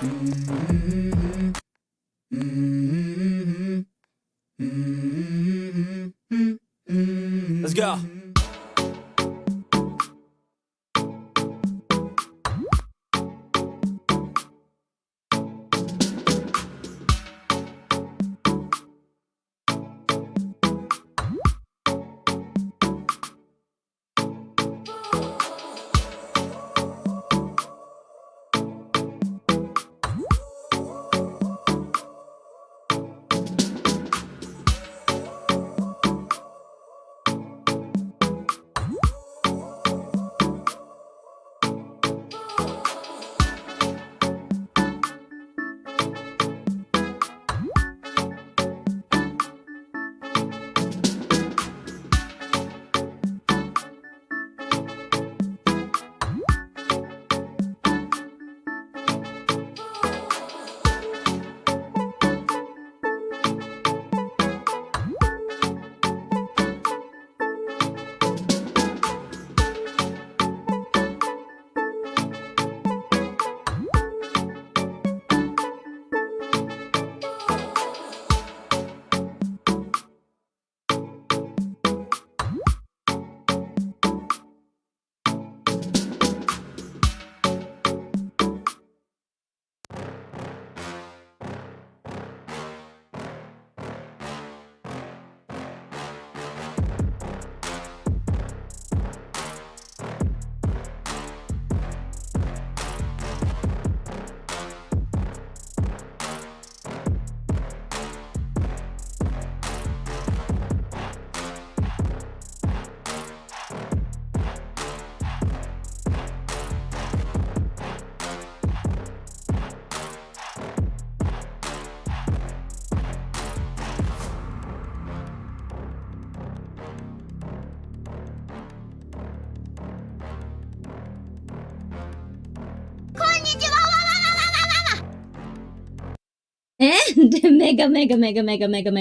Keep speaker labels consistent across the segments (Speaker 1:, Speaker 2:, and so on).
Speaker 1: Let's go.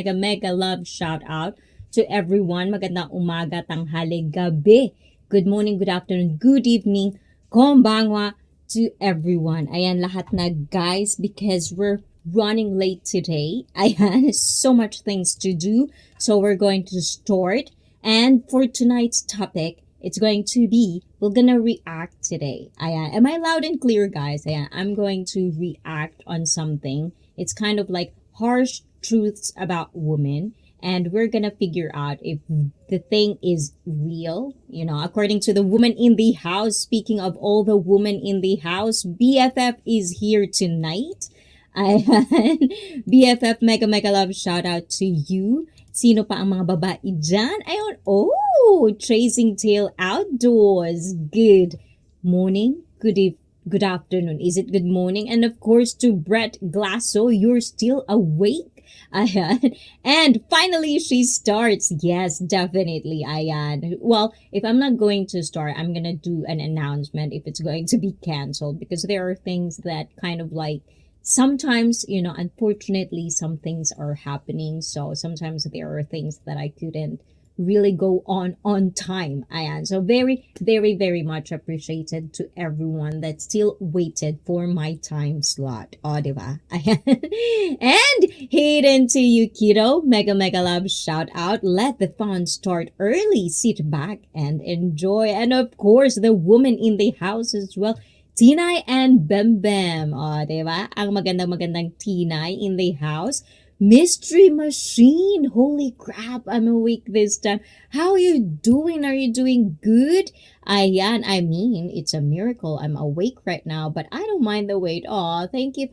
Speaker 2: And mega love shout out to everyone. Magandang umaga, tanghali, gabi. Good morning, good afternoon, good evening, konbanwa to everyone. Ayan, lahat na guys, because we're running late today. Ayan, so much things to do. So we're going to start. And for tonight's topic, it's going to be, we're gonna react today. Ayan, am I loud and clear, guys? Ayan, I'm going to react on something. It's kind of like harsh truths about women. And we're gonna figure out if the thing is real. You know, according to the woman in the house, speaking of all the women in the house, BFF is here tonight. Ayan. BFF mega love shout out to you. Sino pa ang mga babae dyan? Ayun, oh, Tracing Tail Outdoors. Good morning, good afternoon. Is it good morning? And of course, to Brett Glasso, you're still awake? Ayan. And finally, she starts. Yes, definitely. Ayan. Well, if I'm not going to start, I'm gonna do an announcement if it's going to be canceled, because there are things that kind of like, sometimes, you know, unfortunately, some things are happening. So sometimes there are things that I couldn't really go on time. Ayan. So very much appreciated to everyone that still waited for my time slot. O, diba? Ayan. And hidden to you, kiddo. Mega love shout out. Let the fun start early. Sit back and enjoy. And of course, the woman in the house as well. Tinay and Bem Bem. O, diba? Ang magandang Tinay in the house. Mystery Machine. Holy crap, I'm awake this time. How are you doing? Are you doing good? Ayan, I mean, it's a miracle. I'm awake right now, but I don't mind the wait. Oh, thank you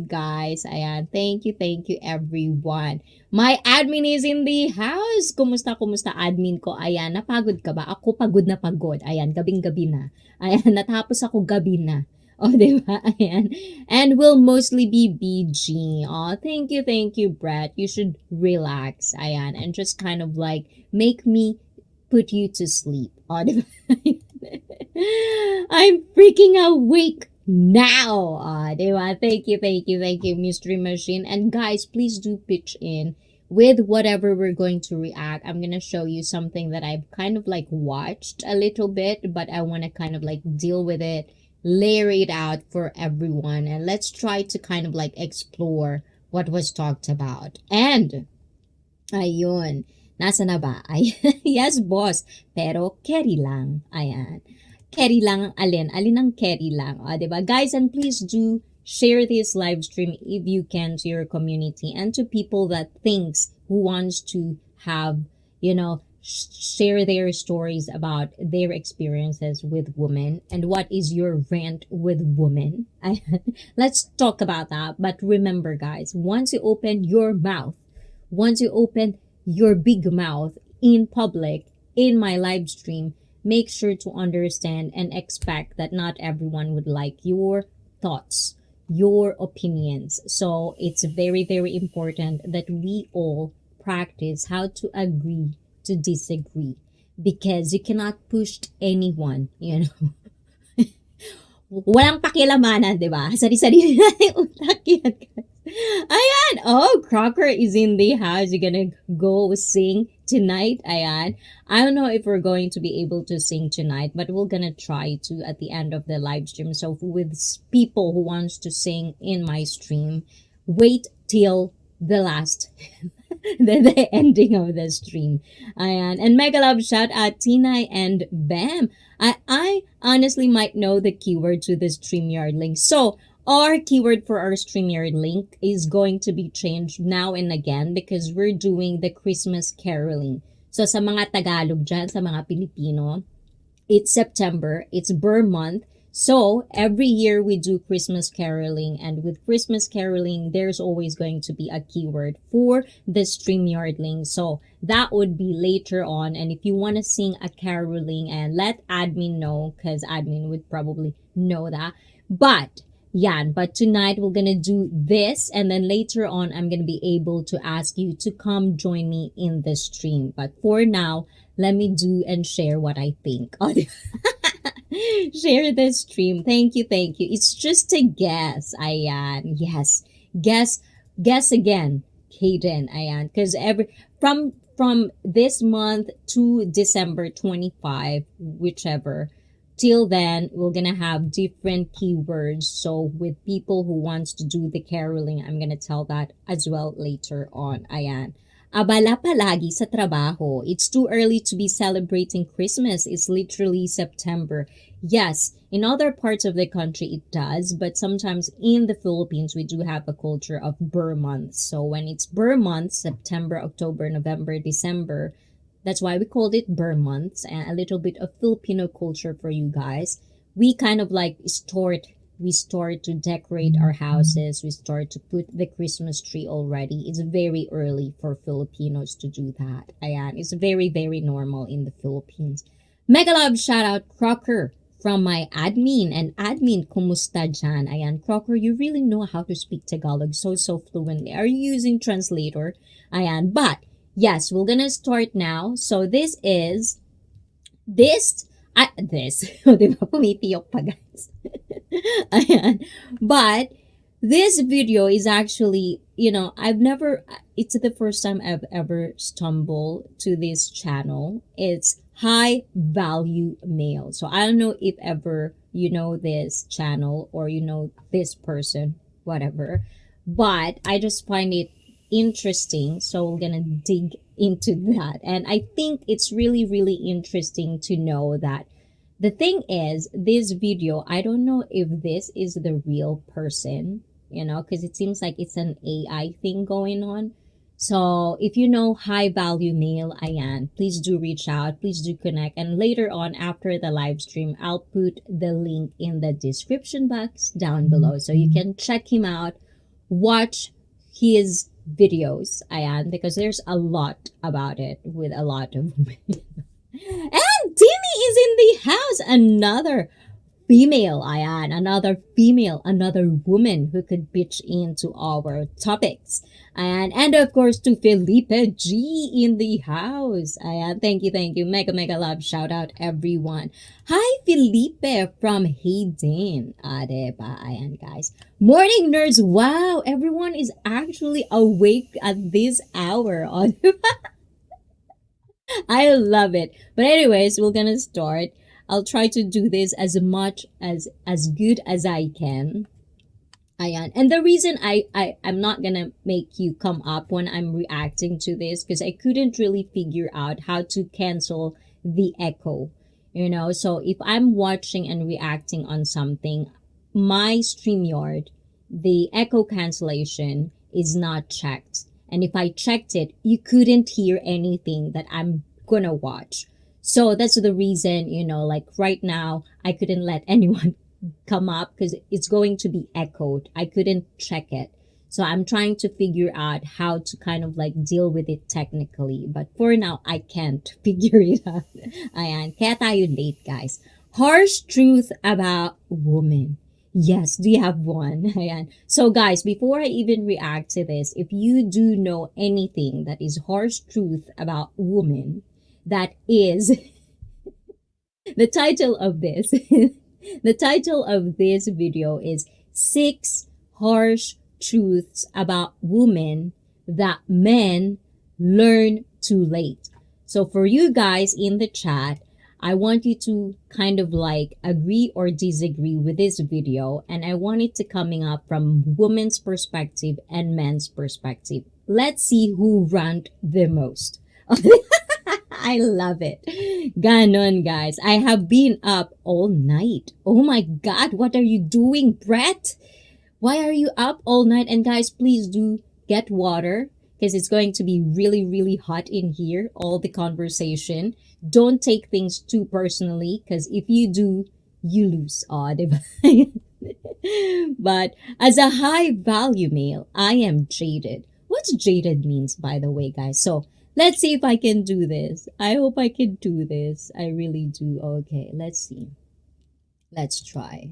Speaker 2: guys. Ayan, thank you everyone. My admin is in the house. Kumusta admin ko? Ayan, napagod ka ba? Ako pagod na pagod. Ayan, gabing-gabi na. Ayan, natapos ako gabi na. Oh, diba? Ayan. And will mostly be BG. Oh, thank you, Brett. You should relax. Ayan. And just kind of like make me put you to sleep. Oh, diba? I'm freaking awake now. Oh, diba? Thank you, Mystery Machine. And guys, please do pitch in with whatever we're going to react. I'm gonna show you something that I've kind of like watched a little bit, but I want to kind of like deal with it layer it out for everyone, and let's try to kind of like explore what was talked about. And ayun, nasa na ba? Ay, yes, boss. Pero carry lang. Ayan. Carry lang ang alin. Alin ang carry lang. O, diba? Guys, and please do share this live stream if you can to your community and to people that thinks who wants to have, share their stories about their experiences with women and what is your rant with women. Let's talk about that. But remember, guys, once you open your mouth, once you open your big mouth in public, in my live stream, make sure to understand and expect that not everyone would like your thoughts, your opinions. So it's very, very important that we all practice how to agree to disagree, because you cannot push anyone, Walang pakilamanan, di ba? Sari-sarili natin utak yan, guys. Ayan! Oh, Crocker is in the house. You're gonna go sing tonight. Ayan. I don't know if we're going to be able to sing tonight, but we're gonna try to at the end of the live stream. So with people who wants to sing in my stream, wait till the last the ending of the stream. Ayan. And mega love shout out Tina and Bam. I honestly might know the keyword to the StreamYard link. So our keyword for our StreamYard link is going to be changed now and again because we're doing the Christmas caroling. So sa mga Tagalog dyan, sa mga Pilipino, it's September, it's Burr month. So every year we do Christmas caroling, and with Christmas caroling, there's always going to be a keyword for the StreamYard link. So that would be later on. And if you want to sing a caroling, and let admin know, because admin would probably know that. But tonight we're gonna do this, and then later on I'm gonna be able to ask you to come join me in the stream. But for now, let me do and share what I think. Share the stream. Thank you. It's just a guess. Ayan. Yes. Guess again, Hayden. Ayan. Because from this month to December 25, whichever, till then, we're gonna have different keywords. So with people who wants to do the caroling, I'm gonna tell that as well later on. Ayan. Abala palagi sa trabaho. It's too early to be celebrating Christmas. It's literally September. Yes, in other parts of the country it does, but sometimes in the Philippines we do have a culture of Burr months. So when it's Burr months, September, October, November, December, that's why we called it Burr months, and a little bit of Filipino culture for you guys. We kind of like start to decorate our houses. We start to put the Christmas tree already. It's very early for Filipinos to do that. Ayan, it's very, very normal in the Philippines. Mega love shout out Crocker from my admin. And admin, kumusta dyan? Ayan, Crocker, you really know how to speak Tagalog so fluently. Are you using translator? Ayan, but yes, we're gonna start now. So this. Di ba? Pumitiyok pa, guys. Ayan. But this video is actually, it's the first time I've ever stumbled to this channel. It's High Value Mail. So I don't know if ever you know this channel or you know this person, whatever. But I just find it interesting. So we're gonna dig into that. And I think it's really, really interesting to know that the thing is, this video, I don't know if this is the real person, because it seems like it's an AI thing going on. So if you know High Value Mail, ayan, please do reach out, please do connect. And later on, after the live stream, I'll put the link in the description box down below. So you can check him out, watch his videos, ayan, because there's a lot about it with a lot of women. And Timmy is in the house. Another female, another woman who could pitch into our topics. And of course to Felipe G in the house. Thank you. Mega love. Shout out everyone. Hi Felipe from Hayden. Diba? Ayan guys. Morning nerds. Wow, everyone is actually awake at this hour. I love it. But anyways, we're gonna start. I'll try to do this as much as good as I can. Ayan. And the reason I'm not gonna make you come up when I'm reacting to this, because I couldn't really figure out how to cancel the echo. You know, so if I'm watching and reacting on something, my StreamYard, the echo cancellation is not checked. And if I checked it, you couldn't hear anything that I'm gonna watch. So that's the reason, you know, like right now, I couldn't let anyone come up because it's going to be echoed. I couldn't check it. So I'm trying to figure out how to kind of like deal with it technically. But for now, I can't figure it out. Ayan. Kaya tayo late, guys. Harsh truth about women. Yes, do you have one? Ayan. So guys, before I even react to this, if you do know anything that is harsh truth about women, that is the title of this. The title of this video is 6 Harsh Truths About Women That Men Learn Too Late. So for you guys in the chat, I want you to kind of like agree or disagree with this video, and I want it to coming up from women's perspective and men's perspective. Let's see who rant the most. I love it. Ganon, guys. I have been up all night. Oh my God, what are you doing, Brett? Why are you up all night? And guys, please do get water because it's going to be really, really hot in here, all the conversation. Don't take things too personally because if you do, you lose. Oh, diba? But as a high value male, I am jaded. What's jaded means, by the way, guys? So let's see if I can do this. I hope I can do this. I really do. Okay, let's see. Let's try.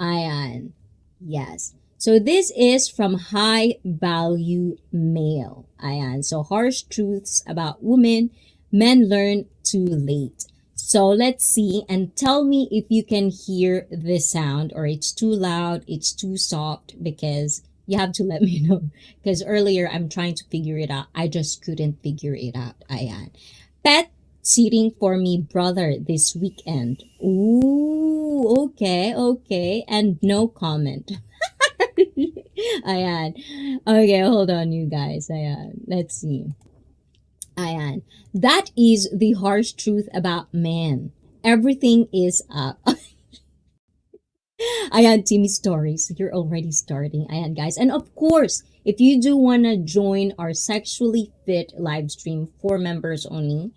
Speaker 2: Ayan. Yes. So this is from High Value Male. Ayan. So harsh truths about women, men learn too late. So let's see and tell me if you can hear the sound or it's too loud, it's too soft, because you have to let me know. Because earlier I'm trying to figure it out. I just couldn't figure it out. Ayan. Pet sitting for me brother this weekend. Ooh, okay, okay. And no comment. Ayan. Okay, hold on you guys. Ayan. Let's see. Ayan. That is the harsh truth about men. Everything is up. Ayan, Timmy Stories. You're already starting. Ayan, guys. And of course, if you do want to join our Sexually Fit live stream for members only,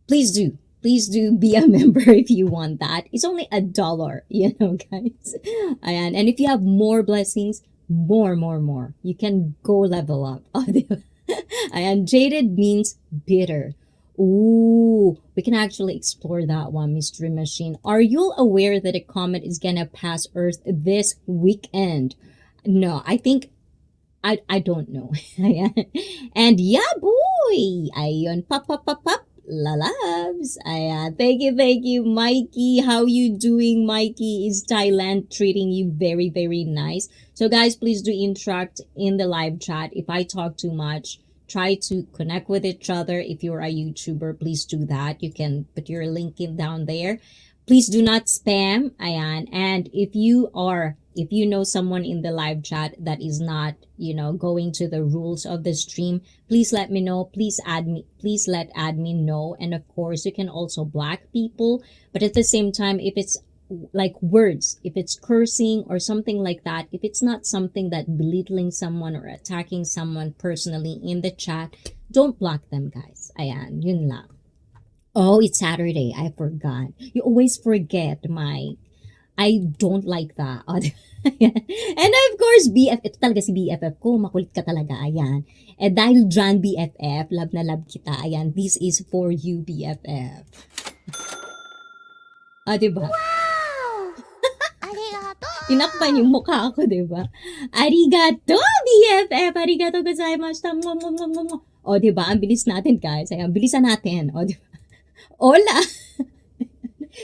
Speaker 2: please do. Please do be a member if you want that. It's only $1, you know, guys. Ayan. And if you have more blessings, more. You can go level up. Ayan, jaded means bitter. Ooh, we can actually explore that one, Mystery Machine. Are you aware that a comet is gonna pass Earth this weekend? No, I think I don't know. And yeah, boy! Ayun, pop, la loves. Ayan, thank you, Mikey. How you doing, Mikey? Is Thailand treating you very, very nice? So guys, please do interact in the live chat. If I talk too much, try to connect with each other. If you're a YouTuber, please do that. You can put your link in down there. Please do not spam. Ayan. And if you know someone in the live chat that is not, you know, going to the rules of the stream, please let me know. Please let admin know. And of course, you can also block people. But at the same time, if it's like words, if it's cursing or something like that, if it's not something that belittling someone or attacking someone personally in the chat, don't block them, guys. Ayan, yun lang. Oh, it's Saturday. I forgot. You always forget, Mike. I don't like that. And of course, BFF. Ito talaga si BFF ko. Makulit ka talaga. Ayan. Eh dahil dyan, BFF, love na love kita. Ayan, this is for you, BFF. Diba? Tinakpan yung mukha ko, diba? Arigato, BFF! Arigato gozaimashita! O, diba? Ang bilis natin, guys. Ayan, bilisan natin. O, diba? Hola!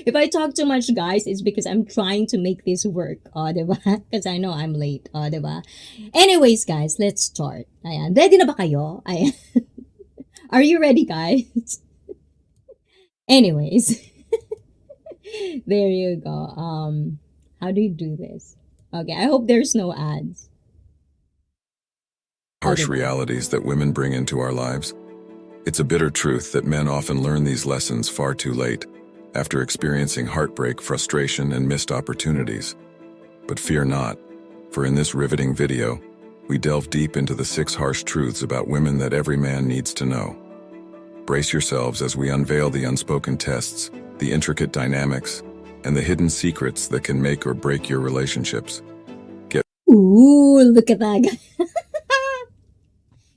Speaker 2: If I talk too much, guys, it's because I'm trying to make this work. O, diba? Because I know I'm late. O, diba? Anyways, guys, let's start. Ayan. Ready na ba kayo? Ayan. Are you ready, guys? Anyways. There you go. How do you do this? Okay, I hope there's no ads.
Speaker 1: Harsh realities that women bring into our lives. It's a bitter truth that men often learn these lessons far too late, after experiencing heartbreak, frustration, and missed opportunities. But fear not, for in this riveting video, we delve deep into the 6 harsh truths about women that every man needs to know. Brace yourselves as we unveil the unspoken tests, the intricate dynamics, and the hidden secrets that can make or break your relationships.
Speaker 2: Ooh, look at that guy.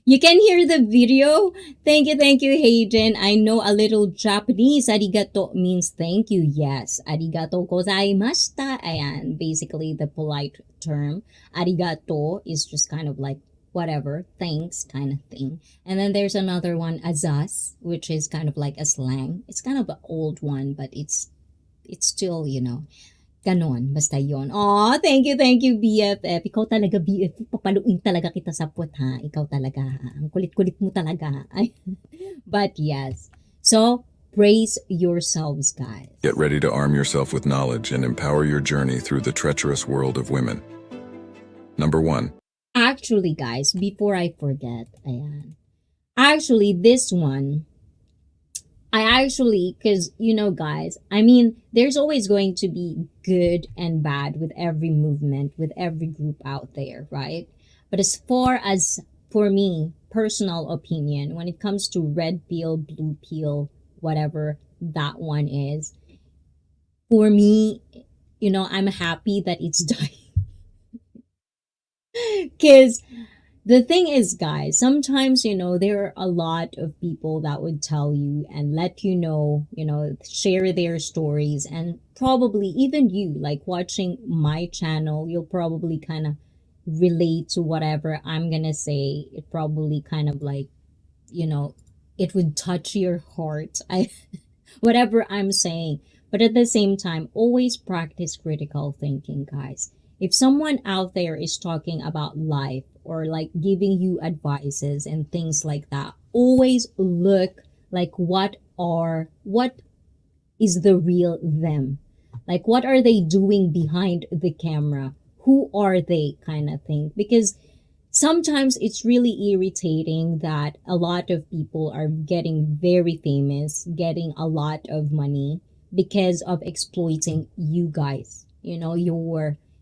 Speaker 2: You can hear the video. Thank you, Hayden. I know a little Japanese. Arigato means thank you. Yes, arigato gozaimashita. Ayan, basically the polite term. Arigato is just kind of like whatever, thanks kind of thing. And then there's another one, azas, which is kind of like a slang. It's kind of an old one, but it's still, ganon, basta yon. Oh, thank you, BFF. Ikaw talaga, BFF. Papaluin talaga kita sa puwet, ha? Ikaw talaga, ha? Ang kulit-kulit mo talaga. But yes. So, brace yourselves, guys.
Speaker 1: Get ready to arm yourself with knowledge and empower your journey through the treacherous world of women. Number 1.
Speaker 2: Actually, guys, before I forget, ayan. Actually, this one, because, guys, I mean, there's always going to be good and bad with every movement, with every group out there, right? But as far as, for me, personal opinion, when it comes to red pill, blue pill, whatever that one is, for me, I'm happy that it's dying. Because the thing is, guys, sometimes, there are a lot of people that would tell you and let you know, share their stories. And probably even you, like watching my channel, you'll probably kind of relate to whatever I'm going to say. It probably kind of like, it would touch your heart. Whatever I'm saying. But at the same time, always practice critical thinking, guys. If someone out there is talking about life or like giving you advices and things like that, always look like what is the real them? Like what are they doing behind the camera? Who are they, kind of thing? Because sometimes it's really irritating that a lot of people are getting very famous, getting a lot of money because of exploiting you guys.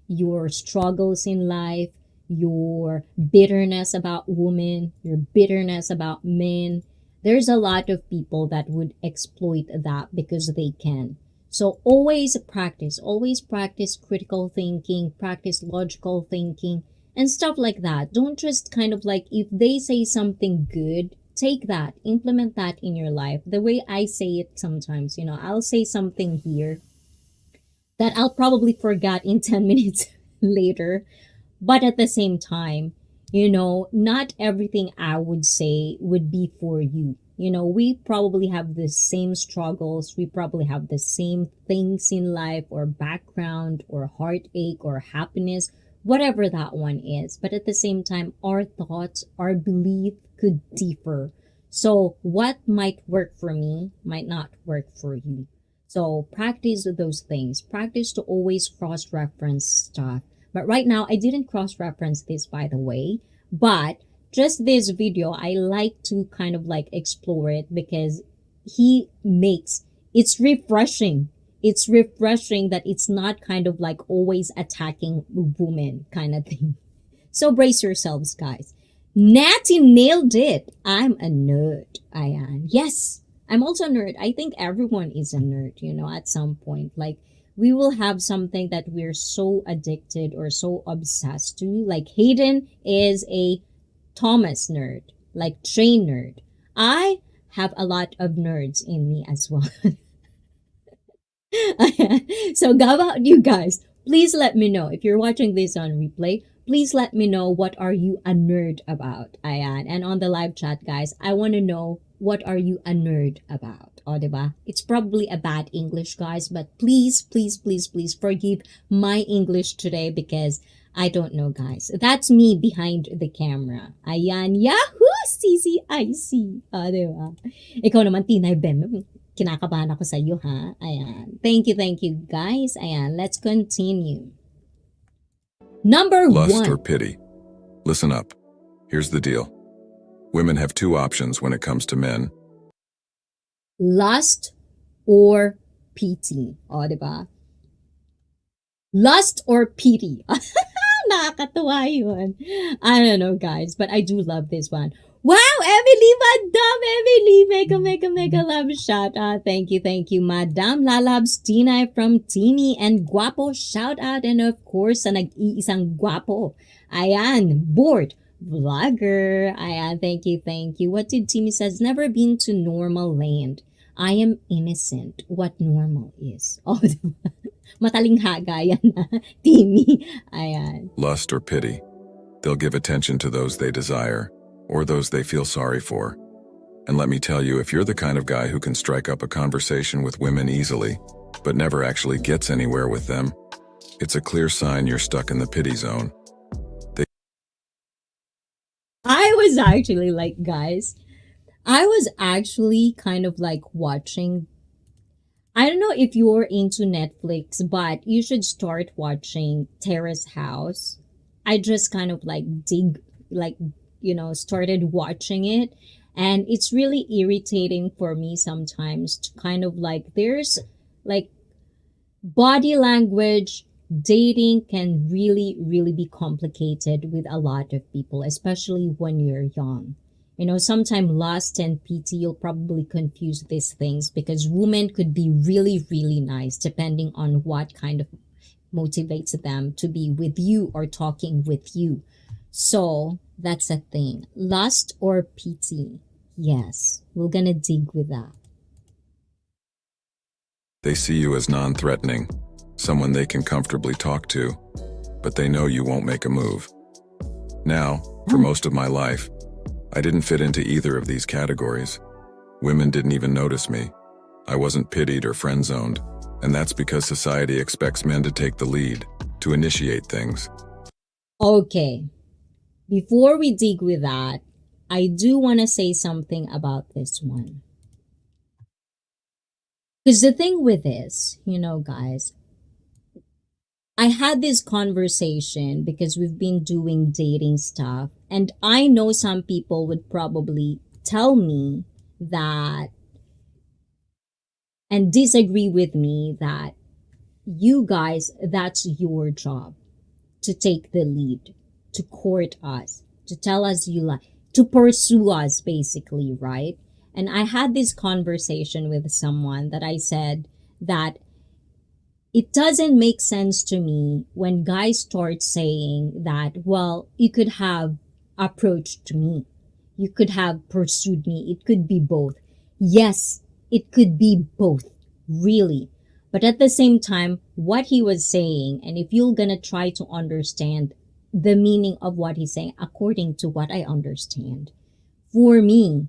Speaker 2: Your struggles in life, your bitterness about women, your bitterness about men. There's a lot of people that would exploit that because they can. So always practice critical thinking, practice logical thinking, and stuff like that. Don't just kind of like, if they say something good, take that, implement that in your life. The way I say it sometimes, I'll say something here that I'll probably forget in 10 minutes later. But at the same time, not everything I would say would be for you. We probably have the same struggles. We probably have the same things in life or background or heartache or happiness, whatever that one is. But at the same time, our thoughts, our belief could differ. So what might work for me might not work for you. So practice those things. Practice to always cross-reference stuff. But right now, I didn't cross-reference this, by the way. But just this video, I like to kind of like explore it because it's refreshing. It's refreshing that it's not kind of like always attacking women kind of thing. So brace yourselves, guys. Natty nailed it. I'm a nerd. I am. Yes. I'm also a nerd. I think everyone is a nerd, at some point. Like, we will have something that we're so addicted or so obsessed to. Like, Hayden is a Thomas nerd, like train nerd. I have a lot of nerds in me as well. So, how about you guys? Please let me know. If you're watching this on replay, please let me know what are you a nerd about. Ayan. And on the live chat, guys, I want to know, what are you a nerd about? O, diba? It's probably a bad English, guys, but please, please, please, please forgive my English today because I don't know, guys. That's me behind the camera. Ayan. Yahoo! CCIC. O, diba? Ikaw naman, Tinay Bem. kinakabahan ako sa iyo, ha? Ayan. Thank you, guys. Ayan, let's continue. Number
Speaker 1: Lust or
Speaker 2: 1.
Speaker 1: pity. Listen up. Here's the deal. Women have two options when it comes to men.
Speaker 2: Lust or pity. O, diba? Lust or pity. Nakakatuwa yun. I don't know, guys, but I do love this one. Wow, Emily, Madam Emily, mega love shout out. Thank you, Madam Lalabs Tina from Timmy and Guapo shout out, and of course sa nag-iisang Guapo. Ayan, bored vlogger. Ayan, thank you. What did Timmy says? Never been to normal land. I am innocent. What normal is? Oh, diba? Matalinghaga yan na, Timmy. Ayan.
Speaker 1: Lust or pity. They'll give attention to those they desire, or those they feel sorry for. And let me tell you, if you're the kind of guy who can strike up a conversation with women easily, but never actually gets anywhere with them, it's a clear sign you're stuck in the pity zone.
Speaker 2: I was actually like, guys, I was actually kind of like watching. I don't know if you're into Netflix, but you should start watching Terrace House. I just kind of like started watching it. And it's really irritating for me sometimes to kind of like, there's like body language. Dating can really be complicated with a lot of people, especially when you're young. Sometimes lust and pity, you'll probably confuse these things because women could be really nice depending on what kind of motivates them to be with you or talking with you. So that's a thing. Lust or pity? Yes, we're gonna dig with that.
Speaker 1: They see you as non-threatening, someone they can comfortably talk to, but they know you won't make a move. Now, for most of my life, I didn't fit into either of these categories. Women didn't even notice me. I wasn't pitied or friend-zoned, and that's because society expects men to take the lead, to initiate things.
Speaker 2: Okay, before we dig with that, I do want to say something about this one. Because the thing with this, guys, I had this conversation because we've been doing dating stuff, and I know some people would probably tell me that and disagree with me that you guys, that's your job to take the lead, to court us, to tell us you like, to pursue us basically, right? And I had this conversation with someone that I said that it doesn't make sense to me when guys start saying that, well, you could have approached me. You could have pursued me. It could be both. Yes, it could be both, really. But at the same time, what he was saying, and if you're gonna try to understand the meaning of what he's saying, according to what I understand, for me,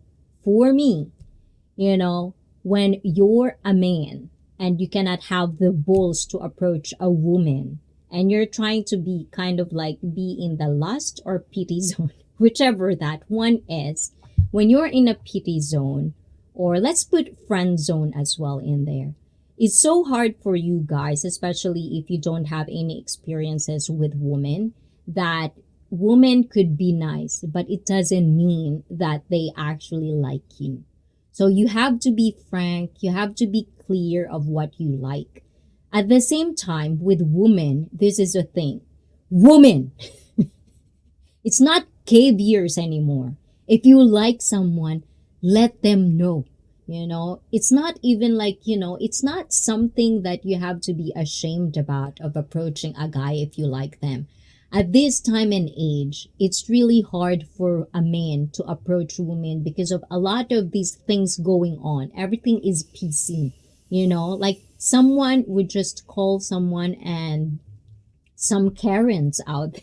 Speaker 2: when you're a man, and you cannot have the balls to approach a woman and you're trying to be kind of like be in the lust or pity zone, whichever that one is, when you're in a pity zone, or let's put friend zone as well in there, it's so hard for you guys, especially if you don't have any experiences with women, that women could be nice, but it doesn't mean that they actually like you. So you have to be frank, you have to be clear of what you like. At the same time, with women, this is a thing. Women, it's not cave years anymore. If you like someone, let them know. It's not even like, it's not something that you have to be ashamed about of approaching a guy if you like them. At this time and age, it's really hard for a man to approach women because of a lot of these things going on. Everything is PC, like someone would just call someone and some Karens out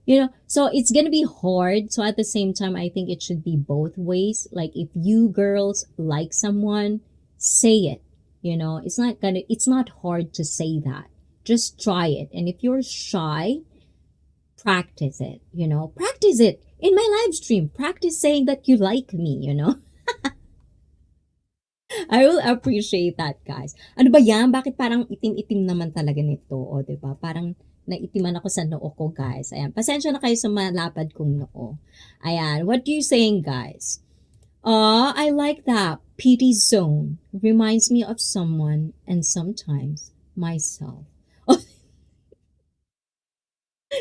Speaker 2: there. So it's gonna be hard. So at the same time, I think it should be both ways. Like if you girls like someone, say it. It's not hard to say that. Just try it. And if you're shy, practice it, practice it in my live stream. Practice saying that you like me, I will appreciate that, guys. Ano ba yan? Bakit parang itim-itim naman talaga nito? O, di ba? Parang naitiman ako sa noo ko, guys. Ayan. Pasensya na kayo sa malapad kong noo. Ayan. What do you saying, guys? I like that. PT zone reminds me of someone and sometimes myself.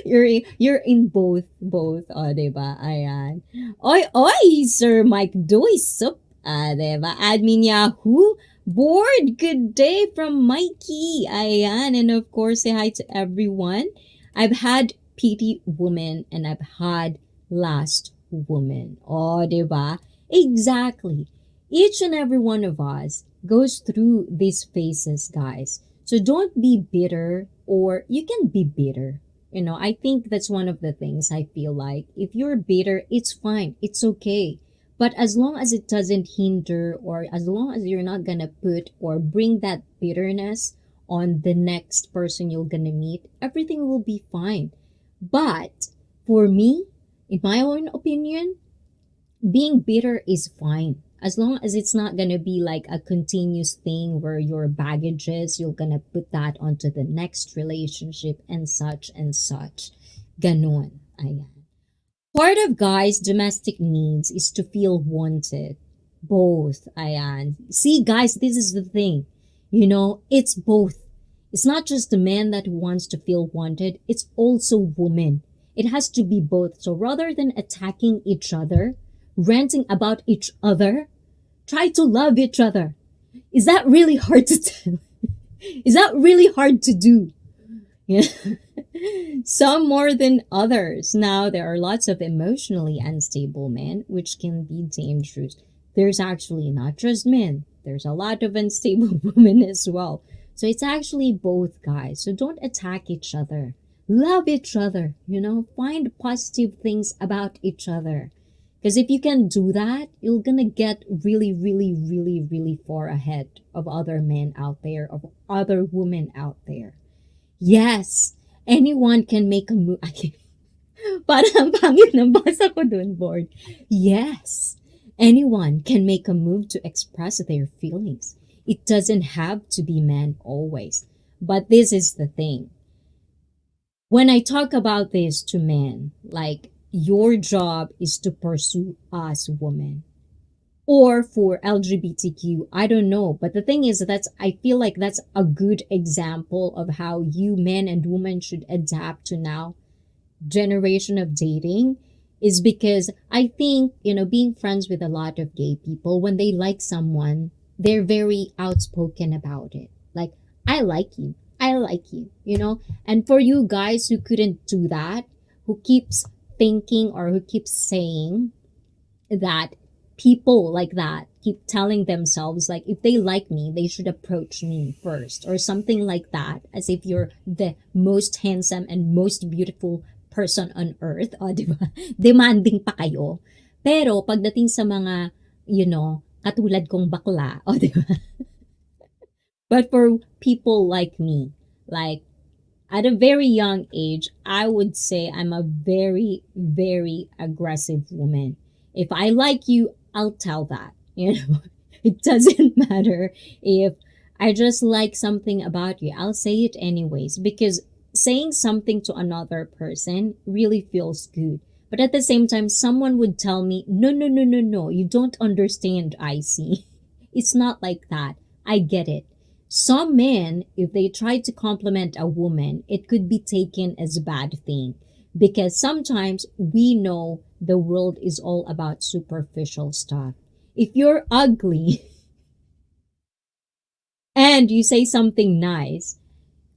Speaker 2: You're in both, diba? Ayan. Oy, Sir Mike Doy Sup, diba? Admin Yahoo, board, good day from Mikey. Ayan, and of course, say hi to everyone. I've had PT woman and I've had last woman. Oh, diba? Exactly. Each and every one of us goes through these phases, guys. So don't be bitter, or you can be bitter. I think that's one of the things I feel like. If you're bitter, it's fine. It's okay. But as long as it doesn't hinder, or as long as you're not gonna put or bring that bitterness on the next person you're gonna meet, everything will be fine. But for me, in my own opinion, being bitter is fine as long as it's not gonna be like a continuous thing where your baggages you're gonna put that onto the next relationship and such and such. Ganon. Ayan. Part of guys domestic needs is to feel wanted. Both. Ayan. See, guys, this is the thing. It's both. It's not just the man that wants to feel wanted, it's also woman. It has to be both. So rather than attacking each other, ranting about each other, try to love each other. Is that really hard to do? Is that really hard to do? Yeah. Some more than others. Now, there are lots of emotionally unstable men, which can be dangerous. There's actually not just men, there's a lot of unstable women as well. So it's actually both, guys. So don't attack each other. Love each other, find positive things about each other. Because if you can do that, you're gonna get really, really, really, really far ahead of other men out there, of other women out there. Yes, anyone can make a move. Parang pangit ng basa ko dun, board. Yes, anyone can make a move to express their feelings. It doesn't have to be men always. But this is the thing. When I talk about this to men, like, your job is to pursue us women. Or for LGBTQ, I don't know. But the thing is, I feel like that's a good example of how you men and women should adapt to now generation of dating, is because I think, being friends with a lot of gay people, when they like someone, they're very outspoken about it. Like, I like you. I like you. And for you guys who couldn't do that, who keeps thinking or who keeps saying that people like that keep telling themselves, like, if they like me, they should approach me first, or something like that, as if you're the most handsome and most beautiful person on earth. O, di ba? Demanding pa kayo. Pero, pagdating sa mga, katulad kong bakla, o, di ba? But for people like me, like, at a very young age, I would say I'm a very, very aggressive woman. If I like you, I'll tell that. It doesn't matter if I just like something about you. I'll say it anyways, because saying something to another person really feels good. But at the same time, someone would tell me, no, no, no, no, no, you don't understand, ICEE. It's not like that. I get it. Some men, if they try to compliment a woman, it could be taken as a bad thing. Because sometimes we know the world is all about superficial stuff. If you're ugly and you say something nice,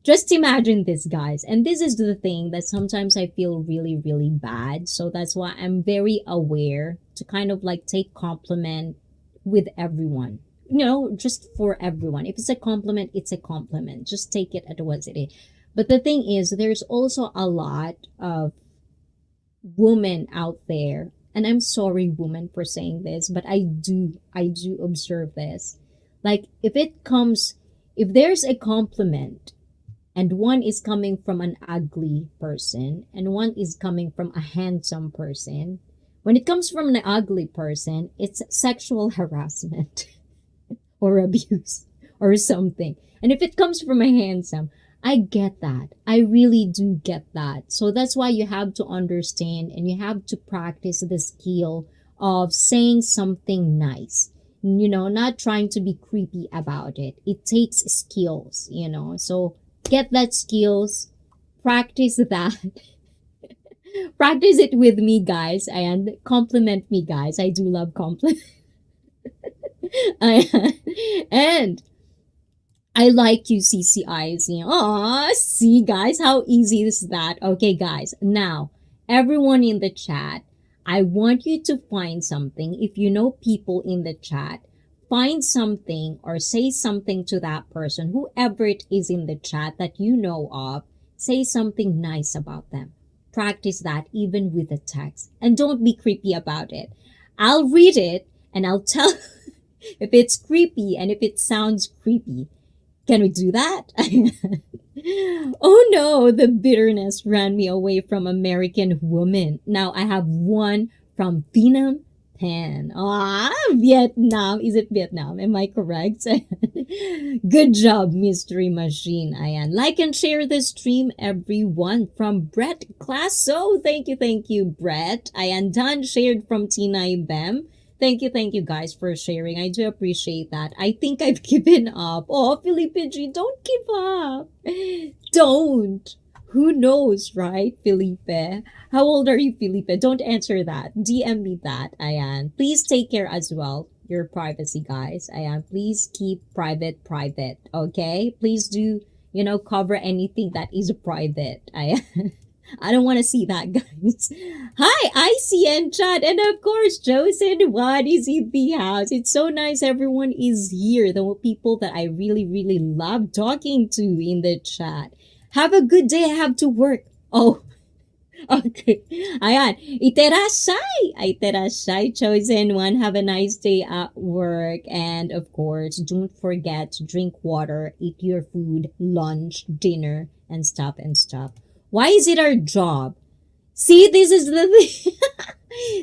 Speaker 2: just imagine this, guys. And this is the thing that sometimes I feel really, really bad. So that's why I'm very aware to kind of like take compliment with everyone. Just for everyone. If it's a compliment, it's a compliment. Just take it at what it is. But the thing is, there's also a lot of women out there, and I'm sorry, woman, for saying this, but I do observe this. Like, if there's a compliment, and one is coming from an ugly person, and one is coming from a handsome person, when it comes from an ugly person, it's sexual harassment. or abuse or something. And if it comes from a handsome, I get that. I really do get that. So that's why you have to understand and you have to practice the skill of saying something nice. Not trying to be creepy about it. It takes skills. So get that skills, practice that. Practice it with me, guys, and compliment me, guys. I do love compliment. And I like you, CCIs. Aw, see, guys, how easy is that? Okay, guys, now, everyone in the chat, I want you to find something. If you know people in the chat, find something or say something to that person, whoever it is in the chat that you know of, say something nice about them. Practice that even with a text. And don't be creepy about it. I'll read it and I'll tell if it's creepy and if it sounds creepy. Can we do that? Oh no, the bitterness ran me away from American woman. Now I have one from Vietnam. Vietnam. Is it Vietnam? Am I correct? Good job, Mystery Machine. Ayan. Like and share the stream, everyone. From Brett Classo. Thank you, Brett. Ayan. Done shared from Tina Bem. Thank you guys for sharing. I do appreciate that. I think I've given up. Oh, Felipe G, don't give up. Don't. Who knows, right, Felipe? How old are you, Felipe? Don't answer that. DM me that, Ayan. Please take care as well. Your privacy, guys. Ayan. Please keep private, okay? Please do, cover anything that is private. Ayan. I don't want to see that, guys. Hi, ICEE and chat. And of course, Joseph, what is in the house? It's so nice everyone is here. The people that I really, really love talking to in the chat. Have a good day. I have to work. Oh, okay. Ayan. Iterashay, chosen one. Have a nice day at work. And of course, don't forget to drink water, eat your food, lunch, dinner, and stuff. Why is it our job? See, this is the thing.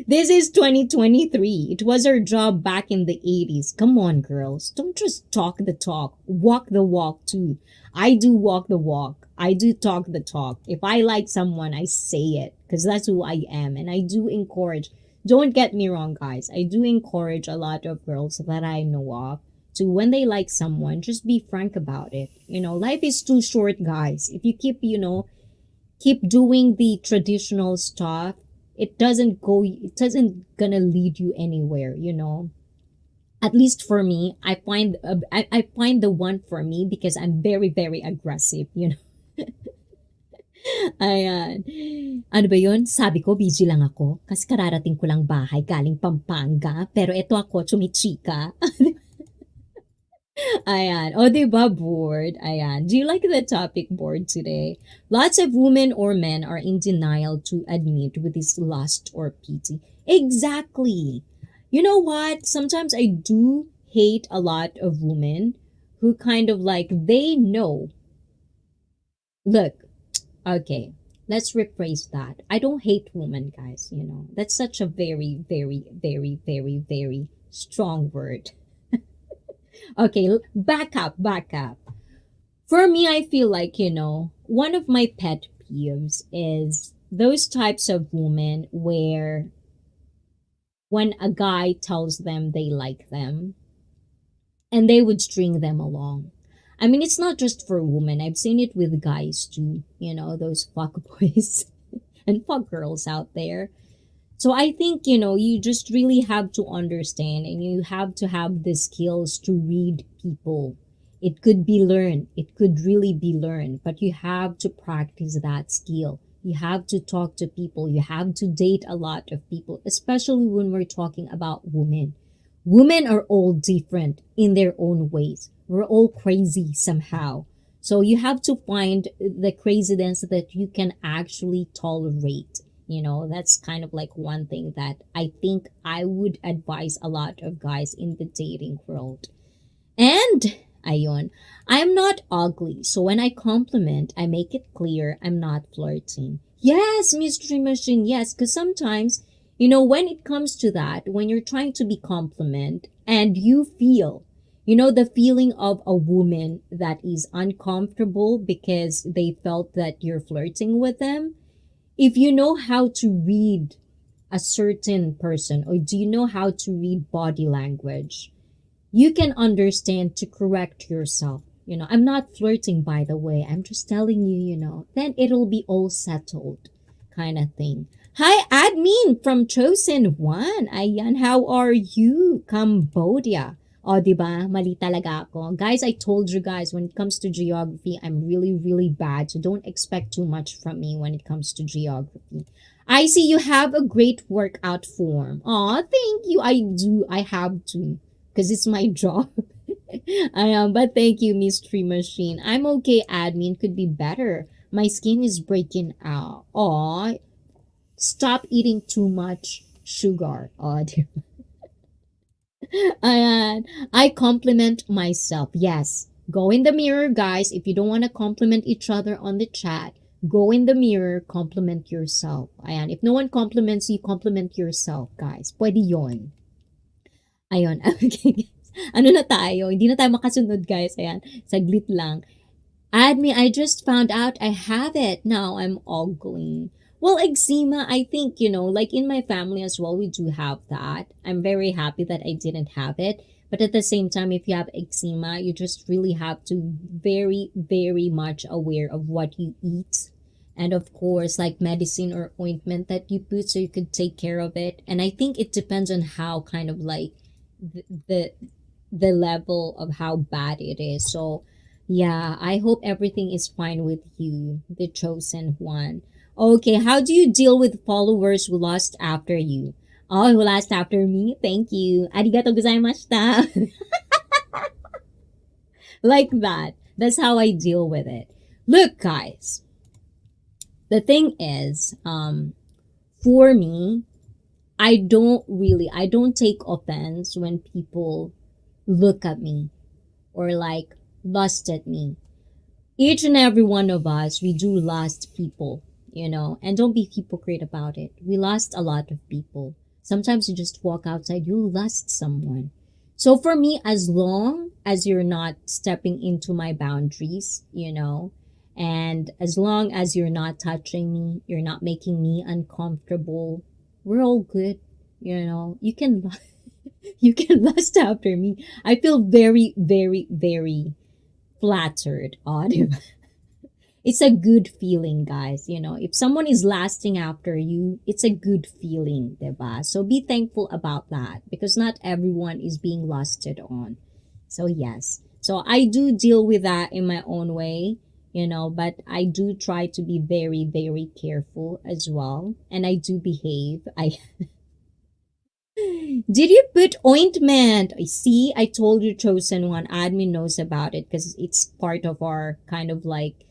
Speaker 2: This is 2023. It was our job back in the 80s. Come on, girls. Don't just talk the talk. Walk the walk, too. I do walk the walk. I do talk the talk. If I like someone, I say it because that's who I am. And I do encourage. Don't get me wrong, guys. I do encourage a lot of girls that I know of to, when they like someone, just be frank about it. Life is too short, guys. If you keep doing the traditional stuff, it doesn't gonna lead you anywhere. At least for me, I find the one for me because I'm very, very aggressive. Ayan. Ano ba yun? Sabi ko, busy lang ako kasi kararating ko lang bahay galing Pampanga, pero eto ako chumichika. Ayan. O, diba, bored? Ayan. Do you like the topic board today? Lots of women or men are in denial to admit with this lust or pity. Exactly. You know what? Sometimes I do hate a lot of women who kind of they know. Look, okay, let's rephrase that. I don't hate women, guys, That's such a very, very, very, very, very strong word. Okay, back up. For me, I feel like, one of my pet peeves is those types of women where when a guy tells them they like them and they would string them along. I mean, it's not just for women. I've seen it with guys too, those fuck boys and fuck girls out there. So I think, you just really have to understand and you have to have the skills to read people. It could be learned. It could really be learned, but you have to practice that skill. You have to talk to people. You have to date a lot of people, especially when we're talking about women. Women are all different in their own ways. We're all crazy somehow. So you have to find the craziness that you can actually tolerate. That's kind of one thing that I think I would advise a lot of guys in the dating world. And, ayun, I'm not ugly. So when I compliment, I make it clear I'm not flirting. Yes, Mystery Machine, yes. Because sometimes, when it comes to that, when you're trying to be compliment and you feel You know, the feeling of a woman that is uncomfortable because they felt that you're flirting with them. If you know how to read a certain person, or do you know how to read body language, you can understand to correct yourself. You know, I'm not flirting, by the way. I'm just telling you, then it'll be all settled kind of thing. Hi, admin from Chosen One. Ayan, how are you? Cambodia. O, diba? Mali talaga ako. Guys, I told you guys, when it comes to geography, I'm really, really bad. So don't expect too much from me when it comes to geography. I see you have a great workout form. Aw, thank you. I do. I have to. Because it's my job. I am. But thank you, Mystery Machine. I'm okay, admin. Could be better. My skin is breaking out. Aw, stop eating too much sugar. Aw, Ayan. I compliment myself. Yes. Go in the mirror, guys. If you don't want to compliment each other on the chat, go in the mirror, compliment yourself. Ayan. If no one compliments you, compliment yourself, guys. Pwede yon. Ayun. Okay. Ano na tayo? Hindi na tayo makasunod, guys. Ayan. Saglit lang. Add me. I just found out I have it. Now I'm ugly. Well, eczema, I think, like in my family as well, we do have that. I'm very happy that I didn't have it. But at the same time, if you have eczema, you just really have to very, very much aware of what you eat. And of course, like medicine or ointment that you put so you could take care of it. And I think it depends on how kind of like the the level of how bad it is. So yeah, I hope everything is fine with you, the chosen one. Okay, how do you deal with followers who lost after you? Oh, who lost after me? Thank you. Arigato gozaimashita. Like that. That's how I deal with it. Look, guys. The thing is, for me, I don't take offense when people look at me or like lust at me. Each and every one of us, we do lust people, and don't be hypocrite about it. We lust a lot of people. Sometimes you just walk outside, you lust someone. So for me, as long as you're not stepping into my boundaries, and as long as you're not touching me, you're not making me uncomfortable, we're all good. You can you can lust after me. I feel very, very, very flattered. It's a good feeling, guys. If someone is lasting after you, it's a good feeling, diba? So be thankful about that because not everyone is being lusted on. So yes. So I do deal with that in my own way, but I do try to be very, very careful as well. And I do behave. Did you put ointment? I see. I told you, chosen one. Admin knows about it because it's part of our kind of like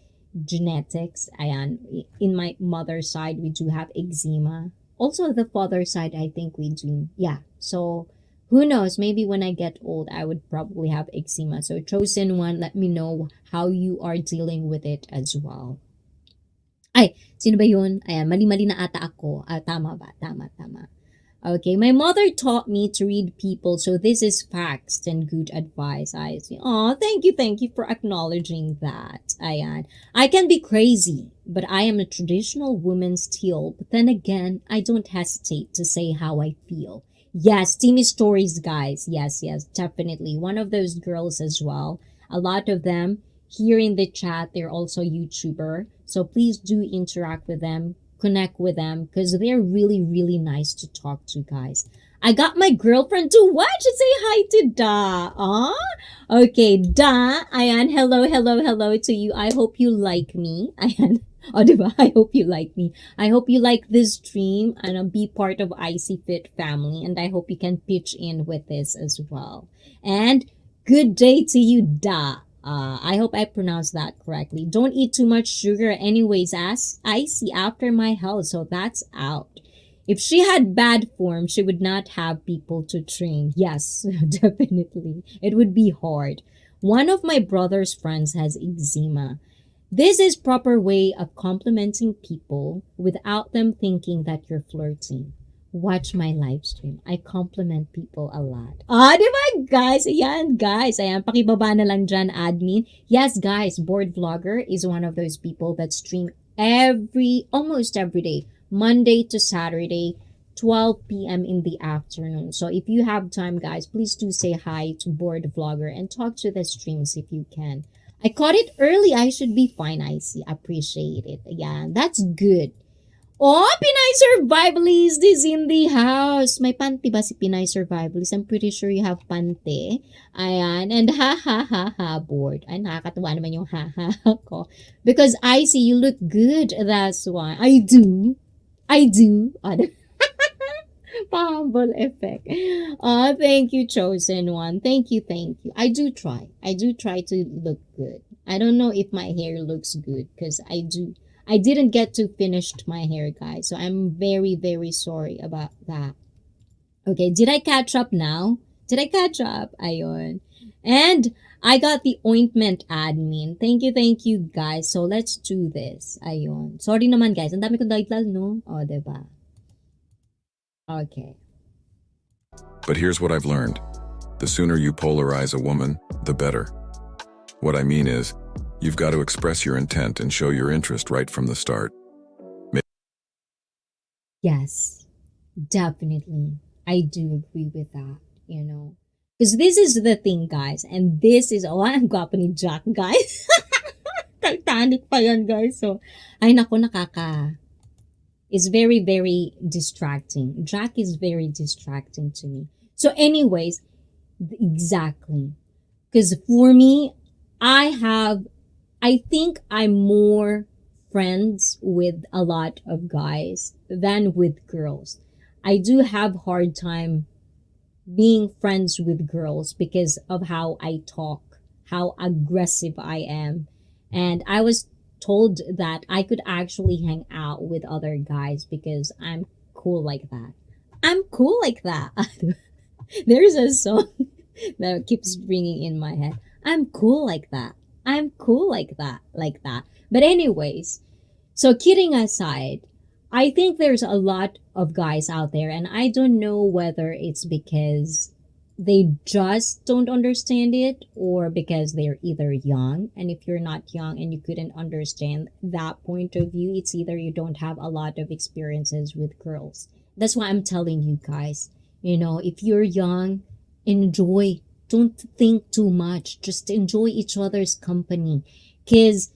Speaker 2: genetics. Ayan. In my mother's side, we do have eczema. Also, the father's side, I think we do. Yeah. So, who knows? Maybe when I get old, I would probably have eczema. So, chosen one, let me know how you are dealing with it as well. Ay, sino ba yun? Ayan, mali-mali na ata ako. Tama ba? Tama, tama. Okay, my mother taught me to read people, so this is facts and good advice. I see. Oh, thank you for acknowledging that. Ayan. I can be crazy, but I am a traditional woman still. But then again, I don't hesitate to say how I feel. Yes, Timmy stories, guys. Yes, definitely. One of those girls as well. A lot of them here in the chat, they're also YouTuber. So please do interact with them. Connect with them because they're really, really nice to talk to, guys. I got my girlfriend to watch and say hi to Da. Okay, Da. Ayan, hello to you. I hope you like me. Ayan. Diba? I hope you like me. I hope you like this stream and be part of ICEE Fit family. And I hope you can pitch in with this as well. And good day to you, Da. I hope I pronounced that correctly. Don't eat too much sugar anyways, as I see after my health, so that's out. If she had bad form, she would not have people to train. Yes, definitely. It would be hard. One of my brother's friends has eczema. This is proper way of complimenting people without them thinking that you're flirting. watch my live stream. I compliment people a lot. Ah, di ba, guys? Ayan, guys. Ayan, pakibaba na lang dyan, admin. Yes, guys, Bored Vlogger is one of those people that stream almost every day, Monday to Saturday, 12 p.m. in the afternoon. So if you have time, guys, please do say hi to Bored Vlogger and talk to the streams if you can. I caught it early. I should be fine, ICEE. Appreciate it. Yeah, that's good. Oh, Pinay Survivalist is in the house. May panty ba si Pinay Survivalist? I'm pretty sure you have panty. Ayan. And ha ha ha ha bored. Ay, nakakatuwa naman yung ha ha ko. Because I see you look good. That's why. I do. I do. Humble effect. Oh, thank you, chosen one. Thank you, thank you. I do try. I do try to look good. I don't know if my hair looks good because I didn't get to finish my hair, guys. So I'm very, very sorry about that. Okay, did I catch up now? Did I catch up? Ayun. And I got the ointment admin. Thank you, guys. So let's do this. Ayun. Sorry naman, guys. Ang dami kong daitlal, no? O, diba? Okay.
Speaker 1: But here's what I've learned. The sooner you polarize a woman, the better. What I mean is, you've got to express your intent and show your interest right from the start.
Speaker 2: Yes, definitely. I do agree with that, you know. Because this is the thing, guys. And this is, oh, ang gwapo ni Jack, guys. Titanic pa yan, guys. So, ay nako, it's very, very distracting. Jack is very distracting to me. So anyways, exactly. Because for me, I think I'm more friends with a lot of guys than with girls. I do have hard time being friends with girls because of how I talk, how aggressive I am. And I was told that I could actually hang out with other guys because I'm cool like that. I'm cool like that. There's a song that keeps ringing in my head. I'm cool like that. I'm cool like that. But anyways, so kidding aside, I think there's a lot of guys out there, and I don't know whether it's because they just don't understand it or because they're either young. And if you're not young and you couldn't understand that point of view, it's either you don't have a lot of experiences with girls. That's why I'm telling you guys, you know, if you're young, enjoy. Don't think too much. Just enjoy each other's company. Because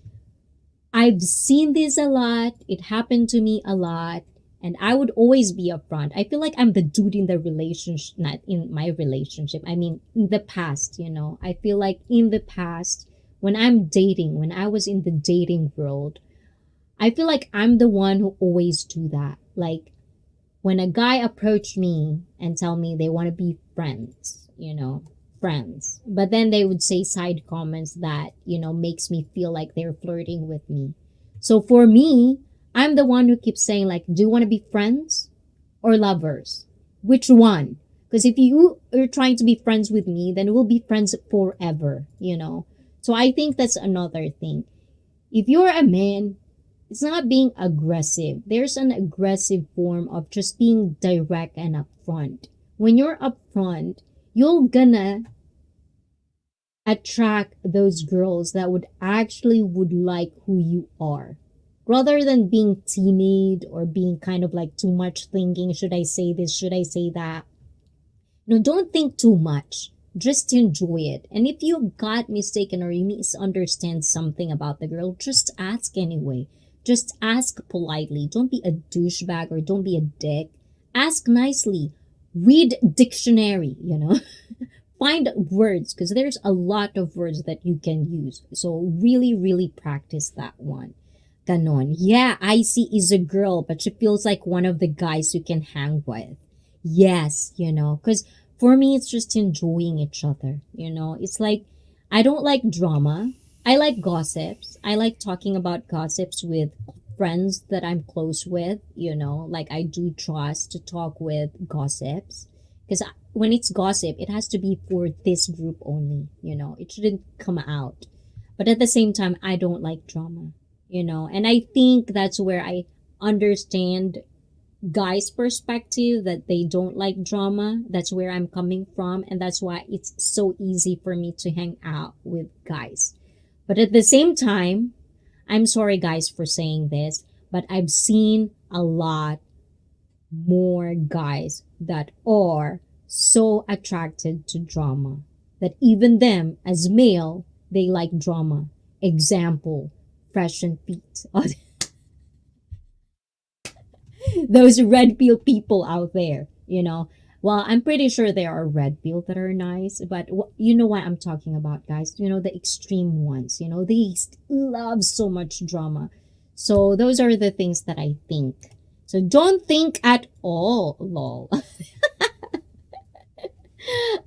Speaker 2: I've seen this a lot. It happened to me a lot. And I would always be upfront. I feel like I'm the dude in the relationship, not in my relationship. I mean, in the past, you know. I feel like in the past, when I'm dating, when I was in the dating world, I feel like I'm the one who always do that. Like, when a guy approached me and tell me they want to be friends, you know, friends. But then they would say side comments that, you know, makes me feel like they're flirting with me. So for me, I'm the one who keeps saying like, do you want to be friends or lovers? Which one? Because if you are trying to be friends with me, then we'll be friends forever, you know? So I think that's another thing. If you're a man, it's not being aggressive. There's an aggressive form of just being direct and upfront. When you're upfront, you're gonna attract those girls that would like who you are. Rather than being timid or being kind of like too much thinking, should I say this, should I say that? No, don't think too much. Just enjoy it. And if you got mistaken or you misunderstand something about the girl, just ask anyway. Just ask politely. Don't be a douchebag or don't be a dick. Ask nicely. Read dictionary, you know. Find words because there's a lot of words that you can use. So really, really practice that one. Ganon. Yeah, ICEE is a girl, but she feels like one of the guys you can hang with. Yes, you know, because for me, it's just enjoying each other. You know, it's like, I don't like drama. I like gossips. I like talking about gossips with friends that I'm close with, you know, like I do trust to talk with gossips. Because when it's gossip, it has to be for this group only, you know, it shouldn't come out. But at the same time, I don't like drama, you know, and I think that's where I understand guys' perspective that they don't like drama. That's where I'm coming from, and that's why it's so easy for me to hang out with guys. But at the same time, I'm sorry, guys, for saying this, but I've seen a lot more guys that are so attracted to drama that even them as male, they like drama. Example, Fresh and Pete. Those red pill people out there, you know. Well, I'm pretty sure there are red pill that are nice, but you know what I'm talking about, guys. You know, the extreme ones, you know, they love so much drama. So those are the things that I think. So don't think at all, lol.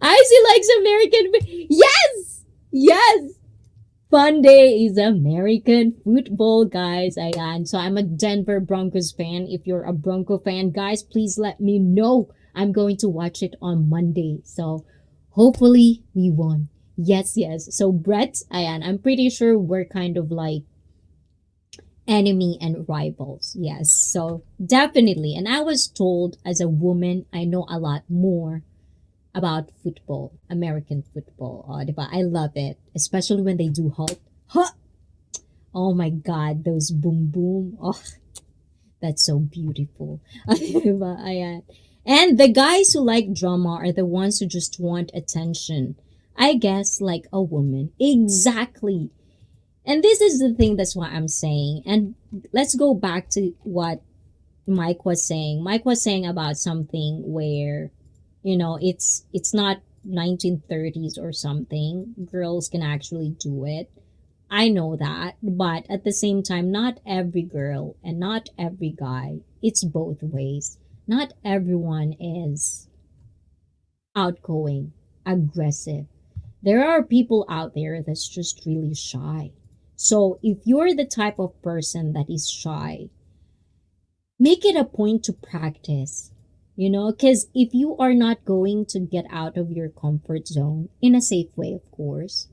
Speaker 2: Icy likes American. Yes! Yes! Fun day is American football, guys. Ayan. So I'm a Denver Broncos fan. If you're a Bronco fan, guys, please let me know. I'm going to watch it on Monday. So hopefully we won. Yes, yes. So Brett, ayan, I'm pretty sure we're kind of like enemy and rivals. Yes. So definitely. And I was told as a woman, I know a lot more about football, American football. Diba? I love it, especially when they do halt. Huh! Oh my God, those boom boom. Oh, that's so beautiful. Diba? Ayan. And the guys who like drama are the ones who just want attention. I guess like a woman. Exactly. And this is the thing, that's what I'm saying. And let's go back to what Mike was saying. Mike was saying about something where, you know, it's not 1930s or something. Girls can actually do it. I know that, but at the same time, not every girl and not every guy. It's both ways. Not everyone is outgoing, aggressive. There are people out there that's just really shy. So if you're the type of person that is shy, make it a point to practice, you know, because if you are not going to get out of your comfort zone in a safe way, of course,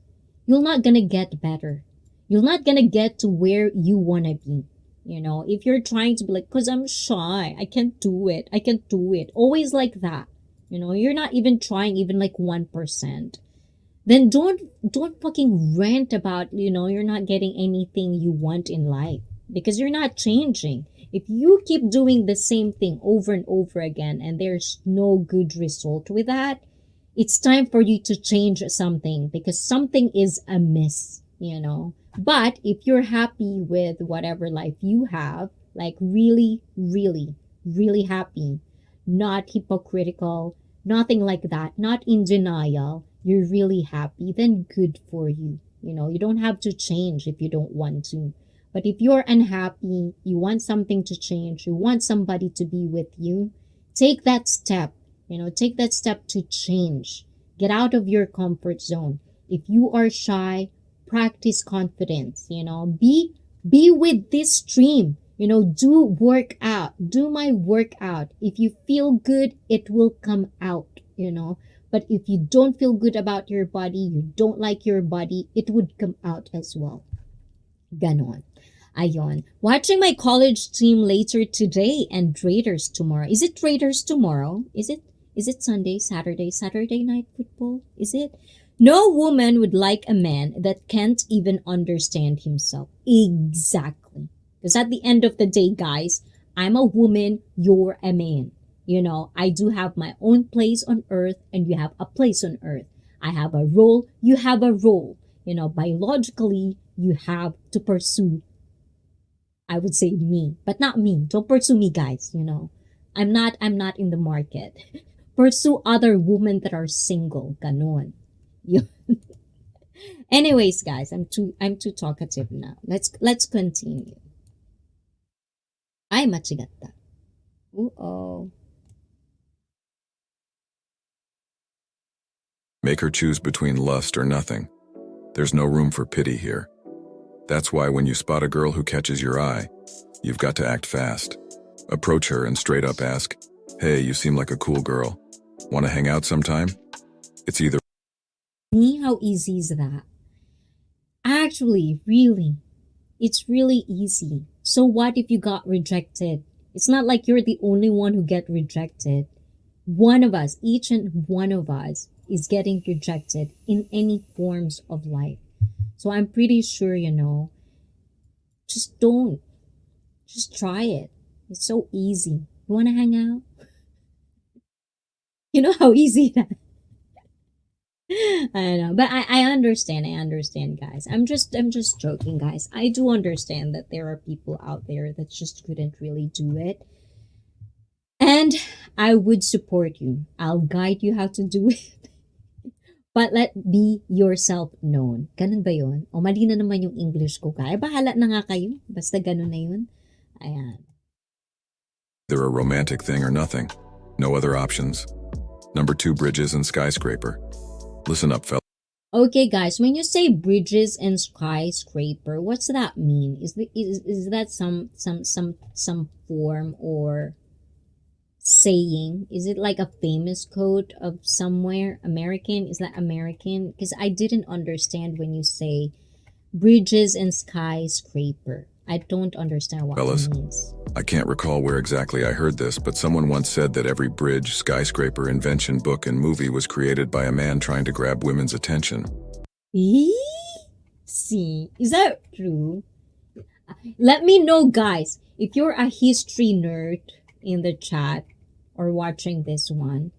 Speaker 2: you're not gonna get better. You're not gonna get to where you wanna be. You know, if you're trying to be like, because I'm shy, I can't do it, I can't do it, always like that, you know, you're not even trying even like 1%, then don't fucking rant about, you know, you're not getting anything you want in life because you're not changing. If you keep doing the same thing over and over again and there's no good result with that, it's time for you to change something because something is amiss, you know. But if you're happy with whatever life you have, like really, really, really happy, not hypocritical, nothing like that, not in denial, you're really happy, then good for you. You know, you don't have to change if you don't want to. But if you're unhappy, you want something to change, you want somebody to be with you, take that step, you know, take that step to change. Get out of your comfort zone. If you are shy, practice confidence, you know, be with this stream, you know, do workout, do my workout. If you feel good, it will come out, you know. But if you don't feel good about your body, you don't like your body, it would come out as well. Ganon. Ayon. Watching my college team later today and Raiders tomorrow. Is it Raiders tomorrow? Is it Sunday, Saturday night football? Is it? No woman would like a man that can't even understand himself. Exactly. Because at the end of the day, guys, I'm a woman, you're a man. You know, I do have my own place on earth and you have a place on earth. I have a role, you have a role. You know, biologically, you have to pursue, I would say me, but not me. Don't pursue me, guys, you know. I'm not in the market. Pursue other women that are single. Ganon. Yun. Anyways, guys, I'm too talkative now. Let's continue. Ay, machigatta. Oo.
Speaker 1: Make her choose between lust or nothing. There's no room for pity here. That's why when you spot a girl who catches your eye, you've got to act fast. Approach her and straight up ask, "Hey, you seem like a cool girl. Want to hang out sometime?" It's either
Speaker 2: Me, how easy is that? Actually, really, it's really easy. So what if you got rejected? It's not like you're the only one who get rejected. One of us, each and one of us, is getting rejected in any forms of life. So I'm pretty sure, just don't. Just try it. It's so easy. You want to hang out? You know how easy that. I know, but I understand. I understand, guys. I'm just joking, guys. I do understand that there are people out there that just couldn't really do it, and I would support you. I'll guide you how to do it. But let be yourself known. Ganun ba yun? O mali na naman yung English ko, kaya bahala na nga kayo. Basta ganun na yun. Ayan.
Speaker 1: They're a romantic thing or nothing. No other options. Number 2, bridges and skyscraper. Listen up, fellas.
Speaker 2: Okay, guys, when you say bridges and skyscraper, what's that mean? Is that some form or saying? Is it like a famous quote of somewhere American? Is that American? Because I didn't understand when you say bridges and skyscraper. I don't understand what
Speaker 1: Fellas,
Speaker 2: it means.
Speaker 1: I can't recall where exactly I heard this, but someone once said that every bridge, skyscraper, invention, book, and movie was created by a man trying to grab women's attention.
Speaker 2: See, is that true? Let me know, guys, if you're a history nerd in the chat or watching this one.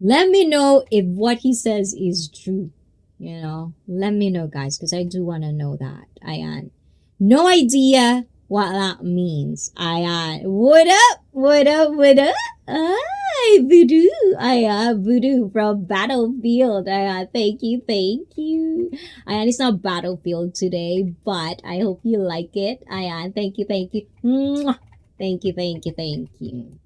Speaker 2: Let me know if what he says is true. Let me know, guys, because I do want to know that. Ayan. No idea what that means. Ayan. What up? What up? What up? Ay, Voodoo. Ayan, Voodoo from Battlefield. Ayan, thank you, thank you. Ayan, it's not Battlefield today, but I hope you like it. Ayan, thank you, thank you. Mwah. Thank you, thank you, thank you.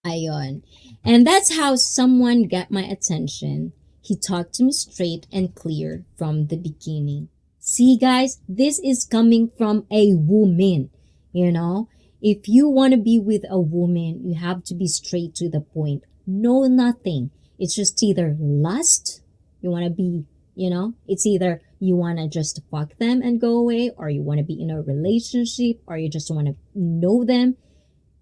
Speaker 2: Ayon. And that's how someone got my attention. He talked to me straight and clear from the beginning. See, guys, this is coming from a woman. If you want to be with a woman, you have to be straight to the point. No, nothing. It's just either lust, you want to be, it's either you want to just fuck them and go away, or you want to be in a relationship, or you just want to know them.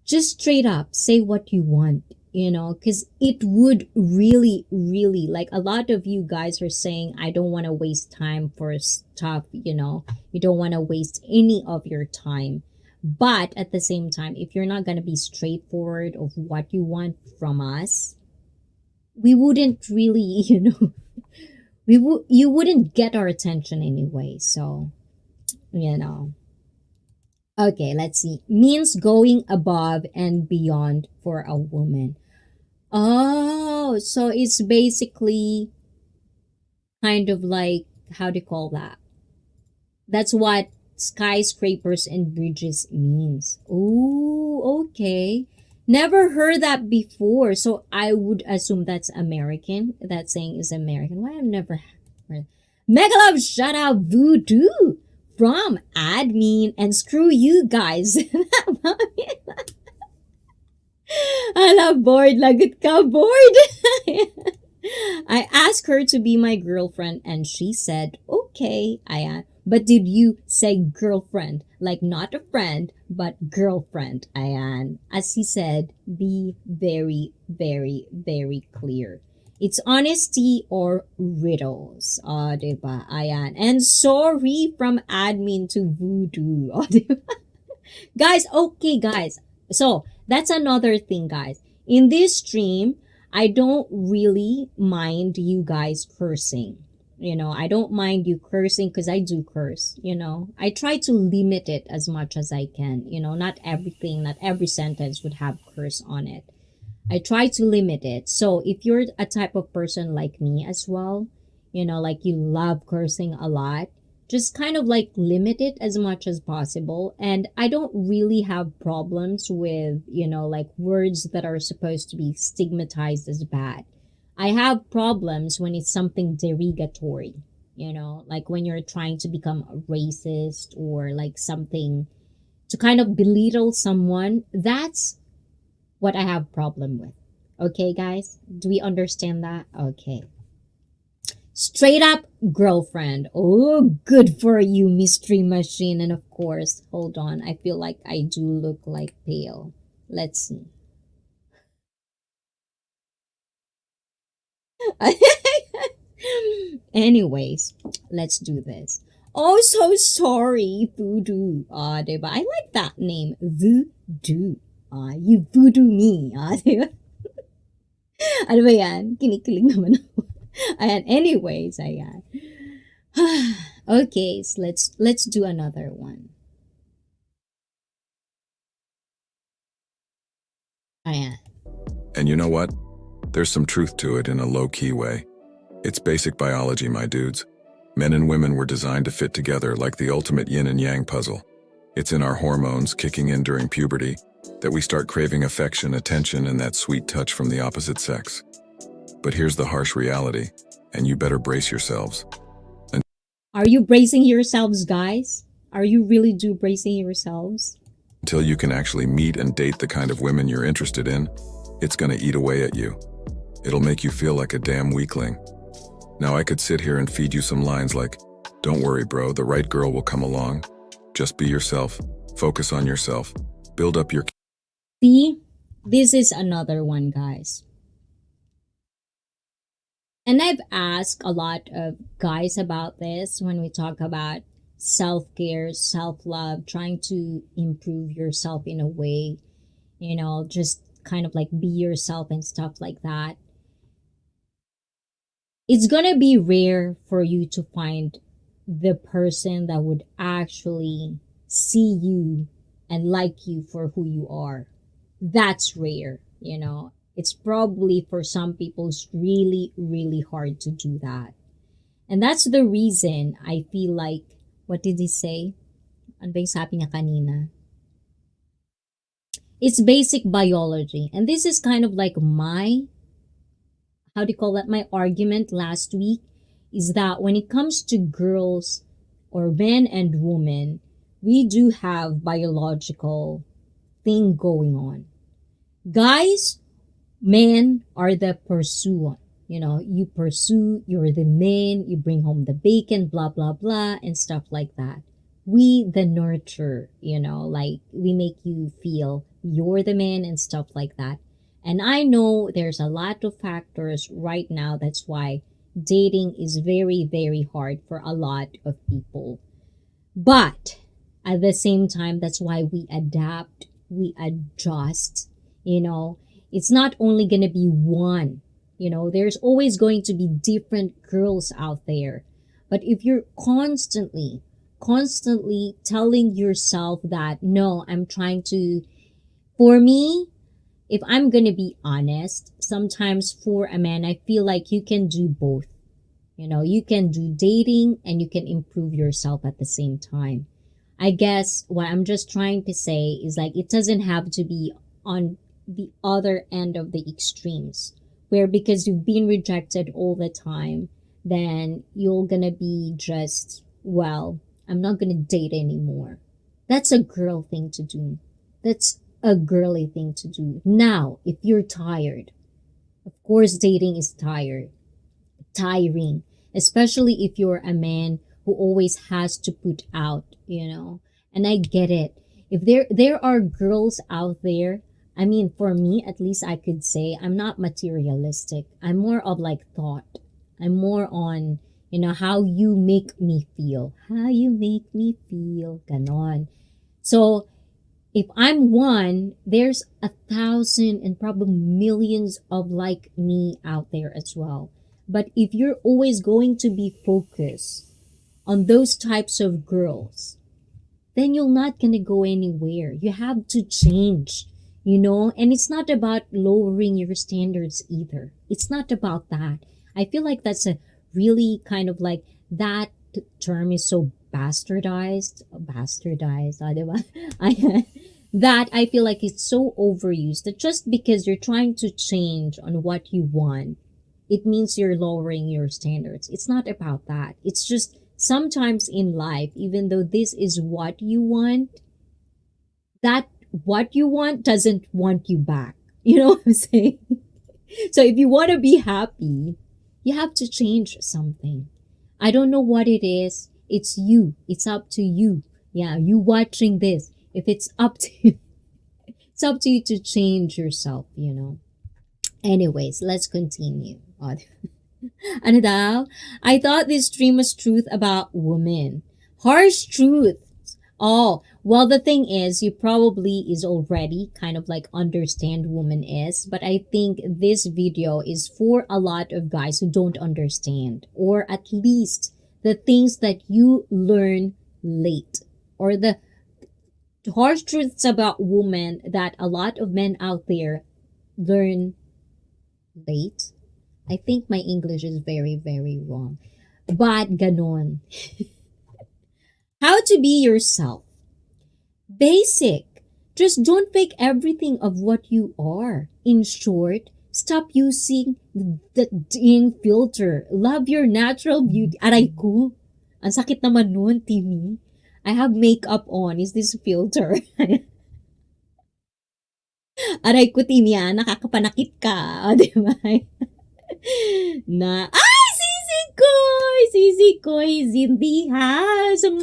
Speaker 2: Just straight up say what you want, because it would really, really, like a lot of you guys are saying, I don't want to waste time for stuff, you don't want to waste any of your time. But at the same time, if you're not going to be straightforward of what you want from us, we wouldn't really, you wouldn't get our attention anyway. So, Okay, let's see. Means going above and beyond for a woman. Oh, so it's basically kind of like, how do you call that? That's what skyscrapers and bridges means. Oh, okay. Never heard that before. So I would assume that's American. That saying is American. Why I've never heard. Mega love, shout out Voodoo from admin, and screw you guys. Ala, bored. Lagot ka, bored. I asked her to be my girlfriend and she said, okay. But did you say girlfriend? Like not a friend, but girlfriend. Ayan. As he said, be very, very, very clear. It's honesty or riddles. Diba? Ayan. And sorry from admin to Voodoo. Diba? Guys, okay, guys. So, that's another thing, guys. In this stream, I don't really mind you guys cursing. I don't mind you cursing because I do curse, I try to limit it as much as I can. Not everything, not every sentence would have curse on it. I try to limit it. So if you're a type of person like me as well, like you love cursing a lot, just kind of like limit it as much as possible. And I don't really have problems with, like words that are supposed to be stigmatized as bad. I have problems when it's something derogatory, like when you're trying to become a racist or like something to kind of belittle someone. That's what I have problem with. Okay, guys? Do we understand that? Okay. Straight up girlfriend. Oh, good for you, mystery machine. And of course, hold on. I feel like I do look like pale. Let's see. Anyways, let's do this. Oh, so sorry, Voodoo. Diba? I like that name, Voodoo. You voodoo me. Diba? Ano ba yan? Kinikilig naman ako. Ayan, anyways, ayan. Okay, so let's do another one. Ayan.
Speaker 1: And you know what? There's some truth to it in a low-key way. It's basic biology, my dudes. Men and women were designed to fit together like the ultimate yin and yang puzzle. It's in our hormones kicking in during puberty that we start craving affection, attention, and that sweet touch from the opposite sex. But here's the harsh reality, and you better brace yourselves.
Speaker 2: Are you bracing yourselves, guys? Are you really bracing yourselves?
Speaker 1: Until you can actually meet and date the kind of women you're interested in, it's gonna eat away at you. It'll make you feel like a damn weakling. Now I could sit here and feed you some lines like, don't worry bro, the right girl will come along. Just be yourself, focus on yourself, build up your...
Speaker 2: See, this is another one, guys. And I've asked a lot of guys about this when we talk about self-care, self-love, trying to improve yourself in a way, just kind of like be yourself and stuff like that. It's gonna be rare for you to find the person that would actually see you and like you for who you are. That's rare. It's probably for some people it's really, really hard to do that. And that's the reason I feel like, what did he say? Ano ba yung sabi niya kanina? It's basic biology. And this is kind of like my argument last week, is that when it comes to girls or men and women, we do have biological thing going on. Guys, men are the pursuer. You pursue, you're the man, you bring home the bacon, blah, blah, blah, and stuff like that. We, the nurture, like we make you feel you're the man and stuff like that. And I know there's a lot of factors right now. That's why dating is very, very hard for a lot of people. But at the same time, that's why we adapt, we adjust. It's not only going to be one. There's always going to be different girls out there. But if you're constantly telling yourself that, no, I'm trying to, for me, if I'm going to be honest, sometimes for a man, I feel like you can do both. You can do dating and you can improve yourself at the same time. I guess what I'm just trying to say is like, it doesn't have to be on the other end of the extremes, where because you've been rejected all the time, then you're going to be just, well, I'm not going to date anymore. That's a girl thing to do. That's a girly thing to do. Now, if you're tired, of course dating is tiring, especially if you're a man who always has to put out, and I get it. If there are girls out there, I mean, for me, at least I could say I'm not materialistic. I'm more of like thought. I'm more on, how you make me feel. How you make me feel. Ganon. So, if I'm one, there's 1,000 and probably millions of like me out there as well. But if you're always going to be focused on those types of girls, then you're not going to go anywhere. You have to change, and it's not about lowering your standards either. It's not about that. I feel like that's a really kind of like, that term is so bastardized, diba? That I feel like it's so overused that just because you're trying to change on what you want, it means you're lowering your standards. It's not about that. It's just sometimes in life, even though this is what you want, that what you want doesn't want you back. You know what I'm saying? So if you want to be happy, you have to change something. I don't know what it is. It's you. It's up to you. Yeah, you watching this. If it's up to you, it's up to you to change yourself. Anyways, let's continue. Ano daw? I thought this stream was truth about women. Harsh truth. Oh, well, the thing is, you probably is already kind of like understand woman is, but I think this video is for a lot of guys who don't understand, or at least the things that you learn late, or the harsh truths about women that a lot of men out there learn late. I think my English is very, very wrong. But ganon. How to be yourself. Basic. Just don't fake everything of what you are. In short, stop using the ding filter. Love your natural beauty. Aray ko. Ang sakit naman nun, Timmy. I have makeup on. Is this filter? Aray ko, Timmy, nakakapanakit ka. O, diba? Na, ay, sisi koy, Zindi ha. So,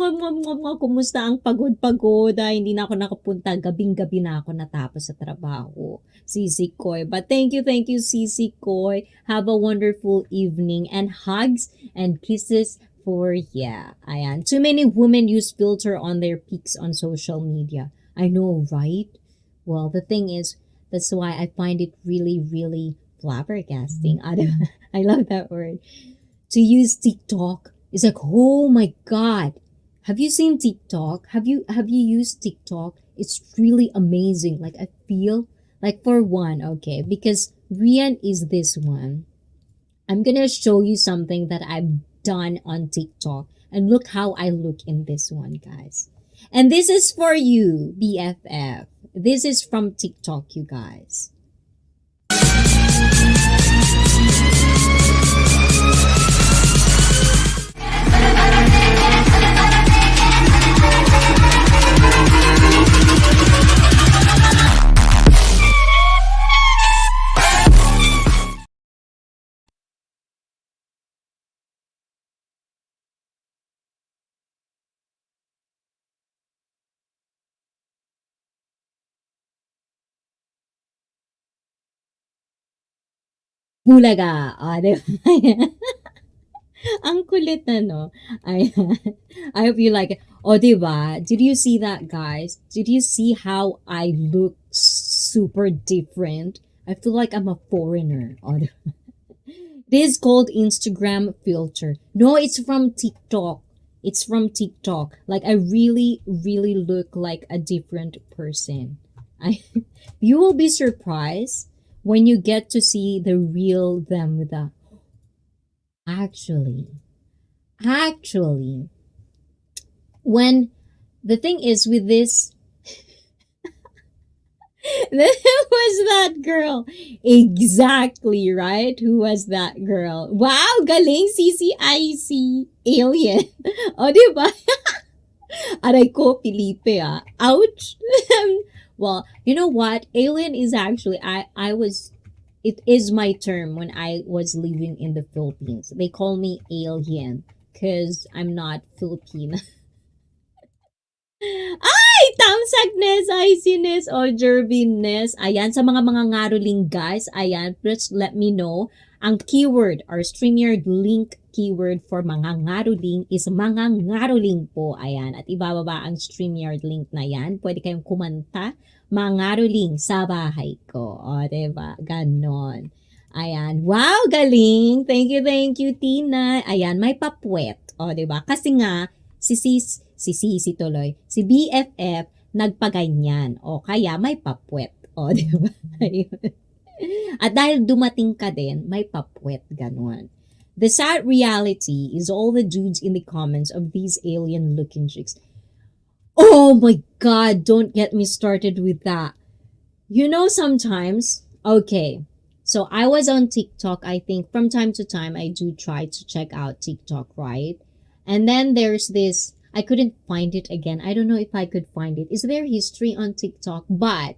Speaker 2: kumusta ang pagod-pagod? Hindi na ako nakapunta. Gabing-gabi na ako natapos sa trabaho. Sisi koy. But thank you, Sisi koy. Have a wonderful evening and hugs and kisses for, yeah. Ayan. Too many women use filter on their pics on social media. I know, right? Well, the thing is, that's why I find it really, really flabbergasting. I love that word. To use TikTok is like, oh my god. Have you seen TikTok? Have you used TikTok? It's really amazing. Like, I feel like, for one, okay, because Rian is this one. I'm gonna show you something that I've done on TikTok, and look how I look in this one, guys. And this is for you, BFF. This is from TikTok, you guys. Hulaga. Diba? Ang kulit na, no? I hope you like it. Diba? Did you see that, guys? Did you see how I look super different? I feel like I'm a foreigner. This is called Instagram filter. No, it's from TikTok. It's from TikTok. Like, I really, really look like a different person. You will be surprised when you get to see the real them with the actually when the thing is with this who was that girl? Exactly, right? Who was that girl? Wow, galing, ICEE alien. O, diba? Aray ko, Felipe, ouch. Well, you know what? Alien is actually, it is my term when I was living in the Philippines. They call me alien because I'm not Filipino. Ay! Tamsakness, iciness, o jerviness. Ayan, sa mga ngaruling guys, ayan, please let me know. Ang keyword or StreamYard link keyword for mga ngaruling is mga ngaruling po. Ayan, at ibababa ang StreamYard link na yan. Pwede kayong kumanta, mga ngaruling sa bahay ko. O, diba? Ganon. Ayan. Wow, galing! Thank you, Tina. Ayan, may papuwet. O, diba? Kasi nga, si tuloy, si BFF nagpaganyan. O, kaya may papuwet. O, diba? At dahil dumating ka din, may papuwet. Ganon. The sad reality is all the dudes in the comments of these alien-looking chicks. Oh my god, don't get me started with that. You know, sometimes, okay, so I was on TikTok, I think from time to time, I do try to check out TikTok, right? And then there's this, I couldn't find it again. I don't know if I could find it. Is there history on TikTok? But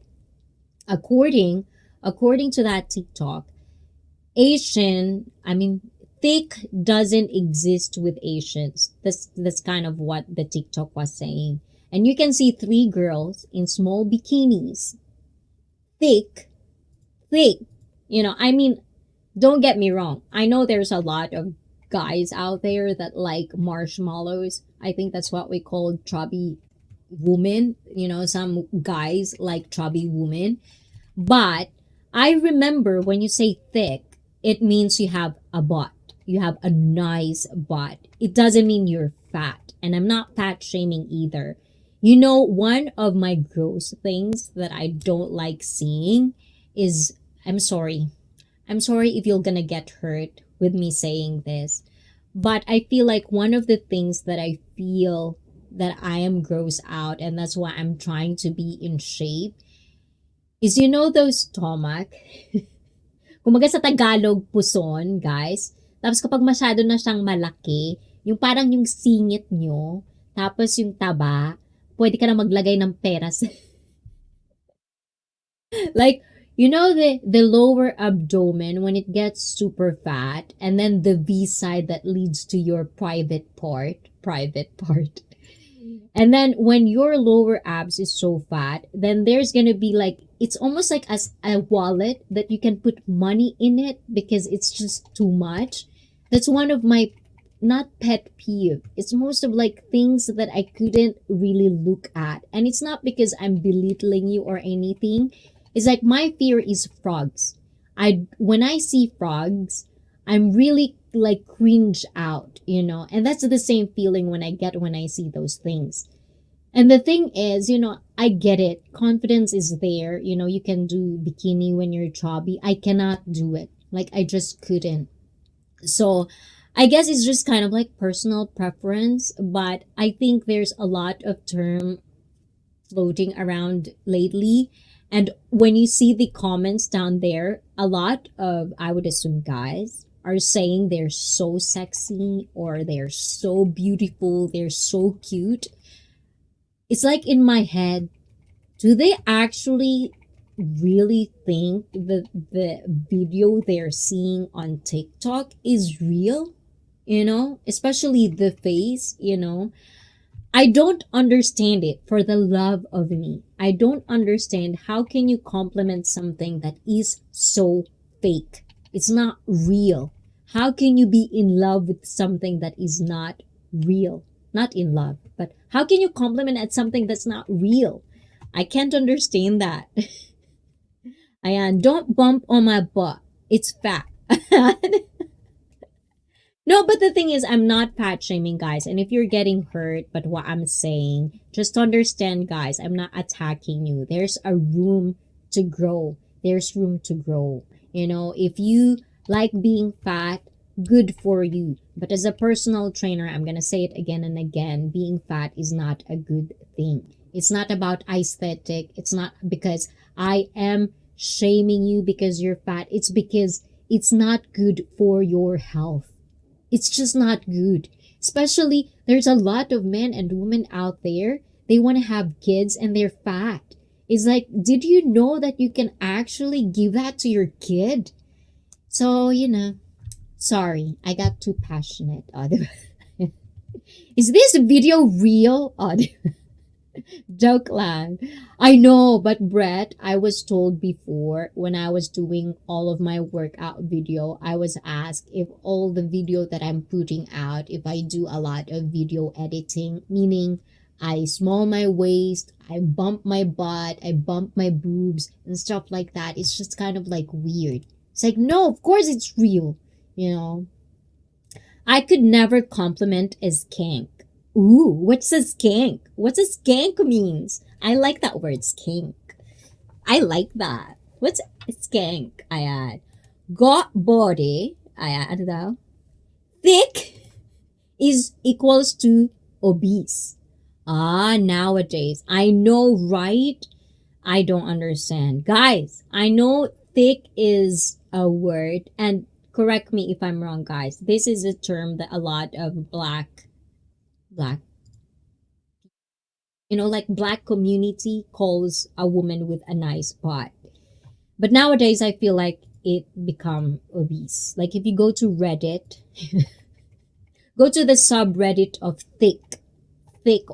Speaker 2: according to that TikTok, thick doesn't exist with Asians. That's kind of what the TikTok was saying. And you can see three girls in small bikinis. Thick, thick. I mean, don't get me wrong. I know there's a lot of guys out there that like marshmallows. I think that's what we call chubby women. Some guys like chubby women. But I remember when you say thick, it means you have a butt. You have a nice butt. It doesn't mean you're fat. And I'm not fat shaming either. One of my gross things that I don't like seeing is, I'm sorry. I'm sorry if you're gonna get hurt with me saying this. But I feel like one of the things that I feel that I am gross out, and that's why I'm trying to be in shape, is those stomach. Kumaga sa Tagalog, puson, guys. Tapos kapag masyado na siyang malaki, yung parang yung singit nyo, tapos yung taba, pwede ka na maglagay ng pera sa... Like, the lower abdomen when it gets super fat, and then the V side that leads to your private part. And then when your lower abs is so fat, then there's gonna be like, it's almost like as a wallet that you can put money in it because it's just too much. That's one of my, not pet peeve. It's most of like things that I couldn't really look at. And it's not because I'm belittling you or anything. It's like my fear is frogs. When I see frogs, I'm really like cringe out, and that's the same feeling when I see those things. And the thing is, I get it. Confidence is there. You can do bikini when you're chubby. I cannot do it. Like, I just couldn't. So I guess it's just kind of like personal preference, but I think there's a lot of term floating around lately. And when you see the comments down there, a lot of, I would assume, guys are saying they're so sexy or they're so beautiful, they're so cute. It's like in my head, do they actually really think that the video they're seeing on TikTok is real? Especially the face, I don't understand it, for the love of me. I don't understand how can you compliment something that is so fake. It's not real. How can you be in love with something that is not real? Not in love, but how can you compliment at something that's not real? I can't understand that. Ayan, don't bump on my butt. It's fat. No, but the thing is, I'm not fat shaming, guys. And if you're getting hurt, but what I'm saying, just understand, guys, I'm not attacking you. There's a room to grow. There's room to grow. If you like being fat, good for you. But as a personal trainer, I'm going to say it again and again, being fat is not a good thing. It's not about aesthetic. It's not because I am shaming you because you're fat. It's because it's not good for your health. It's just not good. Especially, there's a lot of men and women out there, they want to have kids and they're fat. It's like, did you know that you can actually give that to your kid? So, sorry, I got too passionate. Is this video real? Joke lang. I know, but Brett, I was told before when I was doing all of my workout video, I was asked if all the video that I'm putting out, if I do a lot of video editing, meaning I small my waist, I bump my butt, I bump my boobs and stuff like that. It's just kind of like weird. It's like, no, of course it's real. I could never compliment a skank. Ooh, what's a skank? What's a skank means? I like that word, skank. I like that. What's a skank? Ayan. Got body. Ayan, ano daw? Thick is equals to obese. Nowadays. I know, right? I don't understand. Guys, I know thick is a word, and correct me if I'm wrong, guys. This is a term that a lot of black, like black community calls a woman with a nice butt. But nowadays, I feel like it become obese. Like if you go to Reddit, go to the subreddit of thick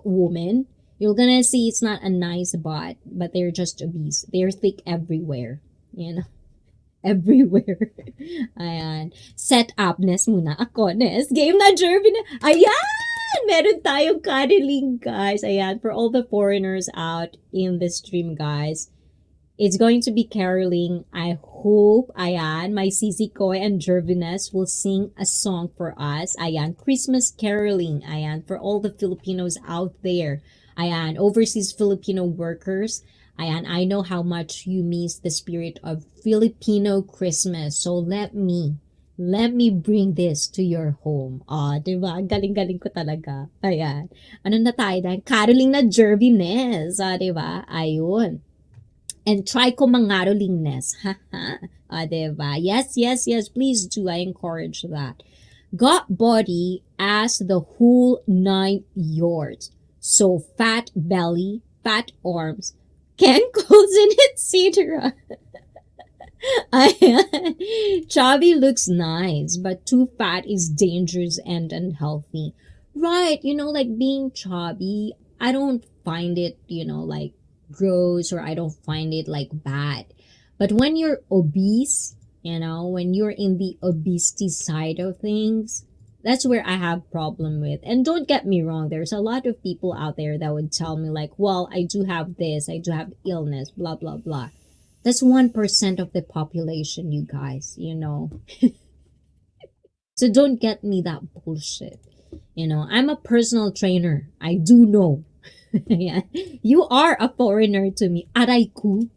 Speaker 2: woman, you're gonna see it's not a nice butt, but they're just obese. They're thick everywhere. You know, everywhere. Ayan. Set up, Nes muna. Ako, Nes. Game na, Jervin. Ayan! Meron tayong cuddling, guys. Ayan. For all the foreigners out in the stream, guys, it's going to be caroling. I hope, ayan, my Sisi Koy and Jerviness will sing a song for us. Ayan, Christmas caroling. Ayan, for all the Filipinos out there. Ayan, overseas Filipino workers. Ayan, I know how much you miss the spirit of Filipino Christmas. So let me bring this to your home. Diba? Galing-galing ko talaga. Ayan. Ano na tayo dahil? Caroling na Jerviness. Diba? Ayun. And try ko mangarolingness. Diba? Yes, please do. I encourage that. Got body as the whole 9 yards. So fat belly, fat arms, cankles, and etc. Chubby looks nice, but too fat is dangerous and unhealthy. Right, like being chubby, I don't find it, like gross, or I don't find it like bad. But when you're obese, when you're in the obesity side of things, that's where I have problem with. And don't get me wrong, there's a lot of people out there that would tell me like, well, I do have this, I do have illness, blah, blah, blah. That's 1% of the population, you guys, So don't get me that bullshit. I'm a personal trainer. I do know. Yeah. You are a foreigner to me. Araiku.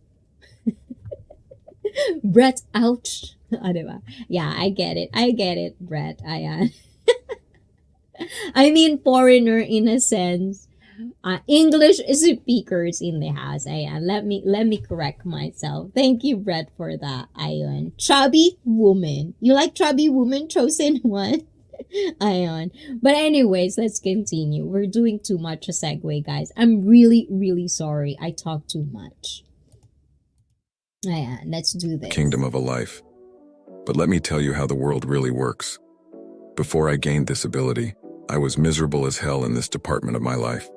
Speaker 2: Brett, ouch. Diba? Yeah, I get it, Brett. Ayan. I mean foreigner in a sense. English speakers in the house. Ayan. Let me correct myself. Thank you, Brett, for that. Ayan. Chubby woman. You like chubby woman, chosen one? Ayan. But anyways, let's continue. We're doing too much a segue, guys. I'm really, really sorry. I talk too much. Ayan. Let's do this.
Speaker 1: Kingdom of a life. But let me tell you how the world really works. Before I gained this ability, I was miserable as hell in this department of my life.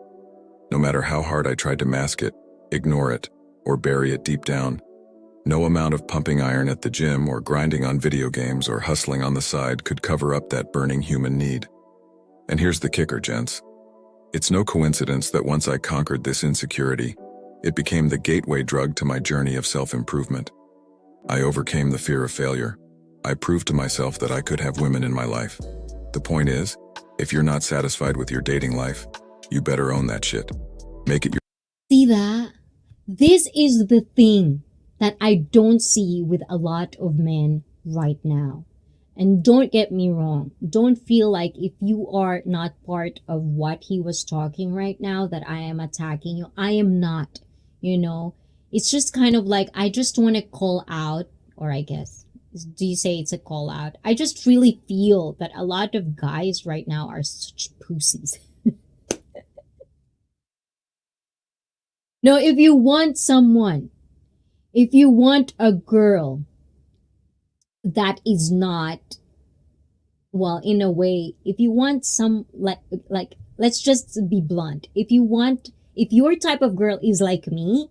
Speaker 1: No matter how hard I tried to mask it, ignore it, or bury it deep down, no amount of pumping iron at the gym or grinding on video games or hustling on the side could cover up that burning human need. And here's the kicker, gents. It's no coincidence that once I conquered this insecurity, it became the gateway drug to my journey of self-improvement. I overcame the fear of failure. I proved to myself that I could have women in my life. The point is, if you're not satisfied with your dating life, you better own that shit. Make it your...
Speaker 2: See that? This is the thing that I don't see with a lot of men right now. And don't get me wrong. Don't feel like if you are not part of what he was talking right now that I am attacking you. I am not, It's just kind of like I just want to call out, or I guess, do you say it's a call out? I just really feel that a lot of guys right now are such pussies. No, if you want a girl that is not, well, in a way, if you want some, like, let's just be blunt. If your type of girl is like me,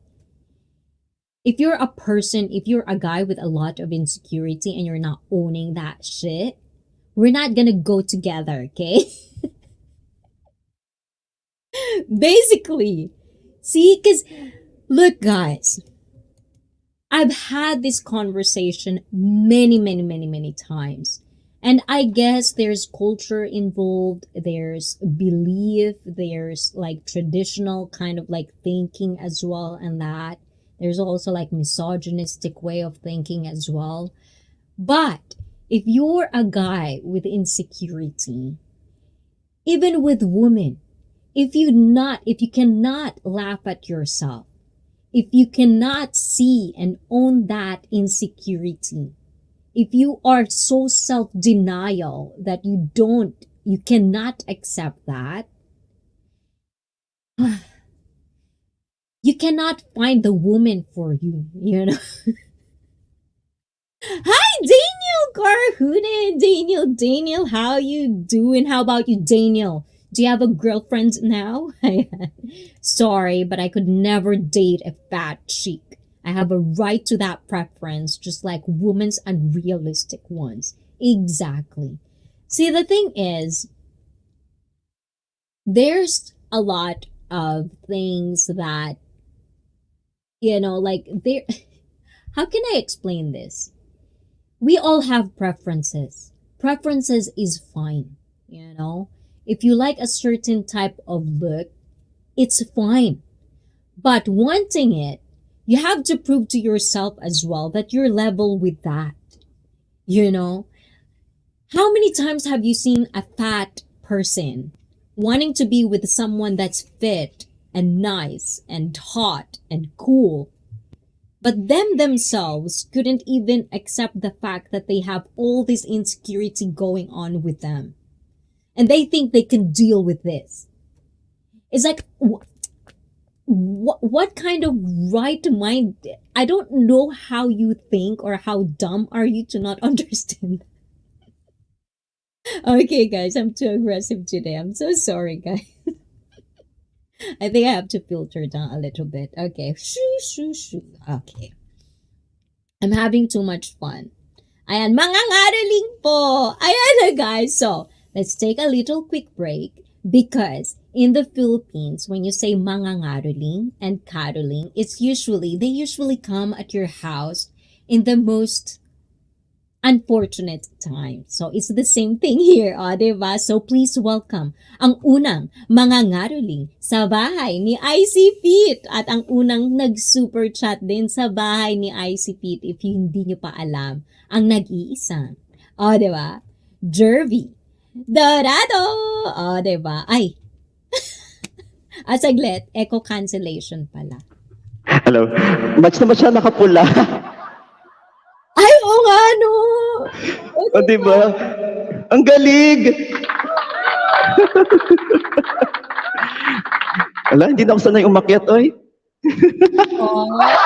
Speaker 2: if you're a guy with a lot of insecurity and you're not owning that shit, we're not gonna go together, okay? Basically. See, because look, guys, I've had this conversation many times. And I guess there's culture involved, there's belief, there's like traditional kind of like thinking as well, and that. There's also like misogynistic way of thinking as well. But if you're a guy with insecurity, even with women, if you cannot laugh at yourself, if you cannot see and own that insecurity, if you are so self-denial that you cannot accept that, you cannot find the woman for you, Hi, Daniel Carhude. Daniel, how you doing? How about you, Daniel? Do you have a girlfriend now? Sorry, but I could never date a fat chick. I have a right to that preference, just like women's unrealistic ones. Exactly. See, the thing is, there's a lot of things that, like, there. How can I explain this? We all have preferences. Preferences is fine. If you like a certain type of look, it's fine. But wanting it, you have to prove to yourself as well that you're level with that. You know? How many times have you seen a fat person wanting to be with someone that's fit and nice and hot and cool, but them themselves couldn't even accept the fact that they have all this insecurity going on with them. And they think they can deal with this. It's like, what kind of right mind? I don't know how you think, or how dumb are you to not understand. Okay, guys, I'm too aggressive today. I'm so sorry, guys. I think I have to filter down a little bit. Okay. Shoo. Okay. I'm having too much fun. Ayan, mga ngaraling po. Ayan na, guys. So, let's take a little quick break, because in the Philippines, when you say mga ngaraling and caroling, they usually come at your house in the most unfortunate time. So, it's the same thing here, diba? So, please welcome ang unang mga ngaruling sa bahay ni ICEE Fit, at ang unang nag-super chat din sa bahay ni ICEE Fit, if hindi nyo pa alam, ang nag-iisang, diba? Jervy Dorado, diba? Ay, saglit, echo cancellation pala.
Speaker 3: Hello. Match naman siya nakapula.
Speaker 2: Ay, oo nga, no.
Speaker 3: O, diba? Ang galig! Wala, hindi na ako sanay umakyat, oy.
Speaker 2: Oh, nice.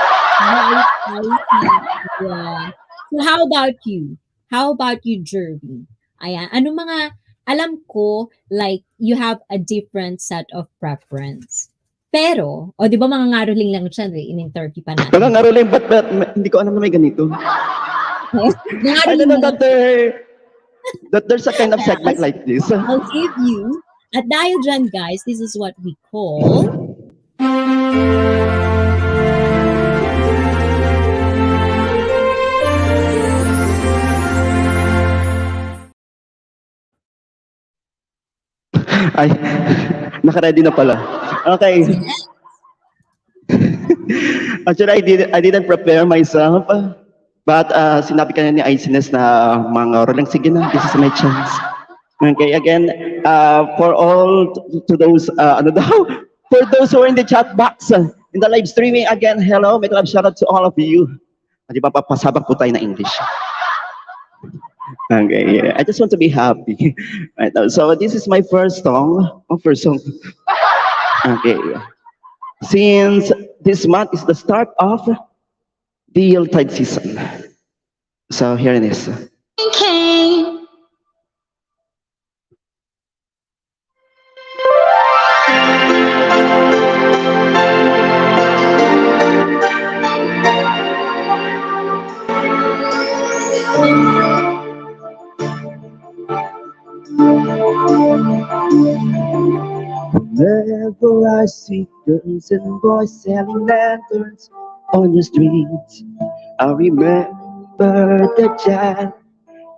Speaker 2: Yeah. So how about you? How about you, Jervy? Ayan, ano mga, alam ko, like, you have a different set of preference. Pero, di ba mga ngaruling lang siya, in-interview pa natin.
Speaker 3: Mga ngaruling, but hindi ko alam na may ganito. I don't know that there's a kind of segment like this.
Speaker 2: I'll give you, at dahil dyan, guys, this is what we call
Speaker 3: Ay, naka-ready na pala. Okay. Actually, I didn't prepare myself. But sinabi ka na ni ICEE na mga oras lang, sige na, this is my chance. Okay, again, for all to those, for those who are in the chat box, in the live streaming, again, hello, may love shout out to all of you. Di ba, papasabak po tayo na English. Okay, yeah. I just want to be happy. Right now. So this is my first song. Okay. Since this month is the start of the Yuletide season. So here it is. Okay. Whenever I see girls and boys selling lanterns on the streets, I remember the child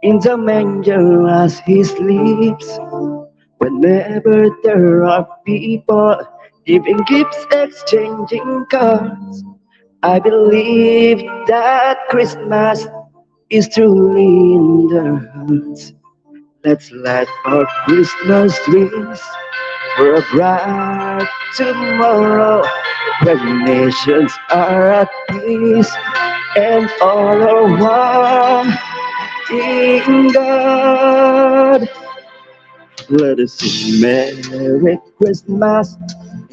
Speaker 3: in the manger as he sleeps. Whenever there are people giving gifts, exchanging cards, I believe that Christmas is truly in their hearts. Let's light our Christmas trees for a bright tomorrow, where nations are at peace and all are one in God. Let us sing Merry Christmas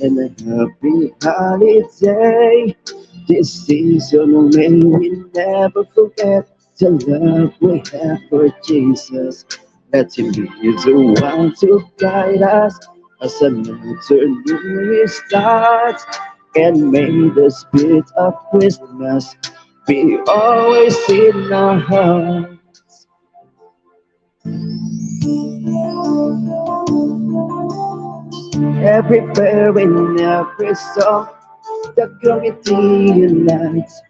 Speaker 3: and a happy holiday. This season may we never forget the love we have for Jesus. Let Him be the one to guide us as another new year starts. And may the spirit of Christmas be always in our hearts. Every prayer and every song, the community unites,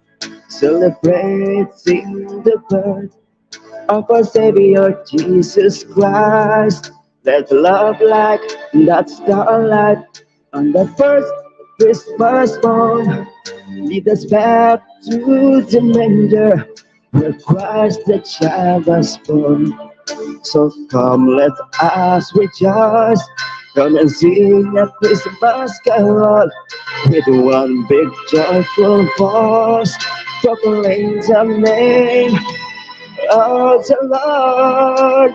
Speaker 3: celebrating the birth of our Savior Jesus Christ. Let love like that starlight on the first Christmas morn lead us back to the manger where Christ the child was born. So come, let us rejoice. Come and sing a Christmas carol with one big joyful voice. Proclaim the name of the Lord.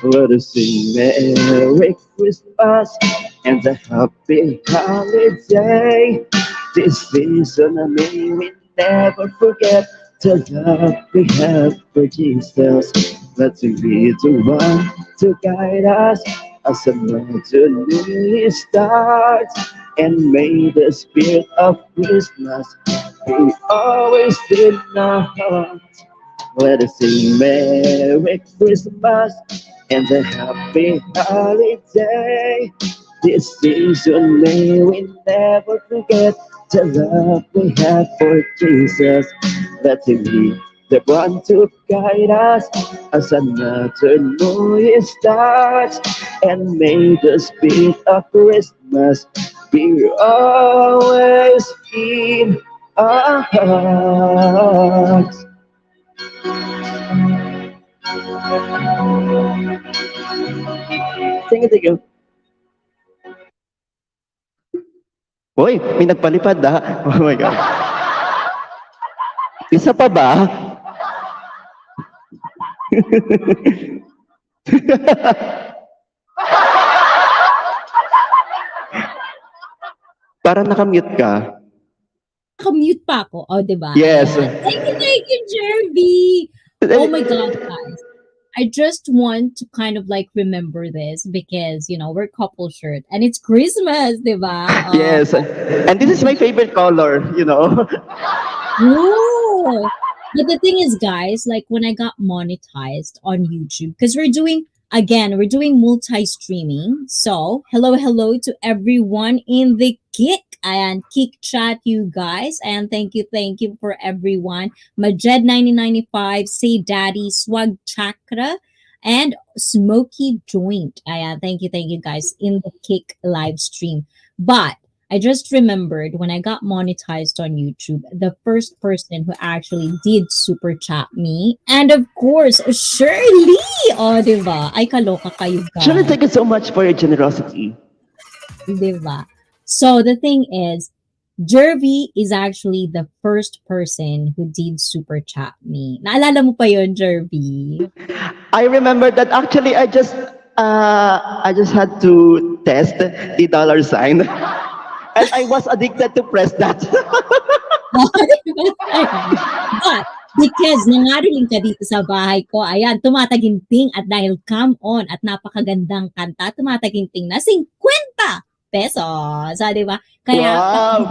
Speaker 3: Let us sing Merry Christmas and a happy holiday. This season may we never forget the love we have for Jesus. Let him be the one to guide us as another new year starts. And may the spirit of Christmas be always in our hearts. Let us sing Merry Christmas and a happy holiday. This season may we never forget the love we have for Jesus. Let Him be the one to guide us as another new year starts. And may the spirit of Christmas be always in our hearts. Thank you, thank you. Uy, may nagpalipad Oh my God. Isa pa ba? Parang nakamute ka.
Speaker 2: Naka-mute pa ako. Oh, diba?
Speaker 3: Yes.
Speaker 2: Thank you, Jervy. Oh my God, guys. I just want to kind of like remember this because, you know, we're couple shirt and it's Christmas, diba?
Speaker 3: Yes. And this is my favorite color, you know.
Speaker 2: Ooh. But the thing is, guys, like when I got monetized on YouTube, because we're doing multi-streaming. So, hello to everyone in the Kick and Kick chat, you guys. And thank you for everyone. Majed 9095, Say Daddy, Swag Chakra, and Smoky Joint. Ayan, thank you guys in the Kick live stream. But I just remembered when I got monetized on YouTube, the first person who actually did super chat me, and of course, Shirley! Oh, diba? Ay, kaloka kayo
Speaker 3: Shirley,
Speaker 2: guys.
Speaker 3: thank you so much for your generosity.
Speaker 2: Diba? So the thing is, Jervy is actually the first person who did super chat me. Naalala mo pa yon, Jervy?
Speaker 3: I remember that actually I just had to test the dollar sign. And I was addicted to press that.
Speaker 2: But because nangaroling ka dito sa bahay ko, ayan, tumataginting at dahil come on at napakagandang kanta, tumataginting na 50 pesos. So, di ba? Kaya,
Speaker 3: Wow!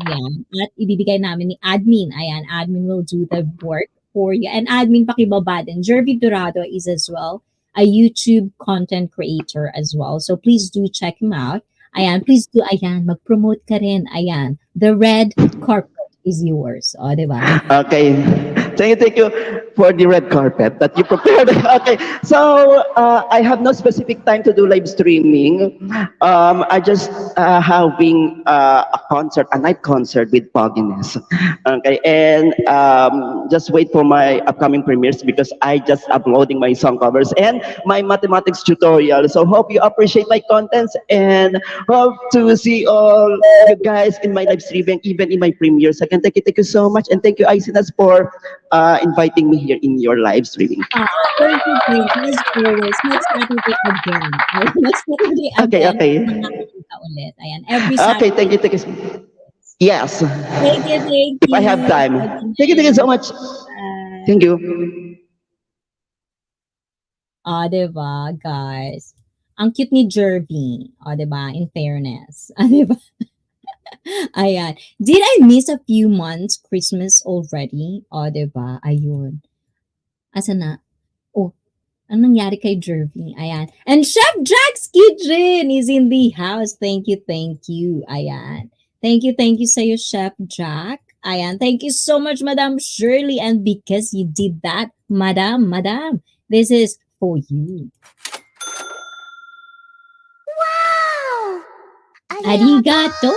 Speaker 2: Ayan. At ibibigay namin ni admin. Ayan, admin will do the work for you. And admin pakibaba din. Jervy Dorado is as well a YouTube content creator as well. So please do check him out. Ayan, please do, ayan, mag-promote ka rin. Ayan, the red carpet is yours. O, di ba?
Speaker 3: Okay. Thank you for the red carpet that you prepared. Okay. So, I have no specific time to do live streaming. I just having a concert, a night concert with Pogginess. Okay. And just wait for my upcoming premieres because I just uploading my song covers and my mathematics tutorial. So, hope you appreciate my contents and hope to see all you guys in my live streaming, even in my premieres. Again, thank you so much. And thank you, ICEE, for inviting me here in your live streaming.
Speaker 2: Thank you. As always, next Saturday again. Next Saturday
Speaker 3: Okay,
Speaker 2: again.
Speaker 3: okay.
Speaker 2: Nakakita ulit. Ayan, every
Speaker 3: Okay,
Speaker 2: Saturday.
Speaker 3: thank you. Yes,
Speaker 2: Thank
Speaker 3: if I have
Speaker 2: you.
Speaker 3: time. Thank you so much.
Speaker 2: Bye.
Speaker 3: Thank you.
Speaker 2: Diba, guys? Ang cute ni Jervy. Diba? In fairness. Diba? Ayan. Did I miss a few months Christmas already? Diba? Ayun. Asa na? Oh, anong nangyari kay Jervy? Ayan. And Chef Jack's Kitchen is in the house. Thank you, thank you. Ayan. Thank you sa'yo, Chef Jack. Ayan. Thank you so much, Madam Shirley. And because you did that, Madam, this is for you. Arigato!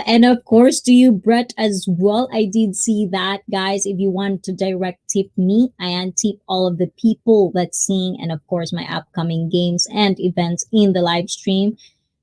Speaker 2: And of course, to you, Brett, as well. I did see that, guys. If you want to direct tip me, I tip all of the people that's seeing, and of course, my upcoming games and events in the live stream.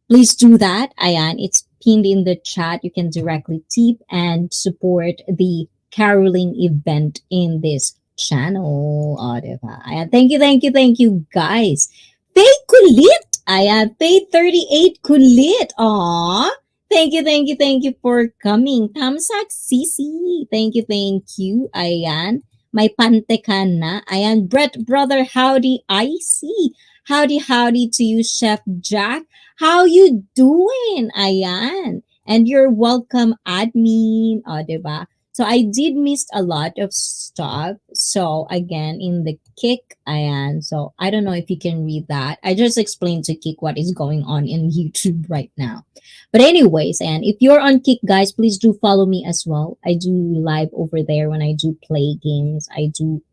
Speaker 2: Please do that. Ayan, it's pinned in the chat. You can directly tip and support the caroling event in this channel. Diba? Ayan, thank you, guys. Faye Kulit! Ayan, Faye 38 Kulit. Aw, thank you for coming. Tamsak Sisi. Thank you. Ayan, may pante ka na. Ayan, Brett Brother, howdy, ICEE. Howdy to you, Chef Jack. How you doing? Ayan. And you're welcome, admin. Diba? So I did miss a lot of stuff. So again, in the kick, ayan. So I don't know if you can read that. I just explained to Kick what is going on in YouTube right now. But anyways, and if you're on Kick, guys, please do follow me as well. I do live over there when I do play games.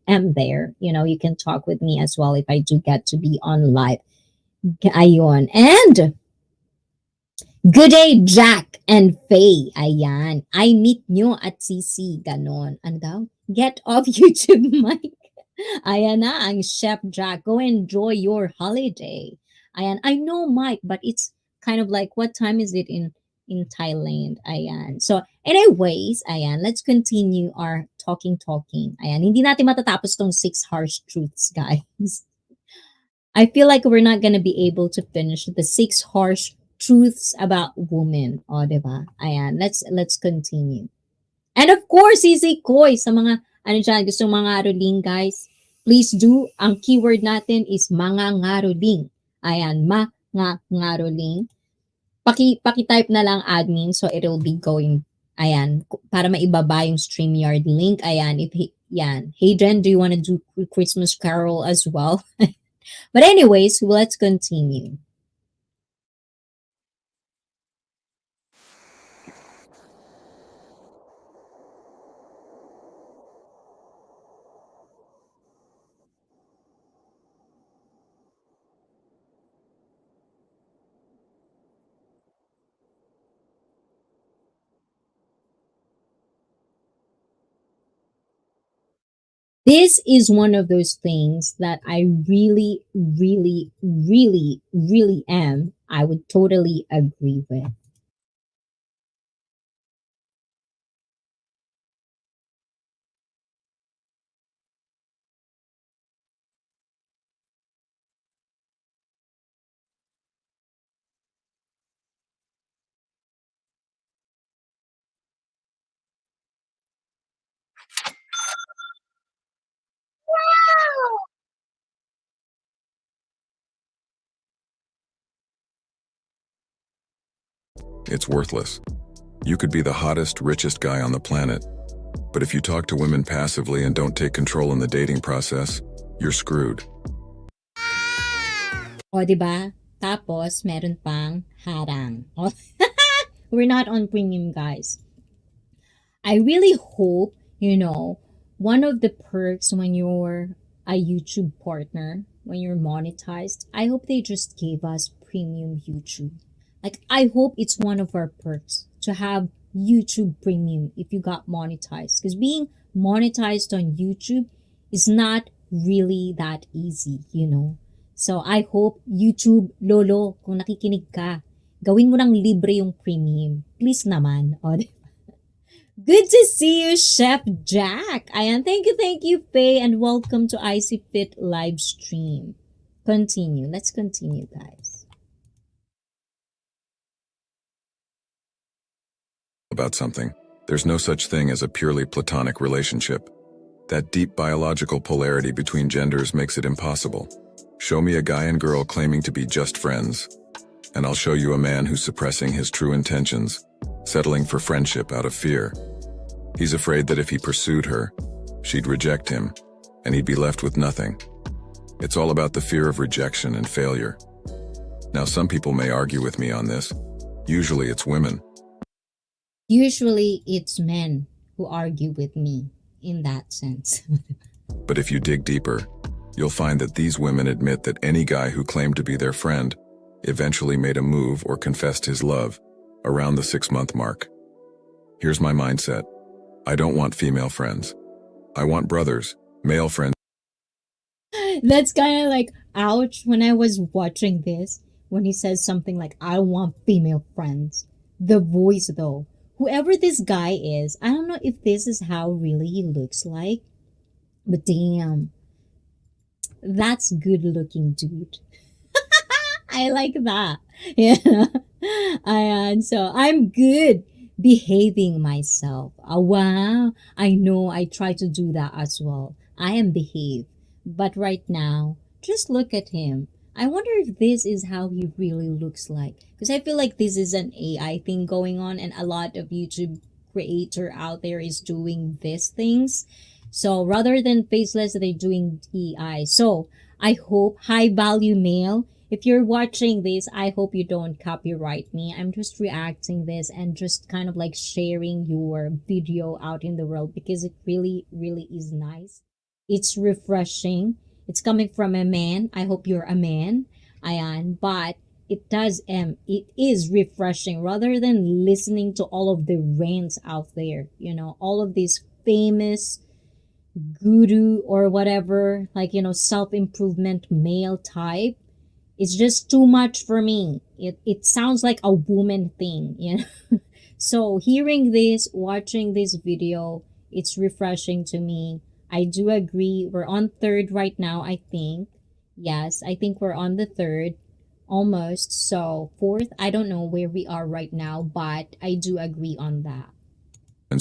Speaker 2: Am there. You know, you can talk with me as well if I do get to be on live. Ayon. And good day, Jack and Faye. Ayan. I meet nyo at CC. Ganon. Ano daw? Get off YouTube, Mike. Ayan na ang Chef Jack. Go enjoy your holiday. Ayan. I know, Mike, but it's kind of like, what time is it in Thailand? Ayan. So, anyways, ayan. Let's continue our talking. Ayan. Hindi natin matatapos tong 6 harsh truths, guys. I feel like we're not gonna be able to finish the 6 harsh truths about women. Diba? Ayan, let's continue. And of course, Easy Koy, sa mga, gusto mga ngaroling, guys, please do, ang keyword natin is mga ngaroling. Ayan, ngaroling. Paki-type na lang admin, so it'll be going, ayan, para maibaba yung StreamYard link. Ayan, yan. Hey, Jen, do you want to do Christmas Carol as well? But anyways, let's continue. This is one of those things that I really, really, really, really am. I would totally agree with.
Speaker 1: It's worthless. You could be the hottest, richest guy on the planet, but if you talk to women passively and don't take control in the dating process, you're screwed.
Speaker 2: O, diba? Tapos, meron pang harang. O, we're not on premium, guys. I really hope, one of the perks when you're a YouTube partner, when you're monetized, I hope they just gave us premium YouTube. Like, I hope it's one of our perks to have YouTube premium if you got monetized. Because being monetized on YouTube is not really that easy. So, I hope YouTube, Lolo, kung nakikinig ka, gawin mo ng libre yung premium. Please naman. O, good to see you, Chef Jack. Ayan, thank you, Faye, and welcome to ICEE Fit live stream. Continue. Let's continue, guys.
Speaker 1: about something. There's no such thing as a purely platonic relationship. That deep biological polarity between genders makes it impossible. Show me a guy and girl claiming to be just friends, and I'll show you a man who's suppressing his true intentions, settling for friendship out of fear. He's afraid that if he pursued her, she'd reject him, and he'd be left with nothing. It's all about the fear of rejection and failure. Now, some people may argue with me on this. Usually it's women.
Speaker 2: Usually it's men who argue with me in that sense.
Speaker 1: But if you dig deeper, you'll find that these women admit that any guy who claimed to be their friend eventually made a move or confessed his love around the 6-month mark. Here's my mindset. I don't want female friends. I want brothers, male friends.
Speaker 2: That's kind of like, ouch, when I was watching this, when he says something like, I don't want female friends. The voice though, whoever this guy is, I don't know if this is how really he looks like, but damn, that's good looking dude. I like that. Yeah. And so I'm good behaving myself. Oh, wow. I know I try to do that as well. I am behaved. But right now, just look at him. I wonder if this is how he really looks like. Because I feel like this is an AI thing going on, and a lot of YouTube creator out there is doing these things. So rather than faceless, they're doing AI. So I hope, high value male, if you're watching this, I hope you don't copyright me. I'm just reacting this and just kind of like sharing your video out in the world because it really, really is nice. It's refreshing. It's coming from a man. I hope you're a man, Ayan. But it is refreshing rather than listening to all of the rants out there. You know, all of these famous guru or whatever, like, you know, self-improvement male type. It's just too much for me. It sounds like a woman thing, you know. So hearing this, watching this video, it's refreshing to me. I do agree. We're on 3rd right now, I think. Yes, I think we're on the 3rd. Almost. So 4th, I don't know where we are right now, but I do agree on that.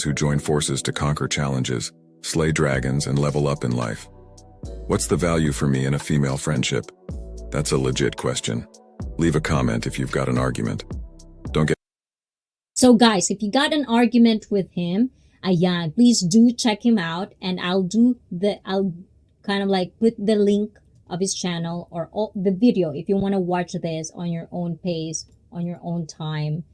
Speaker 1: Who join forces to conquer challenges, slay dragons, and level up in life. What's the value for me in a female friendship? That's a legit question. Leave a comment if you've got an argument. Don't get...
Speaker 2: So guys, if you got an argument with him, ayan, please do check him out, and I'll kind of like put the link of his channel or the video if you want to watch this on your own pace, on your own time.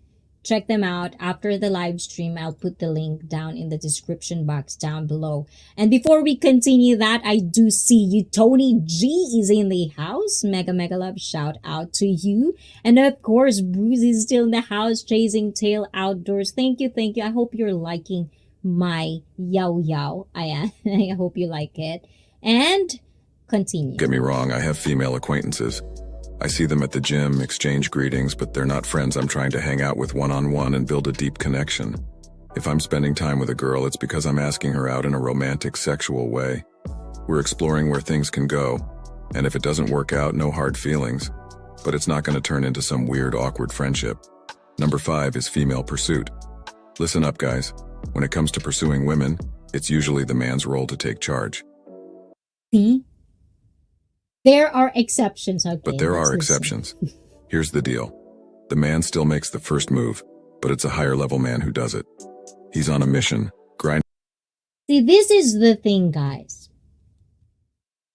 Speaker 2: Check them out after the live stream. I'll put the link down in the description box down below. And before we continue that, I do see you. Tony G is in the house. Mega love, shout out to you. And of course, Bruce is still in the house, chasing tail outdoors. Thank you. I hope you're liking my yao. I hope you like it. And continue.
Speaker 1: Get me wrong, I have female acquaintances. I see them at the gym, exchange greetings, but they're not friends I'm trying to hang out with one-on-one and build a deep connection. If I'm spending time with a girl, it's because I'm asking her out in a romantic, sexual way. We're exploring where things can go, and if it doesn't work out, no hard feelings. But it's not going to turn into some weird, awkward friendship. Number 5 is female pursuit. Listen up, guys. When it comes to pursuing women, it's usually the man's role to take charge.
Speaker 2: See? There are exceptions, okay?
Speaker 1: But there are exceptions. Here's the deal. The man still makes the first move, but it's a higher level man who does it. He's on a mission, grinding.
Speaker 2: See, this is the thing, guys.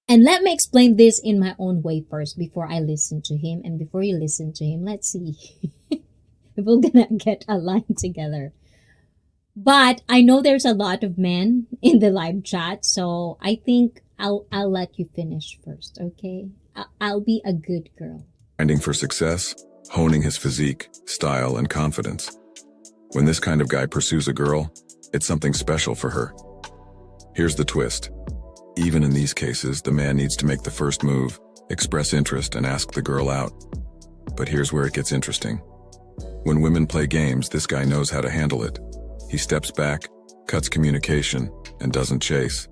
Speaker 2: And let me explain this in my own way first before I listen to him. And before you listen to him, let's see if we're gonna get a line together. But I know there's a lot of men in the live chat, so I think I'll let you finish first, okay? I'll be a good girl.
Speaker 1: Grinding for success, honing his physique, style, and confidence. When this kind of guy pursues a girl, it's something special for her. Here's the twist. Even in these cases, the man needs to make the first move, express interest, and ask the girl out. But here's where it gets interesting. When women play games, this guy knows how to handle it. He steps back, cuts communication, and doesn't chase.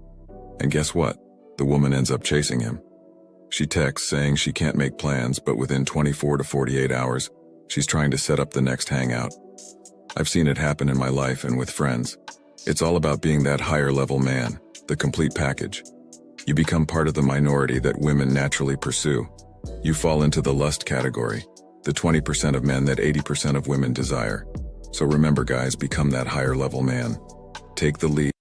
Speaker 1: And guess what? The woman ends up chasing him. She texts saying she can't make plans, but within 24 to 48 hours, she's trying to set up the next hangout. I've seen it happen in my life and with friends. It's all about being that higher level man, the complete package. You become part of the minority that women naturally pursue. You fall into the lust category, the 20% of men that 80% of women desire. So remember guys, become that higher level man. Take the lead.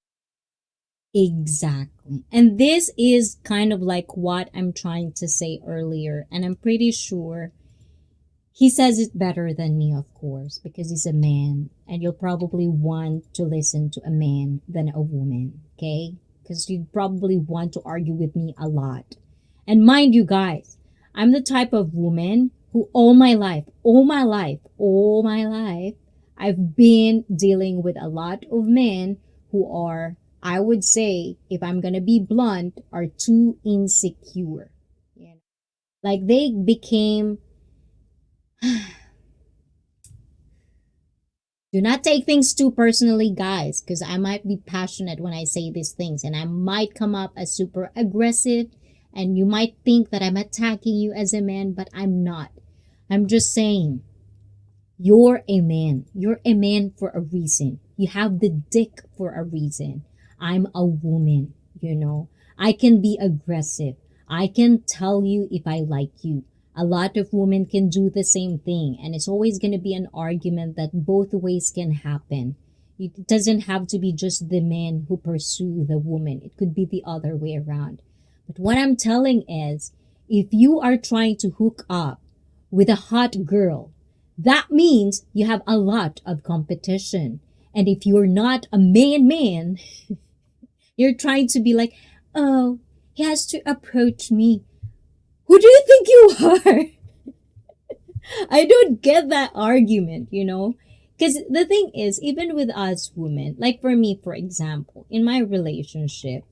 Speaker 2: Exactly. And this is kind of like what I'm trying to say earlier. And I'm pretty sure he says it better than me, of course, because he's a man. And you'll probably want to listen to a man than a woman, okay? Because you'd probably want to argue with me a lot. And mind you guys, I'm the type of woman who all my life, I've been dealing with a lot of men who are, I would say, if I'm going to be blunt, are too insecure. You know? Like they became, do not take things too personally, guys, because I might be passionate when I say these things and I might come up as super aggressive and you might think that I'm attacking you as a man, but I'm not. I'm just saying, you're a man. You're a man for a reason. You have the dick for a reason. I'm a woman, you know. I can be aggressive. I can tell you if I like you. A lot of women can do the same thing, and it's always going to be an argument that both ways can happen. It doesn't have to be just the man who pursue the woman. It could be the other way around. But what I'm telling is, if you are trying to hook up with a hot girl, that means you have a lot of competition. And if you're not a man, you're trying to be like, oh, he has to approach me. Who do you think you are? I don't get that argument, you know? Because the thing is, even with us women, like for me, for example, in my relationship,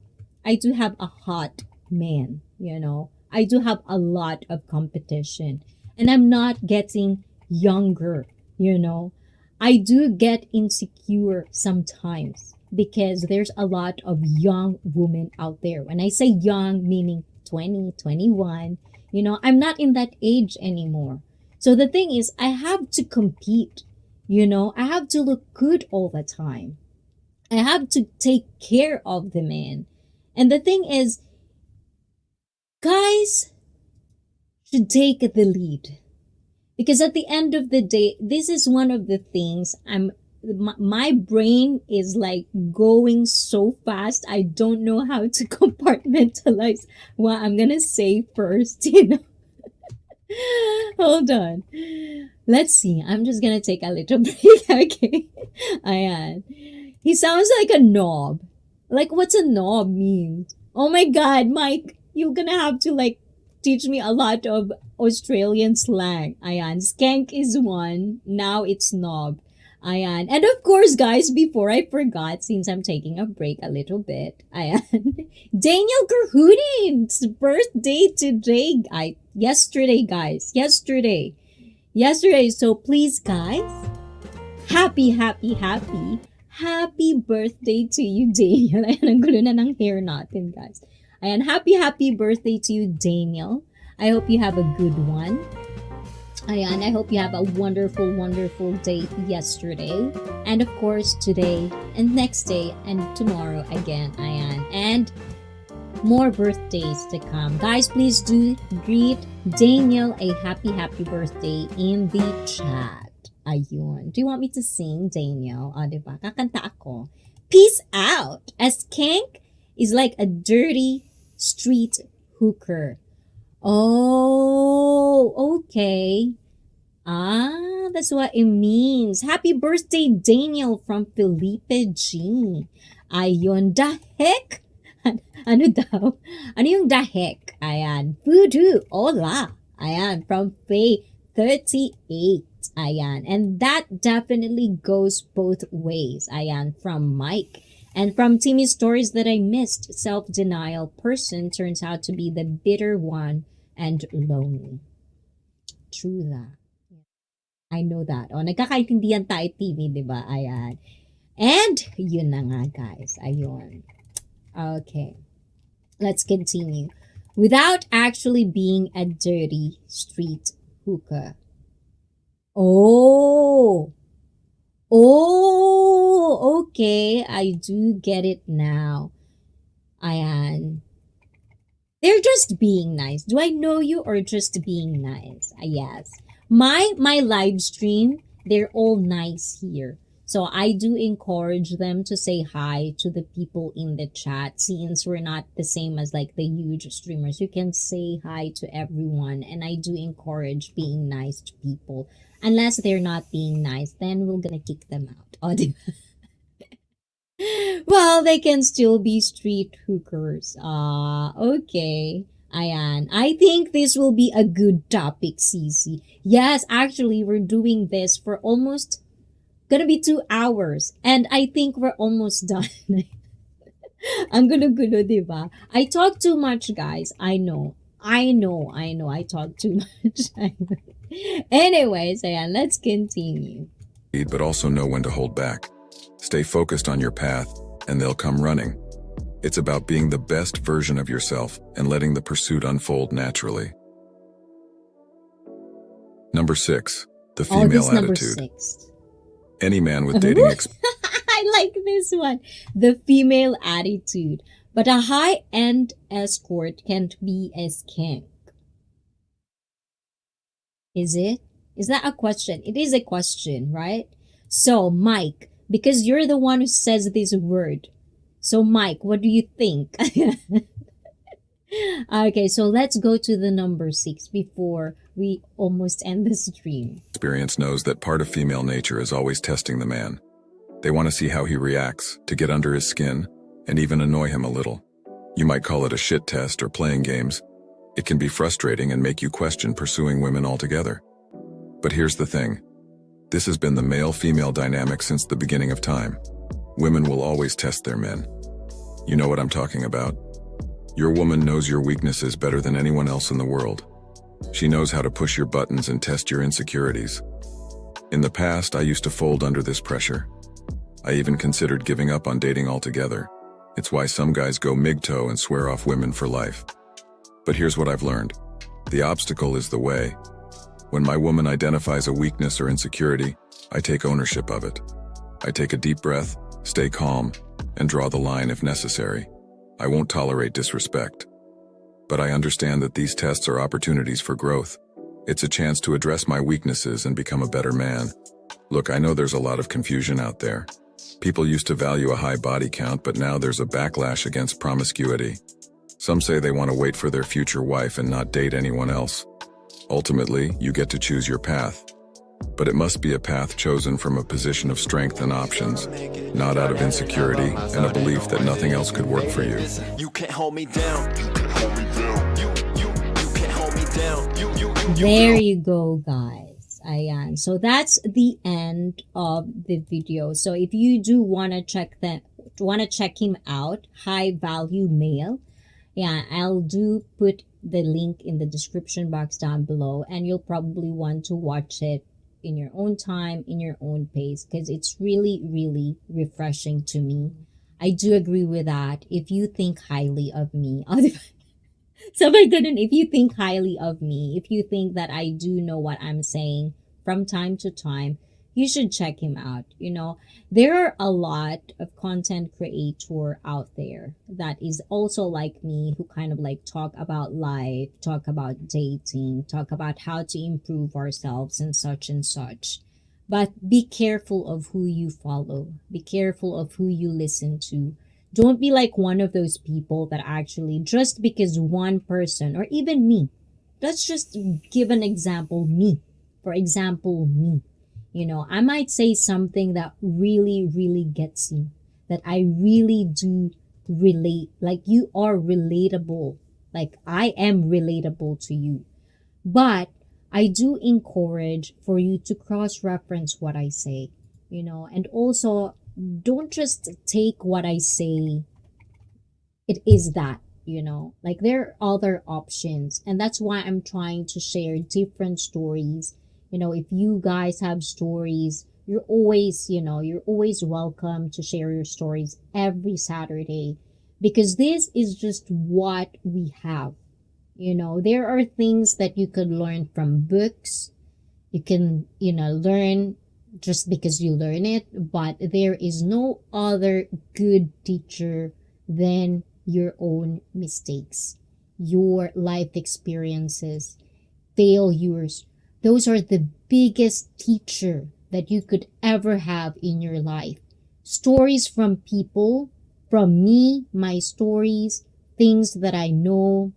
Speaker 2: I do have a hot man, you know? I do have a lot of competition. And I'm not getting younger, you know? I do get insecure sometimes because there's a lot of young women out there. When I say young, meaning 20, 21, you know, I'm not in that age anymore. So the thing is, I have to compete, you know, I have to look good all the time. I have to take care of the man. And the thing is, guys should take the lead. Because at the end of the day, this is one of the things my brain is like going so fast. I don't know how to compartmentalize what I'm going to say first, you know. Hold on. Let's see. I'm just going to take a little break, okay? Ayan. He sounds like a knob. Like, what's a knob mean? Oh my God, Mike, you're going to have to like teach me a lot of Australian slang. Ayan. Skank is one. Now it's knob. Ayan. And of course, guys, before I forgot, since I'm taking a break a little bit, ayan. Daniel Gerhudin's birthday today. Yesterday, guys. Yesterday. So please, guys, happy birthday to you, Daniel. Ayan, ang gulo na ng hair natin, guys. Ayan, happy birthday to you, Daniel. I hope you have a good one. Ayan, I hope you have a wonderful day yesterday. And of course, today and next day and tomorrow again. Ayan. And more birthdays to come. Guys, please do greet Daniel a happy birthday in the chat. Ayun. Do you want me to sing, Daniel? O, diba? Kakanta ako. Peace out. A skank is like a dirty street hooker. Oh, okay. That's what it means. Happy birthday, Daniel, from Felipe G. Ayun, the heck? Ano daw? Ano yung the heck? Ayan. Voodoo. Hola. Ayan. From Faye 38. Ayan. And that definitely goes both ways. Ayan. From Mike. And from Timmy's stories that I missed, self-denial person turns out to be the bitter one and lonely. True that. I know that. O, nagkakaintindihan tayo, Timmy, di ba? Ayan. And, yun na nga, guys. Ayun. Okay. Let's continue. Without actually being a dirty street hooker. Oh! Oh, okay. I do get it now. Ayan. They're just being nice. Do I know you or just being nice? Yes. My live stream, they're all nice here. So I do encourage them to say hi to the people in the chat. Since we're not the same as like the huge streamers, you can say hi to everyone. And I do encourage being nice to people. Unless they're not being nice, then we're gonna kick them out. Oh, well, they can still be street hookers. Okay. Ayan. I think this will be a good topic, Cece. Yes, actually, we're doing this for almost gonna be 2 hours. And I think we're almost done. Ang gulo-gulo, diba? I talk too much, guys. I know. I talk too much. Anyways, ayan, let's continue.
Speaker 1: But also know when to hold back. Stay focused on your path, and they'll come running. It's about being the best version of yourself and letting the pursuit unfold naturally. Number 6, the
Speaker 2: Oh,
Speaker 1: female
Speaker 2: this number
Speaker 1: attitude.
Speaker 2: 6.
Speaker 1: Any man with dating
Speaker 2: I like this one. The female attitude. But a high-end escort can't be a skank. Is it? Is that a question? It is a question, right? So, Mike, because you're the one who says this word. So, Mike, what do you think? Okay, so let's go to the number 6 before we almost end the stream.
Speaker 1: experience knows that part of female nature is always testing the man. They want to see how he reacts, to get under his skin, and even annoy him a little. You might call it a shit test or playing games. It can be frustrating and make you question pursuing women altogether. But here's the thing. This has been the male-female dynamic since the beginning of time. Women will always test their men. You know what I'm talking about? Your woman knows your weaknesses better than anyone else in the world. She knows how to push your buttons and test your insecurities. In the past, I used to fold under this pressure. I even considered giving up on dating altogether. It's why some guys go MGTOW and swear off women for life. But here's what I've learned. The obstacle is the way. When my woman identifies a weakness or insecurity, I take ownership of it. I take a deep breath, stay calm, and draw the line if necessary. I won't tolerate disrespect. But I understand that these tests are opportunities for growth. It's a chance to address my weaknesses and become a better man. Look, I know there's a lot of confusion out there. People used to value a high body count, but now there's a backlash against promiscuity. Some say they want to wait for their future wife and not date anyone else. Ultimately, you get to choose your path. But it must be a path chosen from a position of strength and options, not out of insecurity and a belief that nothing else could work for you.
Speaker 4: You can't hold me down. You can't hold me down. You can't hold me down.
Speaker 2: There you go, guys. Ayan. So that's the end of the video. So if you do want to check him out, High Value Male, yeah, I'll do put the link in the description box down below, and you'll probably want to watch it in your own time, in your own pace, because it's really, really refreshing to me. I do agree with that. If you think highly of me, so if you think highly of me, if you think that I do know what I'm saying from time to time, you should check him out. You know, there are a lot of content creator out there that is also like me, who kind of like talk about life, talk about dating, talk about how to improve ourselves and such and such. But be careful of who you follow. Be careful of who you listen to. Don't be like one of those people that actually, just because one person, or even me, let's just give an example, me. For example, me. You know, I might say something that really, really gets you, that I really do relate, like you are relatable, like I am relatable to you. But I do encourage for you to cross-reference what I say, you know, and also don't just take what I say, it is that, you know, like there are other options. And that's why I'm trying to share different stories. You know, if you guys have stories, you're always, you know, you're always welcome to share your stories every Saturday, because this is just what we have. You know, there are things that you could learn from books. You can, you know, learn just because you learn it, but there is no other good teacher than your own mistakes, your life experiences, failures. Those are the biggest teacher that you could ever have in your life. Stories from people, from me, my stories, things that I know,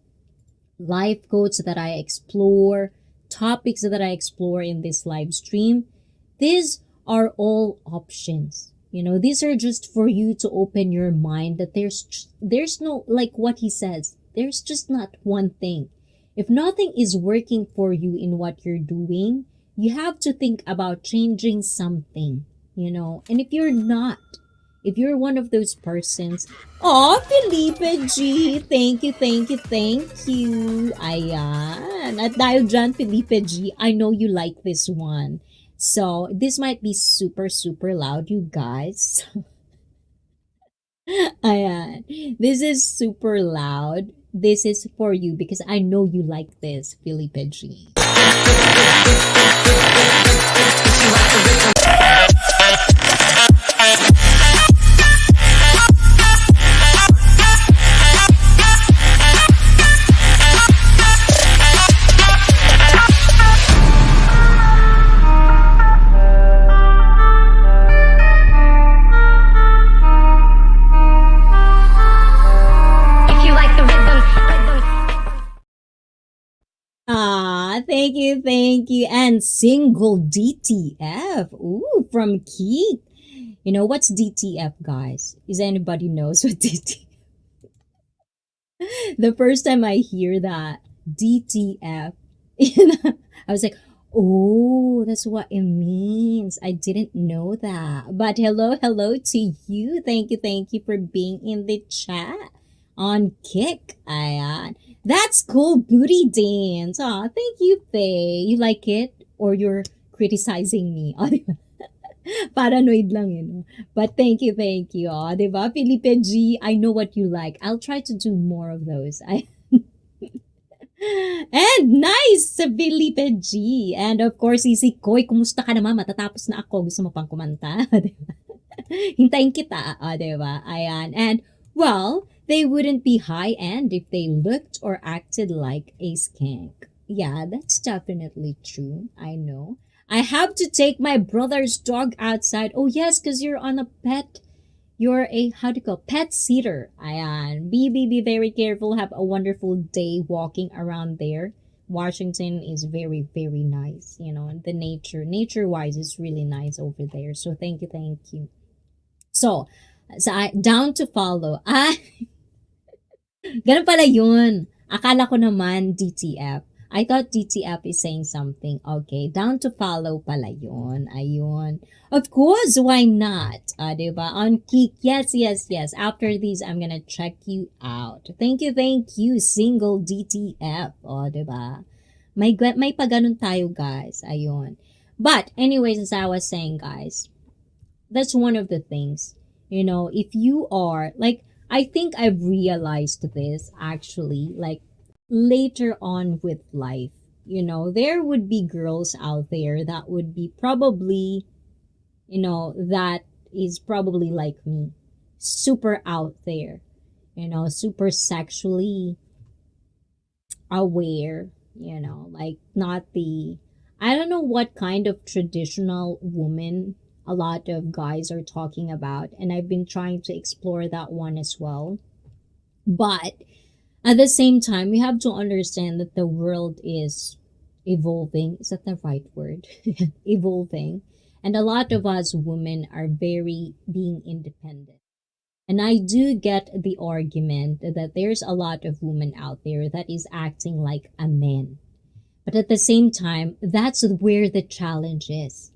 Speaker 2: life quotes that I explore, topics that I explore in this live stream. These are all options. These are just for you to open your mind that there's no, like what he says, there's just not one thing. If nothing is working for you in what you're doing, you have to think about changing something. And if you're one of those persons, oh, Felipe G, thank you, thank you, thank you. Ayan. At dahil dyan, Felipe G, I know you like this one. So, this might be super, super loud, you guys. Ayan. This is super loud. This is for you because I know you like this, Felipe G.
Speaker 5: If you like the rhythm.
Speaker 2: Thank you. And single DTF. Ooh, from Keith. What's DTF, guys? Is anybody knows what DTF? The first time I hear that, DTF, I was like, oh, that's what it means. I didn't know that. But hello to you. Thank you for being in the chat on Kick. Ayan. That's cool booty dance. Aw, thank you, Faye. You like it? Or you're criticizing me? Oh, diba? Paranoid lang yun. But thank you. Oh, diba? Felipe G, I know what you like. I'll try to do more of those. And nice, Felipe G. And of course, Easy Koy, kumusta ka naman? Matatapos na ako. Gusto mo pang kumanta? Diba? Hintayin kita. Diba? Ayan. And, well, they wouldn't be high-end if they looked or acted like a skank. Yeah, that's definitely true. I know. I have to take my brother's dog outside. Oh, yes, because you're on a pet. You're a, pet sitter. Ayan. Be very careful. Have a wonderful day walking around there. Washington is very, very nice. The nature-wise is really nice over there. So, thank you. So down to follow. Ganun pala yun. Akala ko naman DTF. I thought DTF is saying something. Okay, down to follow pala yun. Ayun. Of course, why not? Diba? On Kik, yes. After these, I'm gonna check you out. Thank you, single DTF. Diba? May paganon tayo, guys. Ayun. But, anyways, as I was saying, guys, that's one of the things. If you are, like, I think I've realized this, actually, like, later on with life, there would be girls out there that would be probably, that is probably like me, super out there, super sexually aware, like not the, I don't know what kind of traditional woman a lot of guys are talking about, and I've been trying to explore that one as well. But at the same time, we have to understand that the world is evolving. Is that the right word? Evolving. And a lot of us women are very being independent. And I do get the argument that there's a lot of women out there that is acting like a man. But at the same time, that's where the challenge is.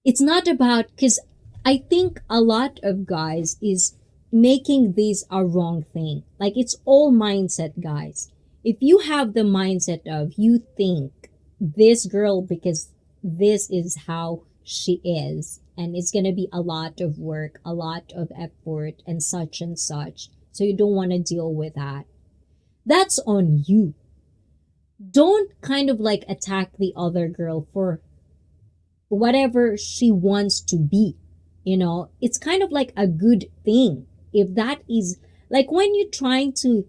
Speaker 2: It's not about, because I think a lot of guys is making this a wrong thing. Like, it's all mindset, guys. If you have the mindset of, you think this girl, because this is how she is, and it's gonna be a lot of work, a lot of effort, and such, so you don't want to deal with that, that's on you. Don't kind of like attack the other girl for whatever she wants to be. It's kind of like a good thing if that is like when you're trying to.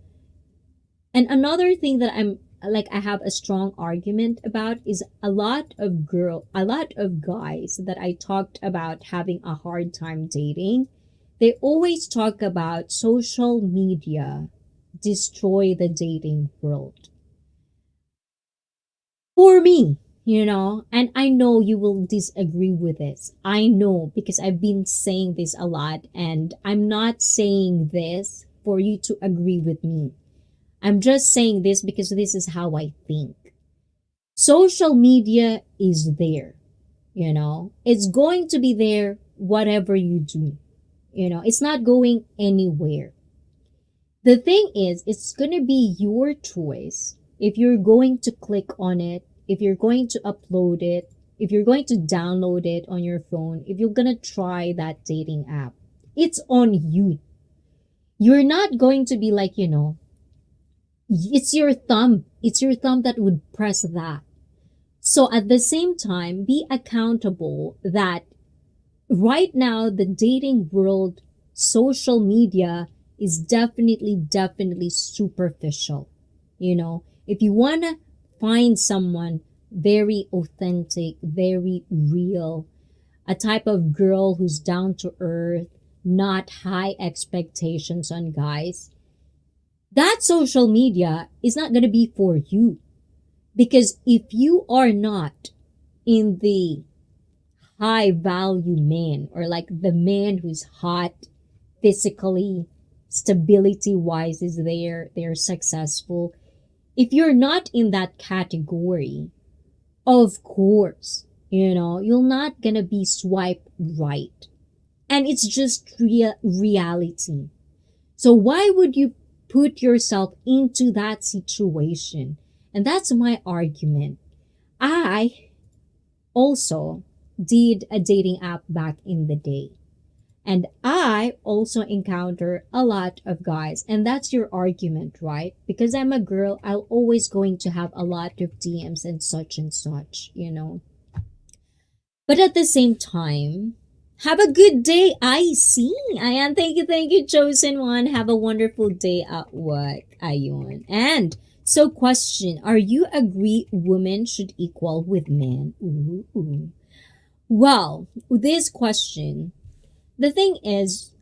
Speaker 2: And another thing that I have a strong argument about is a lot of guys that I talked about having a hard time dating. They always talk about social media destroy the dating world. For me, and I know you will disagree with this. I know because I've been saying this a lot, and I'm not saying this for you to agree with me. I'm just saying this because this is how I think. Social media is there, it's going to be there whatever you do. It's not going anywhere. The thing is, it's going to be your choice if you're going to click on it, if you're going to upload it, if you're going to download it on your phone, if you're going to try that dating app. It's on you. You're not going to be like, it's your thumb. It's your thumb that would press that. So at the same time, be accountable that right now, the dating world, social media is definitely superficial. If you want to find someone very authentic, very real, a type of girl who's down to earth, not high expectations on guys, that social media is not going to be for you. Because if you are not in the high value man, or like the man who's hot physically, stability wise is there, they're successful. If you're not in that category, of course, you're not gonna be swiped right. And it's just reality. So why would you put yourself into that situation? And that's my argument. I also did a dating app back in the day. And I also encounter a lot of guys. And that's your argument, right? Because I'm a girl, I'll always going to have a lot of DMs and such, But at the same time, have a good day, ICEE. Ayan, thank you, chosen one. Have a wonderful day at work. Ayun. And so question, are you agree women should equal with men? Ooh. Well, this question, the thing is,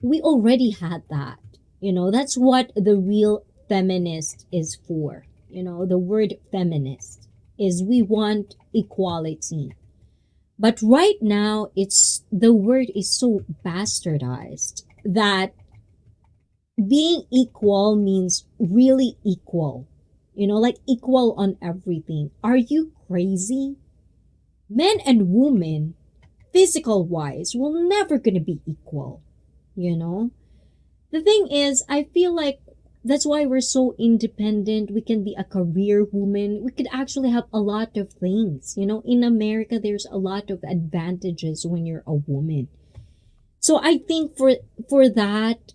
Speaker 2: we already had that. That's what the real feminist is for. The word feminist is we want equality. But right now, the word is so bastardized that being equal means really equal. Like equal on everything. Are you crazy? Men and women, physical wise, will never gonna be equal. The thing is, I feel like that's why we're so independent. We can be a career woman. We could actually have a lot of things. In America, there's a lot of advantages when you're a woman. So I think for that,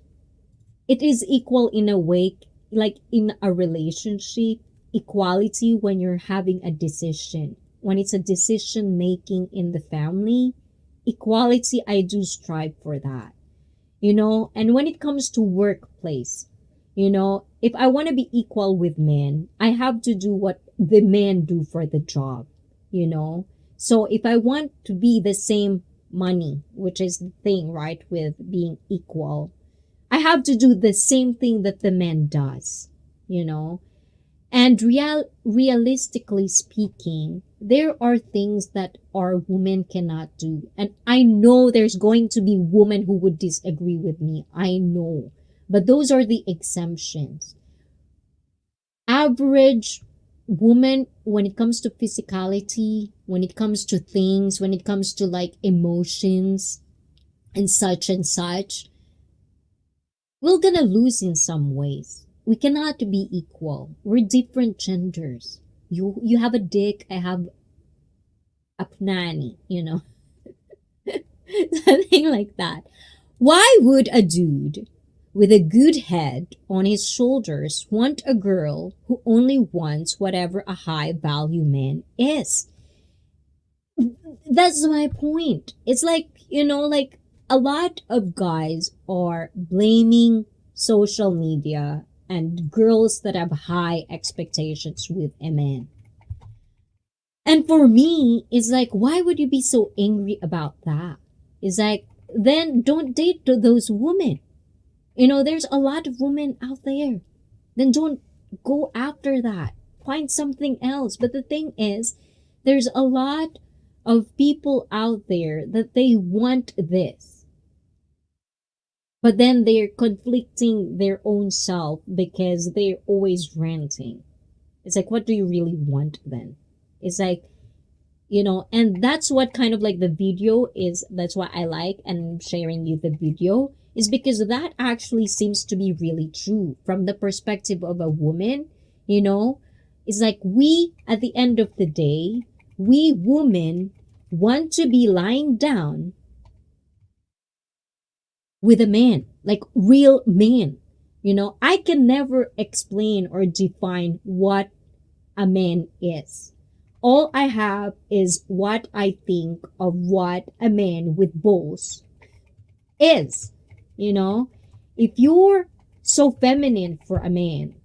Speaker 2: it is equal in a way, like in a relationship, equality when you're having a decision. When it's a decision making in the family, equality, I do strive for that. And when it comes to workplace, if I want to be equal with men, I have to do what the men do for the job, So if I want to be the same money, which is the thing, right, with being equal, I have to do the same thing that the man does, And realistically speaking, there are things that our women cannot do. And I know there's going to be women who would disagree with me. I know. But those are the exemptions. Average woman, when it comes to physicality, when it comes to things, when it comes to like emotions and such, we're gonna lose in some ways. We cannot be equal. We're different genders. You have a dick, I have a panani, Something like that. Why would a dude with a good head on his shoulders want a girl who only wants whatever a high value man is? That's my point. It's like, like a lot of guys are blaming social media and girls that have high expectations with a man. And for me, it's like, why would you be so angry about that? It's like, then don't date those women. There's a lot of women out there. Then don't go after that. Find something else. But the thing is, there's a lot of people out there that they want this. But then they're conflicting their own self because they're always ranting. It's like, what do you really want then? It's like, and that's what kind of like the video is. That's why I like and sharing you the video is because that actually seems to be really true from the perspective of a woman. It's like we, at the end of the day, we women want to be lying down with a man, like real man. I can never explain or define what a man is. All I have is what I think of what a man with balls is. If you're so feminine for a man,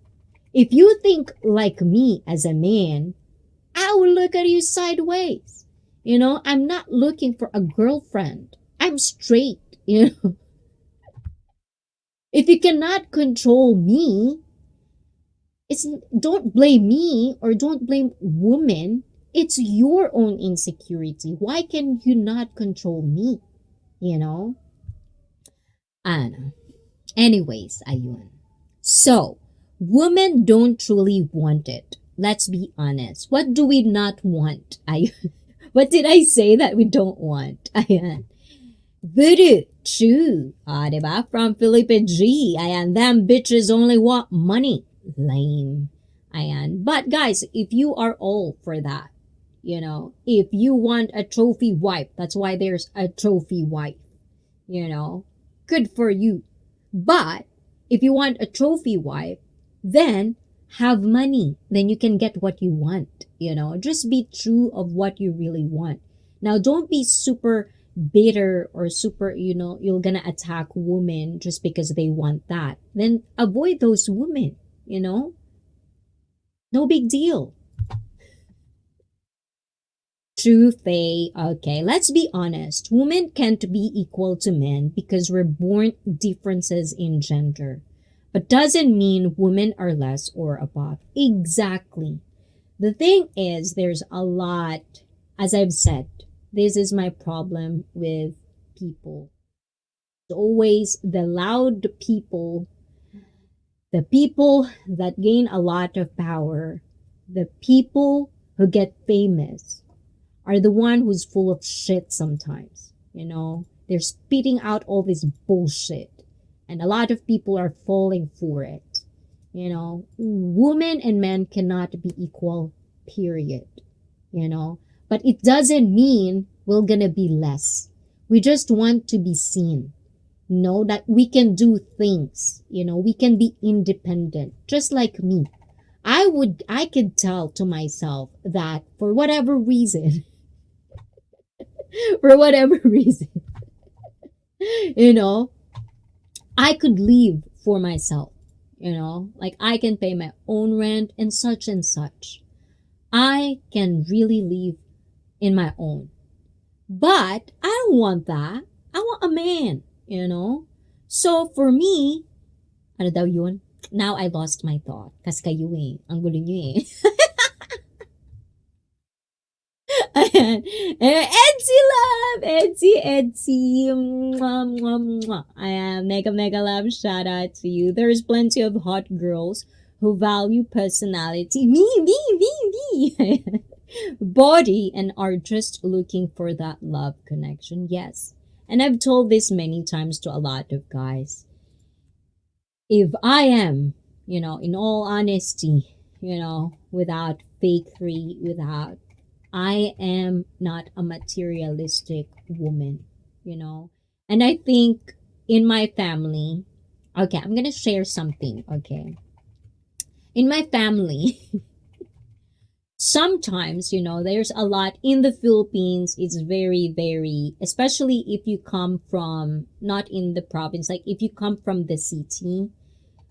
Speaker 2: if you think like me as a man, I will look at you sideways. I'm not looking for a girlfriend. I'm straight, If you cannot control me, don't blame me or don't blame women. It's your own insecurity. Why can you not control me? I don't know. Anyways, ayun. So, women don't truly want it. Let's be honest. What do we not want? Ayun. What did I say that we don't want? Ayan. Voodoo. True. Diba? From Felipe G. Ayan. Them bitches only want money. Lame. Ayan. But guys, if you are all for that, if you want a trophy wife, that's why there's a trophy wife, good for you. But if you want a trophy wife, then have money. Then you can get what you want, just be true of what you really want. Now, don't be super bitter or super, you're gonna attack women just because they want that. Then avoid those women, no big deal. True, Faye. Okay, let's be honest. Women can't be equal to men because we're born differences in gender. But doesn't mean women are less or above. Exactly. The thing is, there's a lot, as I've said, this is my problem with people. It's always the loud people, the people that gain a lot of power, the people who get famous, are the one who's full of shit sometimes. They're spitting out all this bullshit. And a lot of people are falling for it. Women and men cannot be equal, period. But it doesn't mean we're gonna be less. We just want to be seen. That we can do things. We can be independent. Just like me. I could tell to myself that for whatever reason, for whatever reason, I could leave for myself, like I can pay my own rent and such and such. I can really live in my own. But I don't want that. I want a man, So for me, ano daw yun? Now I lost my thought. Kas kayo ang gulo nyo Ayan. Edsy love! Edsy. Mwah, mwah, mwah. Ayan. Mega love. Shout out to you. There's plenty of hot girls who value personality. Me. Body and are just looking for that love connection. Yes. And I've told this many times to a lot of guys. If I am, in all honesty, without fakery, I am not a materialistic woman, And I think in my family, okay, I'm going to share something, okay? In my family, sometimes, there's a lot in the Philippines. It's very, very, especially if you come from not in the province, like if you come from the city,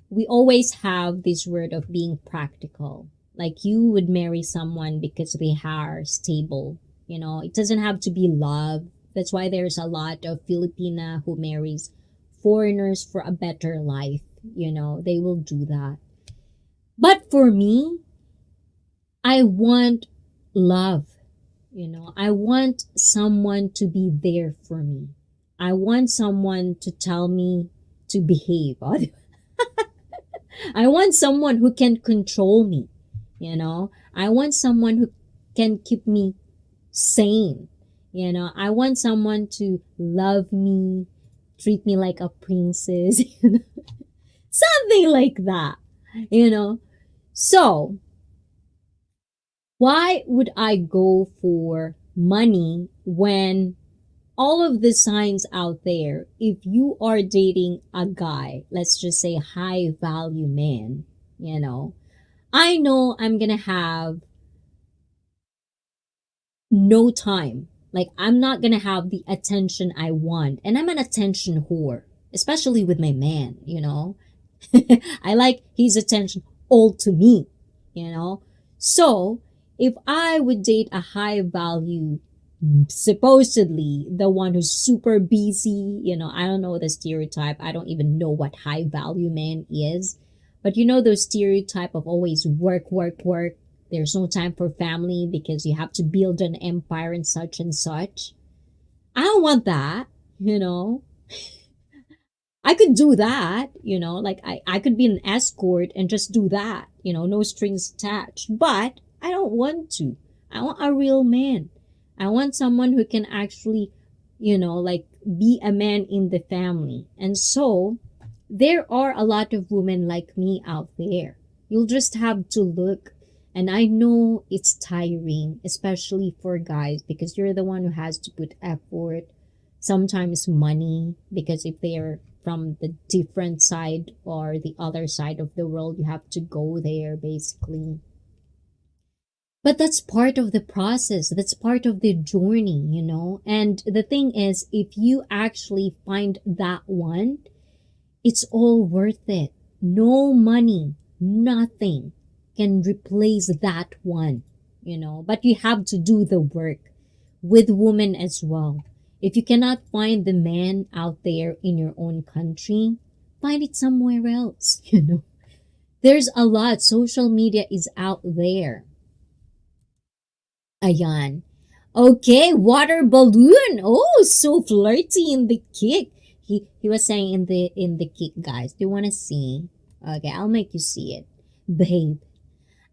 Speaker 2: we always have this word of being practical. Like you would marry someone because they are stable. It doesn't have to be love. That's why there's a lot of Filipina who marries foreigners for a better life. They will do that. But for me, I want love. I want someone to be there for me. I want someone to tell me to behave. I want someone who can control me. I want someone who can keep me sane. I want someone to love me, treat me like a princess, something like that. So why would I go for money when all of the signs out there, if you are dating a guy, let's just say high value man, I know I'm gonna have no time. Like I'm not gonna have the attention I want. And I'm an attention whore, especially with my man, I like his attention all to me, So if I would date a high value, supposedly the one who's super busy, I don't know the stereotype. I don't even know what high value man is. But those stereotype of always work, work, work. There's no time for family because you have to build an empire and such and such. I don't want that, I could do that, like I could be an escort and just do that, no strings attached. But I don't want to. I want a real man. I want someone who can actually, like be a man in the family. And so there are a lot of women like me out there. You'll just have to look. And I know it's tiring, especially for guys, because you're the one who has to put effort, sometimes money, because if they're from the different side or the other side of the world, you have to go there basically. But that's part of the process. That's part of the journey, And the thing is, if you actually find that one, it's all worth it. No money, nothing can replace that one, But you have to do the work with women as well. If you cannot find the man out there in your own country, find it somewhere else, There's a lot. Social media is out there. Ayan. Okay, water balloon. Oh, so flirty in the kick. He was saying in the kick, guys. Do you want to see? Okay, I'll make you see it. Babe,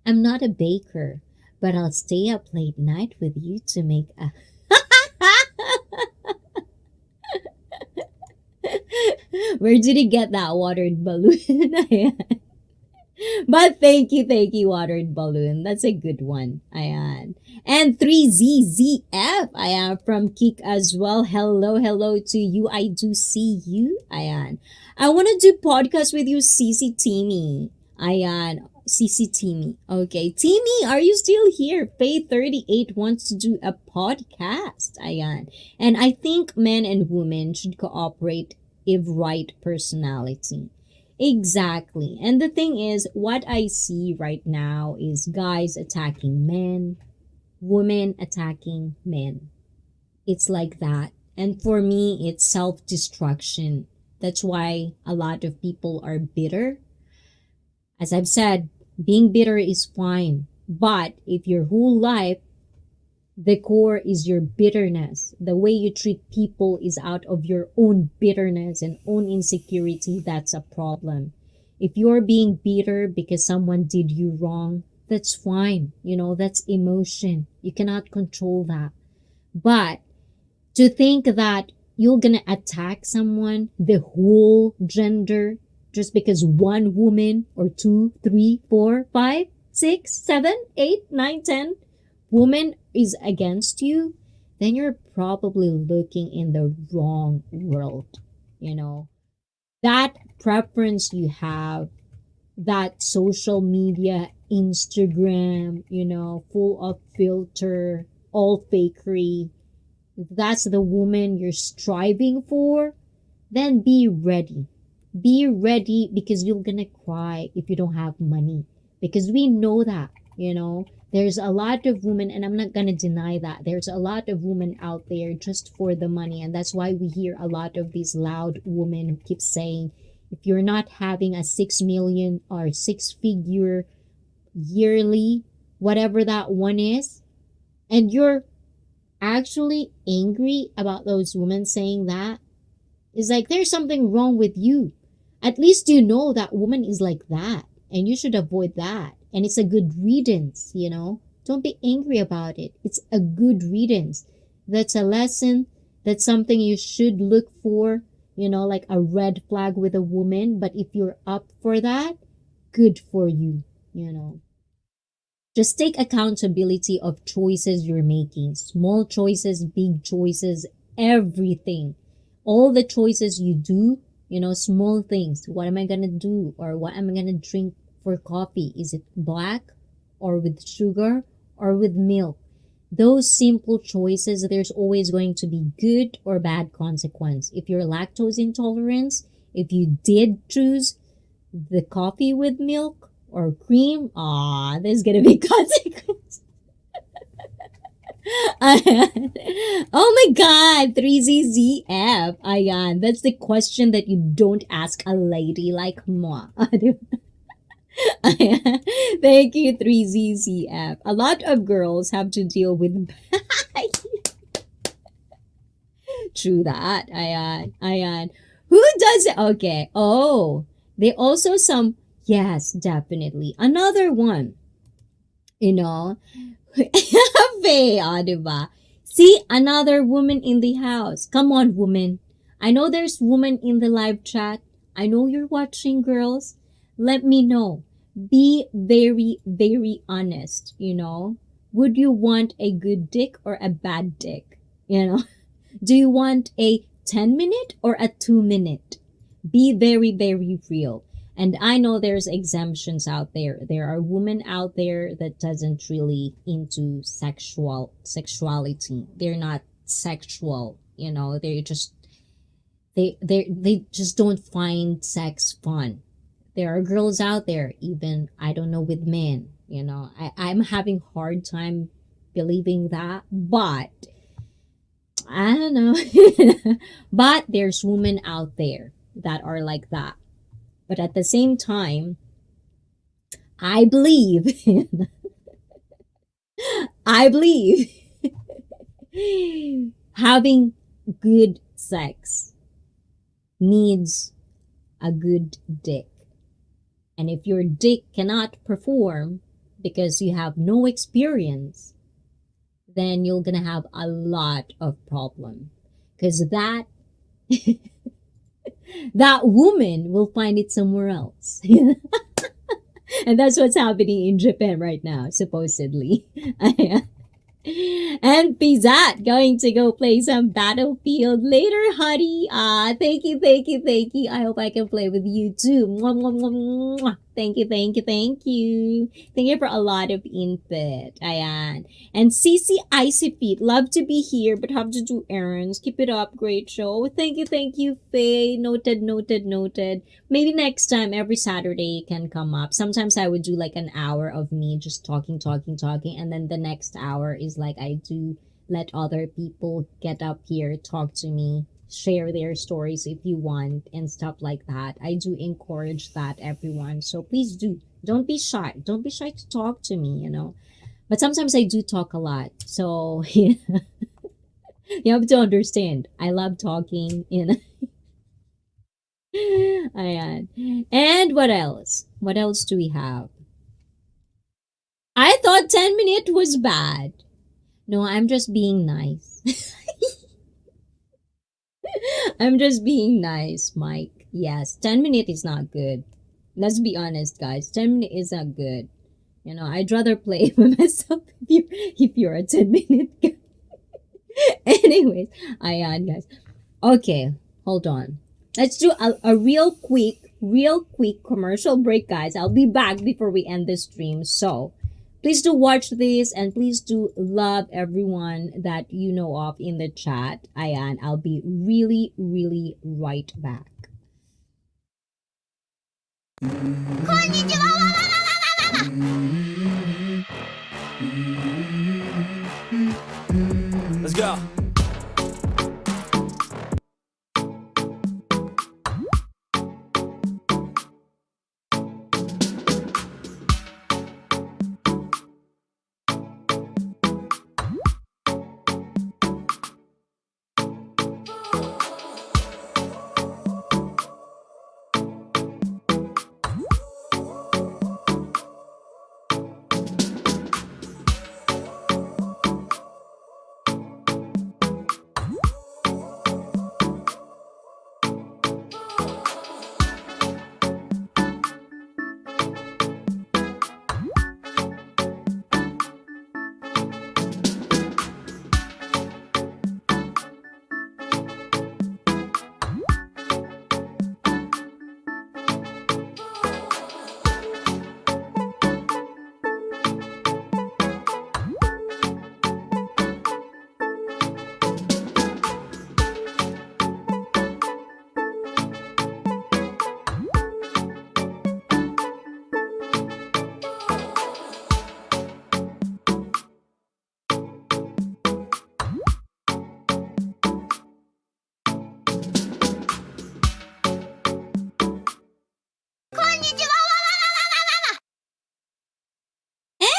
Speaker 2: I'm not a baker, but I'll stay up late night with you to make a Where did he get that watered balloon? But thank you, watered balloon. That's a good one. Ayan. And 3ZZF, ayan, from Kik as well. Hello to you. I do see you. Ayan. I want to do podcast with you, CC Timmy. Ayan. CC Timmy. Okay. Timmy, are you still here? Faye38 wants to do a podcast. Ayan. And I think men and women should cooperate if right personality. Exactly. And the thing is, what I see right now is guys attacking men, women attacking men. It's like that. And for me, it's self-destruction. That's why a lot of people are bitter. As I've said, being bitter is fine. But if your whole life, the core is your bitterness, the way you treat people is out of your own bitterness and own insecurity, that's a problem. If you're being bitter because someone did you wrong, that's fine. That's emotion. You cannot control that. But to think that you're gonna attack someone, the whole gender, just because one woman or 2, 3, 4, 5, 6, 7, 8, 9, 10 woman is against you, then you're probably looking in the wrong world. That preference you have, that social media Instagram, full of filter, all fakery, if that's the woman you're striving for, then be ready. Be ready because you're gonna cry if you don't have money. Because we know that, there's a lot of women, and I'm not gonna deny that. There's a lot of women out there just for the money. And that's why we hear a lot of these loud women who keep saying, if you're not having a 6 million or 6-figure yearly, whatever that one is, and you're actually angry about those women saying that, it's like there's something wrong with you. At least you know that woman is like that, and you should avoid that. And it's a good riddance, Don't be angry about it. It's a good riddance. That's a lesson. That's something you should look for, like a red flag with a woman. But if you're up for that, good for you, Just take accountability of choices you're making. Small choices, big choices, everything. All the choices you do, small things. What am I going to do? Or what am I going to drink for coffee? Is it black or with sugar or with milk? Those simple choices, there's always going to be good or bad consequence. If you're lactose intolerant, if you did choose the coffee with milk or cream, there's gonna be consequence. Oh my God, 3ZZF. Ayan, that's the question that you don't ask a lady like moi. Thank you, 3ZZF. A lot of girls have to deal with true that. Ayan. Who does it? Okay. Oh, they also some. Yes, definitely. Another one. Diba? See, another woman in the house. Come on, woman. I know there's women in the live chat. I know you're watching, girls. Let me know. Be very, very honest, Would you want a good dick or a bad dick? Do you want a 10-minute or a 2-minute? Be very, very real. And I know there's exemptions out there. There are women out there that doesn't really into sexuality. They're not sexual, They're just they just don't find sex fun. There are girls out there, even I don't know with men, I'm having hard time believing that, but I don't know. But there's women out there that are like that. But at the same time, I believe having good sex needs a good dick. And if your dick cannot perform because you have no experience, then you're gonna have a lot of problem. Because that that woman will find it somewhere else. And that's what's happening in Japan right now, supposedly. And Pizat going to go play some Battlefield later, honey. Thank you. I hope I can play with you too. Mwah, mwah, mwah, mwah. Thank you. Thank you for a lot of input. Ayan. And CC Icy Feet, love to be here but have to do errands. Keep it up, great show. Thank you, Faye. Noted. Maybe next time, every Saturday, you can come up. Sometimes I would do like an hour of me just talking. And then the next hour is like I do let other people get up here, talk to me, share their stories if you want, and stuff like that. I do encourage that, everyone. So please do. Don't be shy. Don't be shy to talk to me, But sometimes I do talk a lot. So you have to understand. I love talking, Ayan. And what else? What else do we have? I thought 10 minutes was bad. No, I'm just being nice. I'm just being nice, Mike. Yes, 10 minutes is not good. Let's be honest, guys. 10 minutes is not good. I'd rather play with myself if you're a 10-minute guy. Anyways, ayan, guys. Okay, hold on. Let's do a real quick real quick commercial break, guys. I'll be back before we end the stream. So please do watch this and please do love everyone that you know of in the chat. Ayan, I'll be really, really right back.
Speaker 4: Let's go.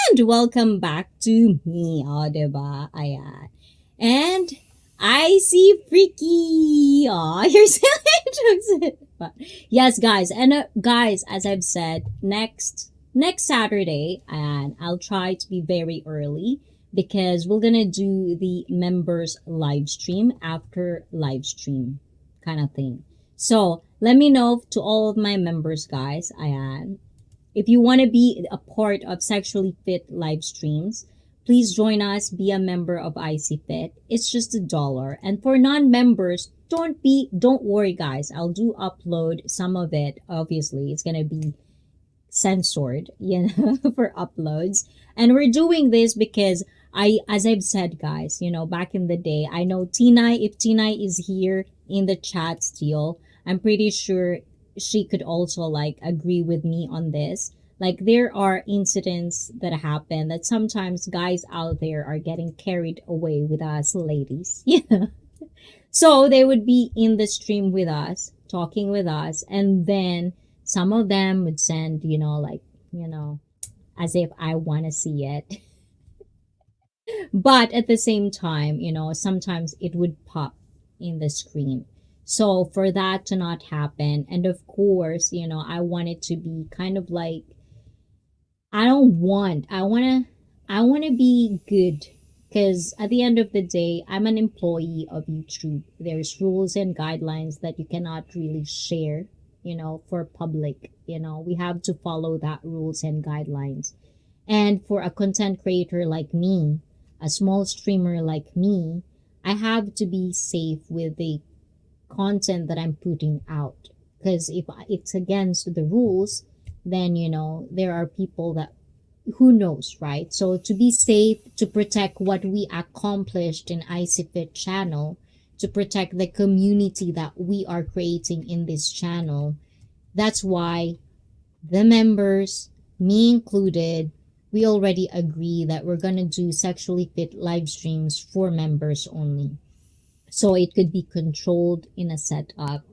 Speaker 2: And welcome back to me, diba? Ayan. And I see Freaky. Aw, you're still interested. But yes, guys. And guys, as I've said, next Saturday, and I'll try to be very early because we're gonna do the members live stream after live stream kind of thing. So let me know to all of my members, guys. Ayan. If you want to be a part of Sexually Fit live streams, please join us, be a member of ICEE Fit. It's just $1. And for non-members, don't worry, guys. I'll do upload some of it. Obviously, it's going to be censored, for uploads. And we're doing this because as I've said, guys, back in the day, I know if Tina is here in the chat still, I'm pretty sure she could also agree with me on this. There are incidents that happen that sometimes guys out there are getting carried away with us ladies. Yeah. So they would be in the stream with us, talking with us, and then some of them would send, as if I want to see it. But at the same time, sometimes it would pop in the screen. So for that to not happen, and of course, I want it to be kind of I want to be good, because at the end of the day, I'm an employee of YouTube. There's rules and guidelines that you cannot really share, for public. We have to follow that rules and guidelines. And for a content creator like me, a small streamer like me, I have to be safe with the content that I'm putting out, because if it's against the rules, then there are people that who knows, right? So to be safe, to protect what we accomplished in ICEE Fit channel, to protect the community that we are creating in this channel, that's why the members, me included, we already agree that we're gonna do Sexually Fit live streams for members only. So it could be controlled in a setup,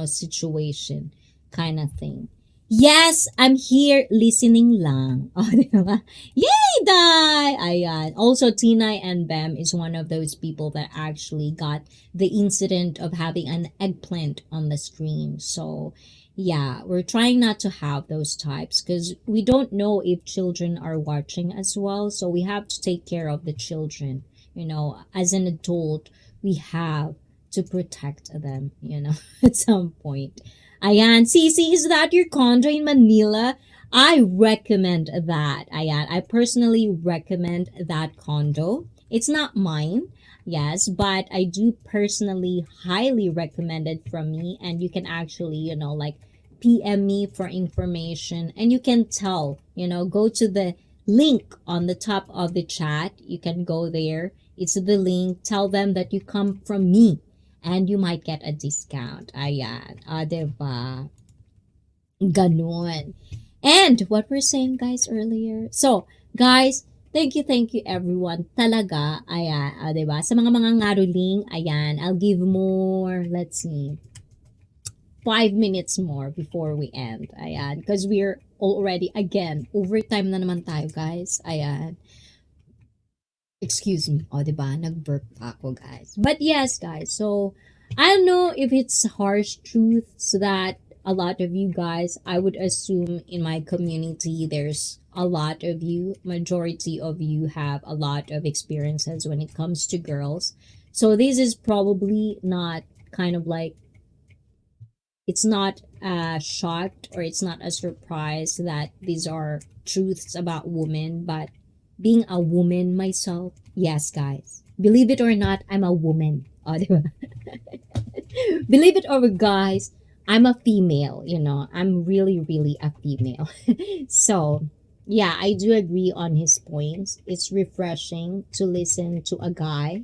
Speaker 2: situation kind of thing. Yes, I'm here listening lang. Oh, diba? Yay, Dai! Ayan. Also, Tina and Bem is one of those people that actually got the incident of having an eggplant on the screen. So, yeah, we're trying not to have those types because we don't know if children are watching as well. So we have to take care of the children. As an adult, we have to protect them, at some point. Ayan, Cici, is that your condo in Manila? I recommend that. Ayan, I personally recommend that condo. It's not mine, yes, but I do personally highly recommend it from me. And you can actually, PM me for information, and you can tell, go to the link on the top of the chat. You can go there. It's the link. Tell them that you come from me and you might get a discount. Ayan. Diba? Ganon. And what we're saying, guys, earlier. So, guys, thank you everyone. Talaga, ayan, diba? Sa mga ngaruling, ayan, I'll give more, let's see, 5 minutes more before we end. Ayan, because we're already, again, overtime na naman tayo, guys. Ayan. Excuse me. O, diba? Nag-burp pa ako, guys. But yes, guys, so, I don't know if it's harsh truths that a lot of you guys, I would assume in my community, there's a lot of you, majority of you have a lot of experiences when it comes to girls. So this is probably not kind of like, it's not a shock or it's not a surprise that these are truths about women, but being a woman myself, yes, guys, believe it or not, I'm a woman. Oh, diba? Believe it or guys, I'm a female, I'm really, really a female. So, yeah, I do agree on his points. It's refreshing to listen to a guy.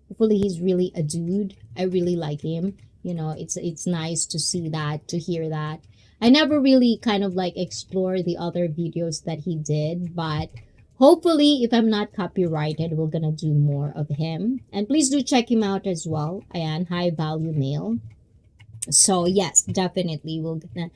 Speaker 2: Hopefully he's really a dude. I really like him. It's nice to see that, to hear that. I never really kind of like explore the other videos that he did, but hopefully, if I'm not copyrighted, we're gonna do more of him. And please do check him out as well. Ayan, high value male. So yes, definitely we're gonna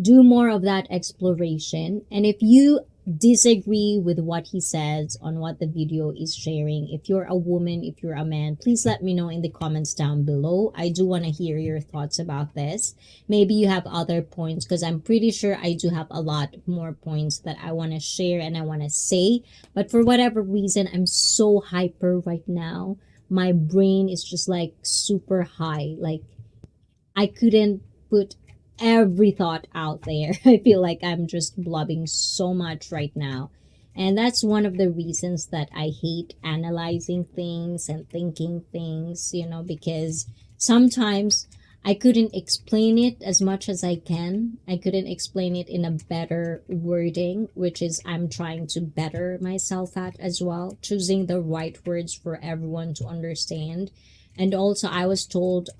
Speaker 2: do more of that exploration. And if you disagree with what he says on what the video is sharing, if you're a woman, if you're a man, please let me know in the comments down below. I do want to hear your thoughts about this. Maybe you have other points, because I'm pretty sure I do have a lot more points that I want to share and I want to say, but for whatever reason, I'm so hyper right now. My brain is just like super high. Like, I couldn't put every thought out there. I feel like I'm just blubbing so much right now. And that's one of the reasons that I hate analyzing things and thinking things, because sometimes I couldn't explain it as much as I can. I couldn't explain it in a better wording, which is I'm trying to better myself at as well, choosing the right words for everyone to understand. And also I was told,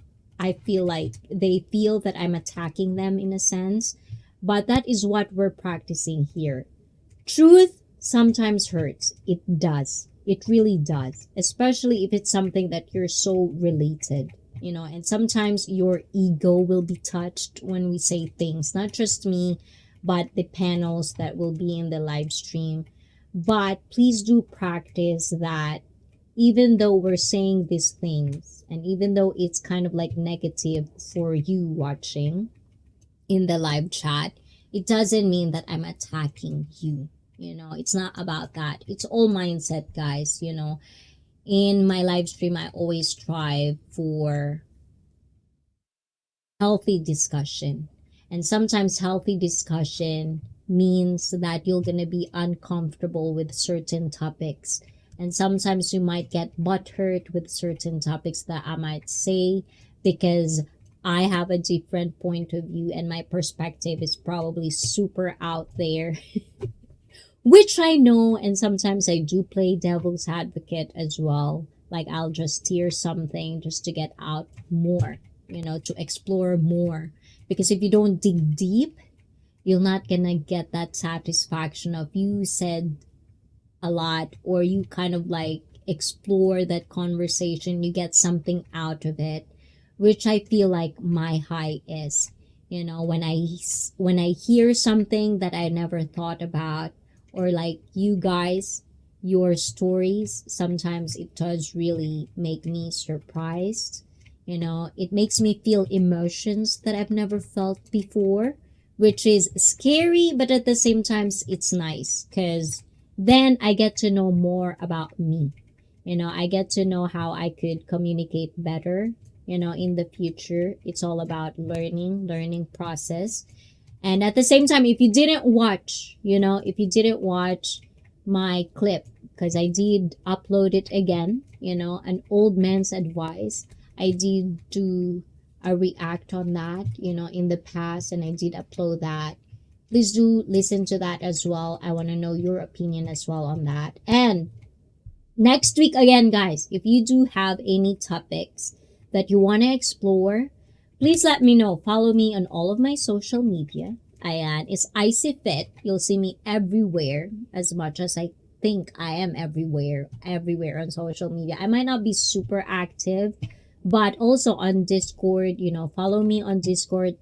Speaker 2: I feel like they feel that I'm attacking them in a sense, but that is what we're practicing here. Truth sometimes hurts. It does. It really does. Especially if it's something that you're so related, and sometimes your ego will be touched when we say things, not just me, but the panels that will be in the live stream. But please do practice that. Even though we're saying these things, and even though it's kind of like negative for you watching in the live chat, it doesn't mean that I'm attacking you. It's not about that. It's all mindset, guys. In my live stream, I always strive for healthy discussion. And sometimes healthy discussion means that you're going to be uncomfortable with certain topics. And sometimes you might get butthurt with certain topics that I might say, because I have a different point of view and my perspective is probably super out there, which I know. And sometimes I do play devil's advocate as well. Like I'll just steer something just to get out more, to explore more. Because if you don't dig deep, you're not gonna get that satisfaction of you said a lot, or you kind of like explore that conversation, you get something out of it, which I feel like my high is, when I hear something that I never thought about, or like you guys, your stories, sometimes it does really make me surprised. It makes me feel emotions that I've never felt before, which is scary, but at the same time it's nice, because then I get to know more about me. I get to know how I could communicate better, in the future. It's all about learning process. And at the same time, if you didn't watch my clip, because I did upload it again, an old man's advice, I did do react on that, in the past, and I did upload that. Please do listen to that as well. I want to know your opinion as well on that. And next week again, guys, if you do have any topics that you want to explore, please let me know. Follow me on all of my social media. Ayan, it's ICEE Fit. You'll see me everywhere, as much as I think I am everywhere on social media. I might not be super active, but also on Discord, follow me on Discord.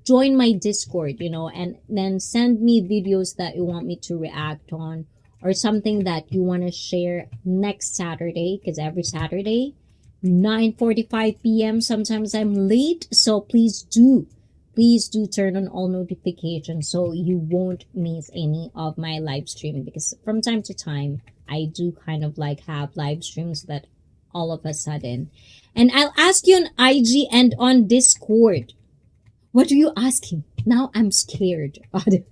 Speaker 2: Join my Discord, and then send me videos that you want me to react on, or something that you want to share next Saturday, because every Saturday 9:45 p.m. sometimes I'm late, so please do turn on all notifications so you won't miss any of my live stream, because from time to time I do kind of like have live streams that all of a sudden. And I'll ask you on IG and on Discord. What are you asking? Now I'm scared. I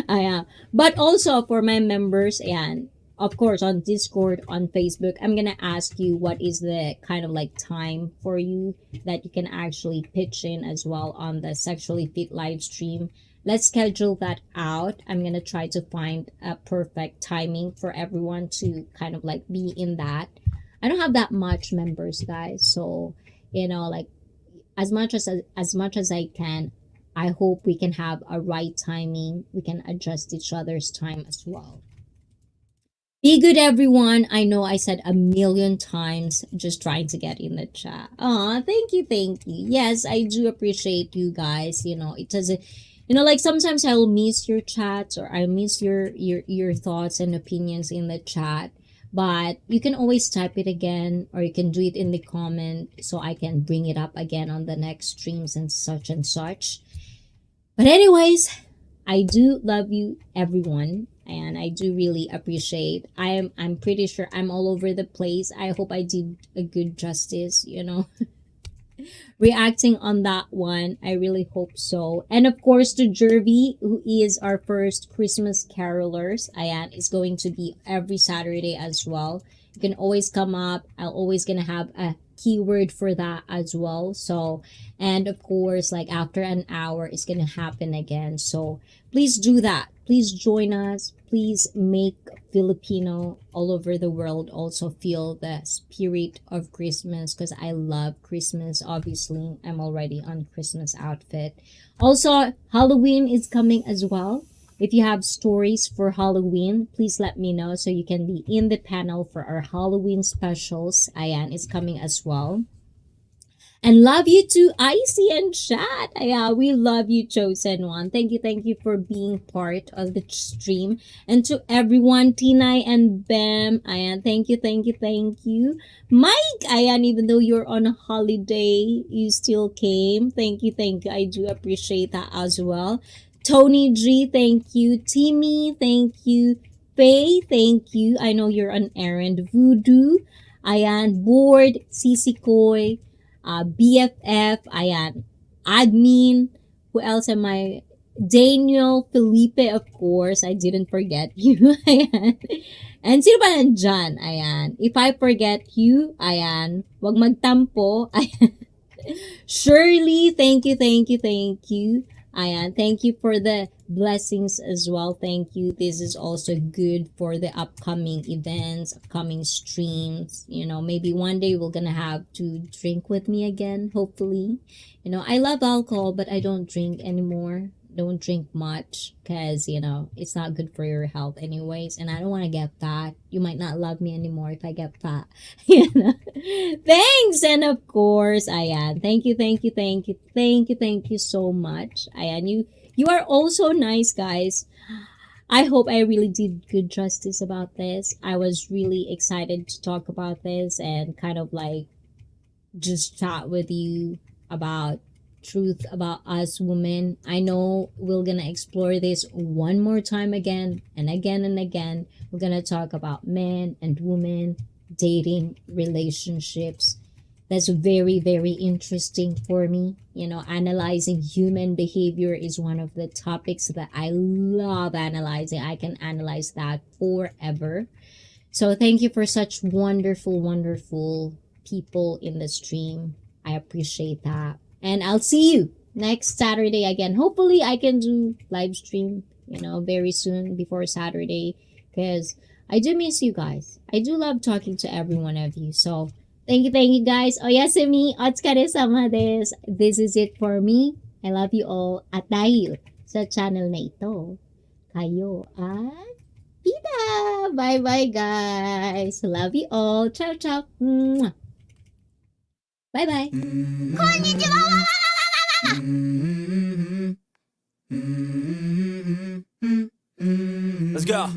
Speaker 2: am. But also for my members, and of course on Discord, on Facebook, I'm gonna ask you what is the kind of like time for you that you can actually pitch in as well on the Sexually Fit live stream. Let's schedule that out. I'm gonna try to find a perfect timing for everyone to kind of like be in that. I don't have that much members, guys, so like as much as I can, I hope we can have a right timing. We can adjust each other's time as well. Be good, everyone. I know I said a million times just trying to get in the chat. Thank you. Yes, I do appreciate you guys. It doesn't, like sometimes I'll miss your chats, or I miss your thoughts and opinions in the chat. But you can always type it again, or you can do it in the comment so I can bring it up again on the next streams and such and such. But anyways, I do love you, everyone, and I do really appreciate. I'm pretty sure I'm all over the place. I hope I did a good justice, reacting on that one. I really hope so. And of course, to Jervy, who is our first Christmas carolers, Ayan, is going to be every Saturday as well. You can always come up. I'll always gonna have a keyword for that as well. So, and of course, like after an hour, it's gonna happen again. So please do that. Please join us. Please make Filipino all over the world also feel the spirit of Christmas, because I love Christmas. Obviously, I'm already on Christmas outfit. Also, Halloween is coming as well. If you have stories for Halloween, please let me know so you can be in the panel for our Halloween specials. Ayan is coming as well. And love you to ICEE and chat. Yeah, we love you, chosen one. Thank you for being part of the stream. And to everyone, Tinay and Bem, ayan, thank you. Mike, ayan, even though you're on a holiday, you still came. Thank you. I do appreciate that as well. Tony G, thank you. Timmy, thank you. Faye, thank you. I know you're on errand. Voodoo, ayan, Board, Sisi Koy, BFF, ayan, admin, who else am I? Daniel, Felipe, of course, I didn't forget you, ayan. And sino ba nandyan? Ayan. If I forget you, ayan, wag magtampo, ayan. Shirley, thank you. Ayan, thank you for the blessings as well. Thank you. This is also good for the upcoming events, upcoming streams. Maybe one day we're gonna have to drink with me again, hopefully. I love alcohol, but I don't drink anymore. Don't drink much because, it's not good for your health anyways. And I don't want to get fat. You might not love me anymore if I get fat. Thanks. And of course, ayan. Thank you so much. Ayan, you are also nice, guys. I hope I really did good justice about this. I was really excited to talk about this and kind of like just chat with you about truth about us women. I know we're gonna explore this one more time again and again and again. We're gonna talk about men and women, dating, relationships. That's very, very interesting for me. Analyzing human behavior is one of the topics that I love analyzing. I can analyze that forever. So thank you for such wonderful people in the stream. I appreciate that. And I'll see you next Saturday again. Hopefully I can do live stream, very soon before Saturday, because I do miss you guys. I do love talking to every one of you. So thank you guys. Oyasumi, otsukare-sama desu. This is it for me. I love you all. At dahil sa channel na ito, kayo at BIDA. Bye-bye guys. Love you all. Ciao, ciao. Mwah. Bye-bye.
Speaker 4: Let's go.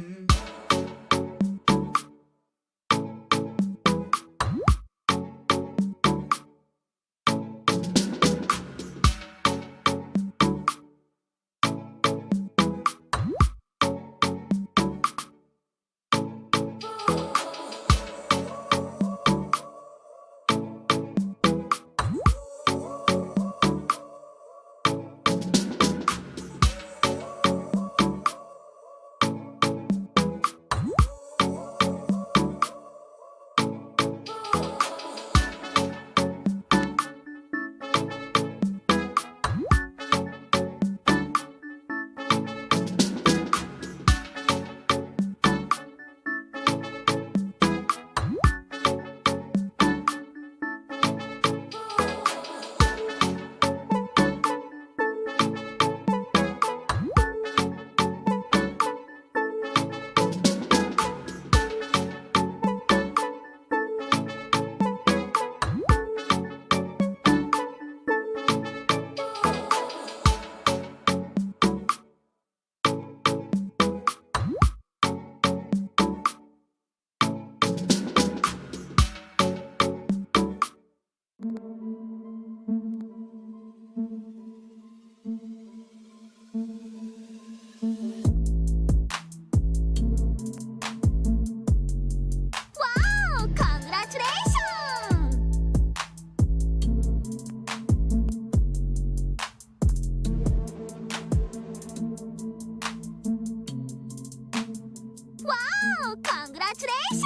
Speaker 5: Wow! Congratulations! Wow! Congratulations!